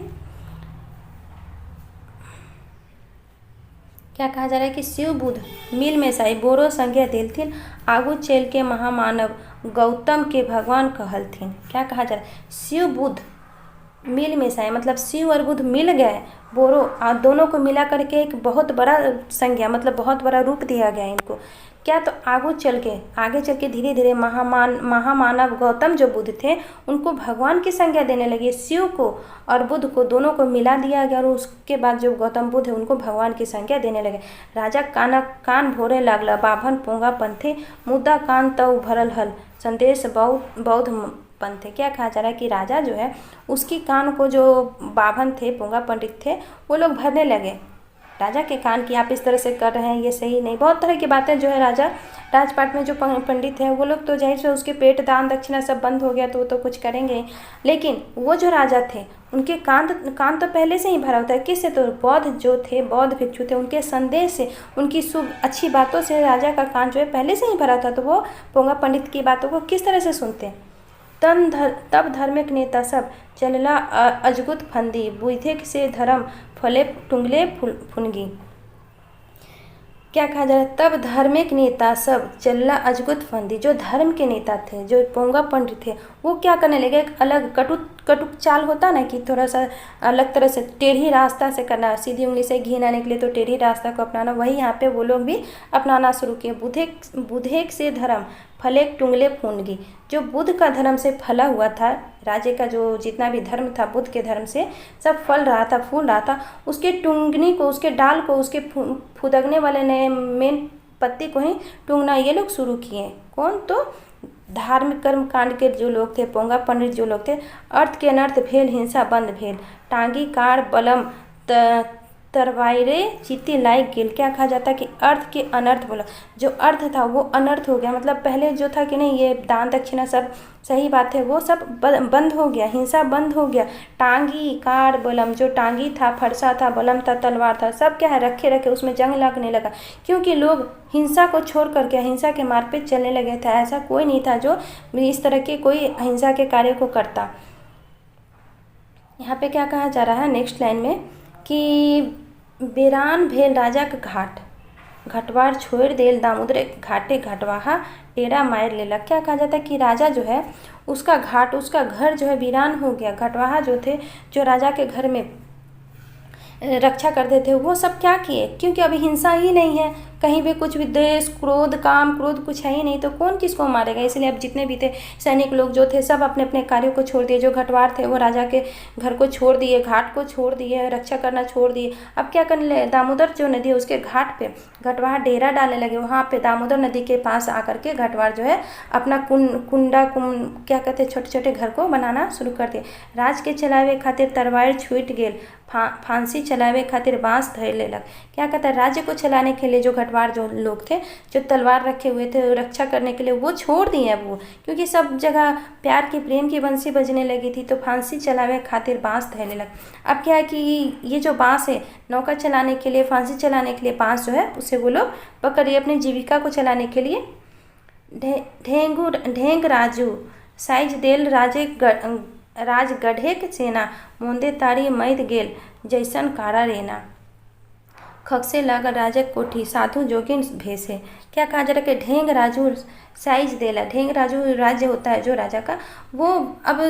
क्या कहा जा रहा है कि शिव बुध मिल में साई बोरो संज्ञा देलथिन, आगू चल के महामानव गौतम के भगवान कहलथिन। क्या कहा जा रहा है, शिव बुध मिल में साई मतलब शिव और बुध मिल गए, बोरो दोनों को मिला करके एक बहुत बड़ा संज्ञा मतलब बहुत बड़ा रूप दिया गया इनको। क्या, तो आगे चल के धीरे धीरे महामानव गौतम जो बुद्ध थे उनको भगवान की संज्ञा देने लगे। शिव को और बुद्ध को दोनों को मिला दिया गया और उसके बाद जो गौतम बुद्ध है उनको भगवान की संज्ञा देने लगे। राजा कान भोरे लागला, बाभन पोंगा पंथे, मुद्दा कान तव भरल हल, संदेश बौद्ध पंथे। क्या कहा जा रहा है कि राजा जो है उसकी कान को जो बाभन थे, पोंगा पंडित थे, वो लोग भरने लगे राजा के कान की, आप इस तरह से कर रहे हैं ये सही नहीं। बहुत तरह की बातें जो है राजा राजपाट में जो पंडित है वो लोग तो जाहिर से उसके पेट दान दक्षिणा सब बंद हो गया तो वो तो कुछ करेंगे, लेकिन वो जो राजा थे उनके कान तो पहले से ही भरा होता है। किससे, तो बौद्ध जो थे, बौद्ध भिक्षु थे, उनके संदेश से, उनकी शुभ अच्छी बातों से राजा का कान जो है पहले से ही भरा था। तो वो पोंगा पंडित की बातों को किस तरह से सुनते हैं। तब धार्मिक नेता सब चलला अजगुत फंदी, बुझे से धर्म फले टुंगले फुनगी। क्या कहा जा रहा है, तब धार्मिक नेता सब चलला अजगुत फंदी, जो धर्म के नेता थे, जो पोंगा पंडित थे, वो क्या करने लगे, एक अलग कटुक चाल होता ना कि थोड़ा सा अलग तरह से टेढ़ी रास्ता से करना, सीधी उंगली से घी ना निकले तो टेढ़ी रास्ता को अपनाना, वही यहाँ पे वो लोग भी अपनाना शुरू किए। बुधेक से धर्म फलेक टुंगले फूनगी, जो बुद्ध का धर्म से फला हुआ था, राज्य का जो जितना भी धर्म था बुद्ध के धर्म से सब फल रहा था, फूल रहा था, उसके टुंगनी को, उसके डाल को, उसके फुदकने वाले नए मेन पत्ती को ही टूंगना ये लोग शुरू किए। कौन, तो धार्मिक कर्म कांड के जो लोग थे, पोंगा पंडित जो लोग थे। अर्थ के अनर्थ भेल, हिंसा बंद भेल, टांगी कार बलम तरवाइरे चीती लाइक गेल। क्या कहा जाता है कि अर्थ के अनर्थ बोला, जो अर्थ था वो अनर्थ हो गया, मतलब पहले जो था कि नहीं ये दान दक्षिणा सब सही बात है वो सब बंद हो गया, हिंसा बंद हो गया। टांगी कार बलम, जो टांगी था, फरसा था, बलम था, तलवार था, सब क्या है रखे उसमें जंग लगने लगा, क्योंकि लोग हिंसा को छोड़ करके हिंसा के मार्ग पे चलने लगे थे। ऐसा कोई नहीं था जो इस तरह के कोई हिंसा के कार्य को करता। यहाँ पे क्या कहा जा रहा है नेक्स्ट लाइन में कि बेरान भेल राजा के घाट, घटवार छोड़ देल दामोदर घाटे, घटवाहा टेरा मार लेला। क्या कहा जाता है कि राजा जो है उसका घाट, उसका घर जो है वीरान हो गया। घटवाहा जो थे, जो राजा के घर में रक्षा करते थे, वो सब क्या किए, क्योंकि अभी हिंसा ही नहीं है, कहीं भी कुछ भी द्वेष क्रोध काम क्रोध कुछ है ही नहीं, तो कौन किसको मारेगा। इसलिए अब जितने भी थे सैनिक लोग जो थे सब अपने अपने कार्यों को छोड़ दिए। जो घटवार थे वो राजा के घर को छोड़ दिए, घाट को छोड़ दिए, रक्षा करना छोड़ दिए। अब क्या करने लगे, दामोदर जो नदी है उसके घाट पे घटवार डेरा डालने लगे। वहाँ पे दामोदर नदी के पास आकर के घटवार जो है अपना क्या कहते हैं छोटे छोटे घर को बनाना शुरू कर दिए। राज के चलावे खातिर तरवार छूट गेल, फांसी चलावे खातिर बांस धर लेलक। क्या कहता है, राज्य को चलाने के लिए जो भटवार जो लोग थे, जो तलवार रखे हुए थे रक्षा करने के लिए, वो छोड़ दिए अब वो, क्योंकि सब जगह प्यार की प्रेम की बंसी बजने लगी थी, तो फांसी चलावे खातिर बाँस धैले लग। अब क्या है कि ये जो बाँस है नौका चलाने के लिए, फांसी चलाने के लिए बाँस जो है उसे वो लोग पकड़ अपनी जीविका को चलाने के लिए ढेंग राजू साइज देल राज गढ़े के सेना मोंदे तारी मैद गेल जैसन कारा रेना खगसे लागल राजक कोठी साधु जोगिन भेसे। क्या कहा जा रहा है कि ढेंग राजू साइज देला, ढेंग राजू राज्य होता है जो राजा का, वो अब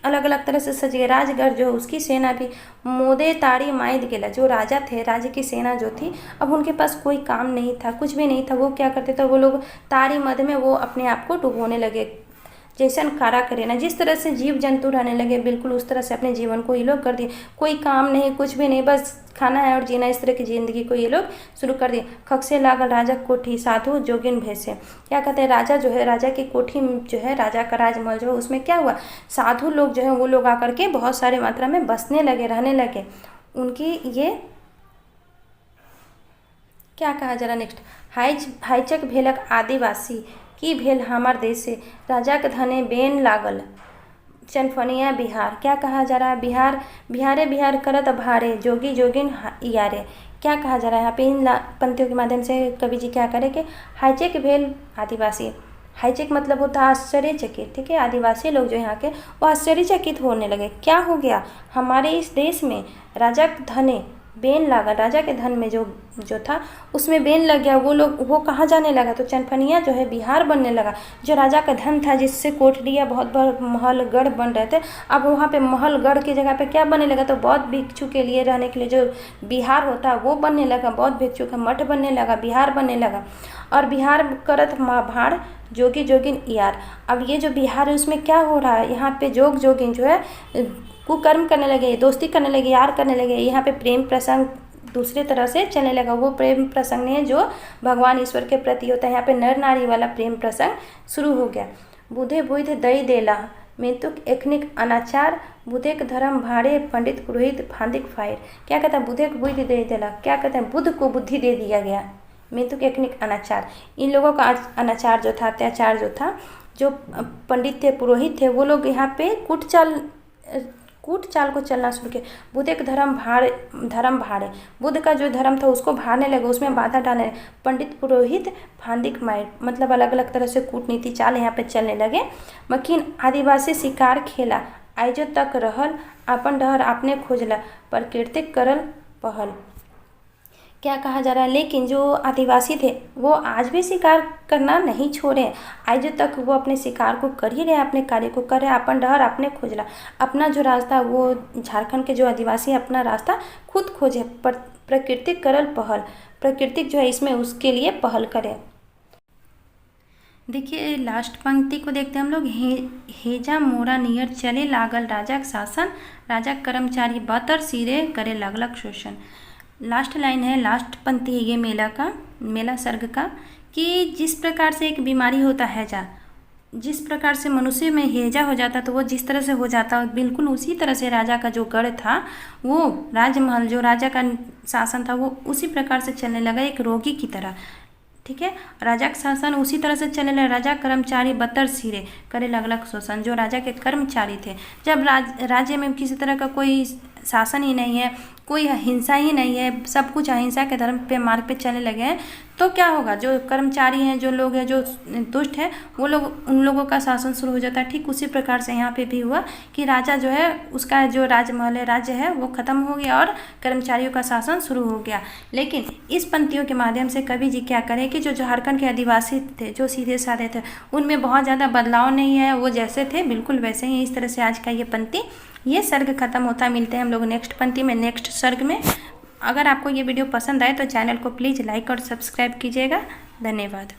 अलग अलग तरह से सज गए। राजगढ़ जो उसकी सेना भी मोदे ताड़ी माइद गेला, जो राजा थे, राज्य की सेना जो थी, अब उनके पास कोई काम नहीं था, कुछ भी नहीं था। वो क्या करते थे, वो लोग ताड़ी मद में वो अपने आप को डुबोने लगे, जैसन कारा करे ना, जिस तरह से जीव जंतु रहने लगे बिल्कुल उस तरह से अपने जीवन को ये लोग कर दिए। कोई काम नहीं, कुछ भी नहीं, बस खाना है और जीना, इस तरह की ज़िंदगी को ये लोग शुरू कर दिए। खगसे लागल राजा कोठी साधु जोगिन भेसे। क्या कहते हैं, राजा जो है, राजा की कोठी जो है, राजा का राजमहल जो है, उसमें क्या हुआ, साधु लोग जो है वो लोग आकर के बहुत सारे मात्रा में बसने लगे, रहने लगे। उनकी ये क्या कहा जरा नेक्स्ट, हाइचक भेलक आदिवासी की भेल हमार देश से राजाक धने बेन लागल चनफनिया बिहार। क्या कहा जा रहा है, बिहार करत भारे जोगी जोगिन यारे। क्या कहा जा रहा है यहाँ पे, इन पंक्तियों के माध्यम से कवि जी क्या करें कि हाइचेक भेल आदिवासी, हाइचेक मतलब होता है आश्चर्यचकित, ठीक है। आदिवासी लोग जो यहाँ के वो आश्चर्यचकित होने लगे। क्या हो गया, हमारे इस देश में राजा धने बेन लगा, राजा के धन में जो था उसमें बेन लग गया। वो कहाँ जाने लगा, तो चनफनिया जो है बिहार बनने लगा। जो राजा का धन था, जिससे कोठरिया बहुत बड़ा महल गढ़ बन रहे थे, अब वहाँ पे महल गढ़ की जगह पे क्या बनने लगा, तो बौद्ध भिक्षु के लिए रहने के लिए जो बिहार होता है वो बनने लगा, बौद्ध भिक्षु का मठ बनने लगा, बिहार बनने लगा। और बिहार करत भाड़ जोगी जोगिन यार। अब ये जो बिहार है उसमें क्या हो रहा है, यहाँ पे जोग जोगिन जो है कुकर्म करने लगे, दोस्ती करने लगे, यार करने लगे। यहाँ पे प्रेम प्रसंग दूसरे तरह से चलने लगा। वो प्रेम प्रसंग है जो भगवान ईश्वर के प्रति होता है। यहाँ पे नर नारी वाला प्रेम प्रसंग शुरू हो गया। बुधे बुध दई देला मेतुक एखनिक अनाचार बुधेक धर्म भाड़े पंडित पुरोहित फांदिक फायर। क्या कहता है, बुधेक बुद्धि दे देला, क्या कहते हैं, बुध को बुद्धि दे दिया गया। मेतुक एखनिक अनाचार, इन लोगों का अनाचार जो था, अत्याचार जो था, जो पंडित थे, पुरोहित थे, वो लोग यहाँ पे कूट चाल को चलना शुरू किया। बुध एक धर्म भाड़े, बुद्ध का जो धर्म था उसको भाड़ने लगे, उसमें बाधा डालने लगे। पंडित पुरोहित फांदिक मायर, मतलब अलग अलग तरह से कूटनीति चाल यहाँ पे चलने लगे। मकीन आदिवासी शिकार खेला आइजो तक रहल अपन डहर आपने खोजला प्रकृतिक करल पहल। क्या कहा जा रहा है, लेकिन जो आदिवासी थे वो आज भी शिकार करना नहीं छोड़े। आज तक वो अपने शिकार को कर ही रहे, अपने कार्य को कर रहे। अपन डहर अपने खोजला, अपना जो रास्ता, वो झारखंड के जो आदिवासी अपना रास्ता खुद खोजे। प्रकृतिक करल पहल, प्रकृतिक जो है इसमें उसके लिए पहल करे। देखिए लास्ट पंक्ति को देखते हैं हम लोग। हेजा मोरा नियर चले लागल राजा शासन, राजा कर्मचारी बतर सिरे करे लगलक शोषण। लास्ट लाइन है, लास्ट पंक्ति है ये मेला सर्ग का, कि जिस प्रकार से एक बीमारी होता है हैजा, जिस प्रकार से मनुष्य में हैजा हो जाता तो वो जिस तरह से हो जाता, बिल्कुल उसी तरह से राजा का जो गढ़ था, वो राजमहल जो राजा का शासन था, वो उसी प्रकार से चलने लगा, एक रोगी की तरह, ठीक है। राजा का शासन उसी तरह से चले लगे। राजा कर्मचारी बतर सिरे करे लगलक शोषण, जो राजा के कर्मचारी थे, जब राज्य में किसी तरह का कोई शासन ही नहीं है, कोई हिंसा ही नहीं है, सब कुछ अहिंसा के धर्म पे मार्ग पे चलने लगे हैं, तो क्या होगा, जो कर्मचारी हैं, जो लोग हैं, जो दुष्ट हैं, वो लोग, उन लोगों का शासन शुरू हो जाता है। ठीक उसी प्रकार से यहाँ पे भी हुआ कि राजा जो है, उसका जो राजमहल है, राज्य है, वो खत्म हो गया और कर्मचारियों का शासन शुरू हो गया। लेकिन इस पंक्तियों के माध्यम से कवि जी क्या करें कि जो झारखंड के आदिवासी थे, जो सीधे साधे थे, उनमें बहुत ज़्यादा बदलाव नहीं है, वो जैसे थे बिल्कुल वैसे ही। इस तरह से आज का ये पंक्ति, ये सर्ग खत्म होता है। मिलते हैं हम लोग नेक्स्ट पंक्ति में, नेक्स्ट सर्ग में। अगर आपको ये वीडियो पसंद आए तो चैनल को प्लीज़ लाइक और सब्सक्राइब कीजिएगा। धन्यवाद।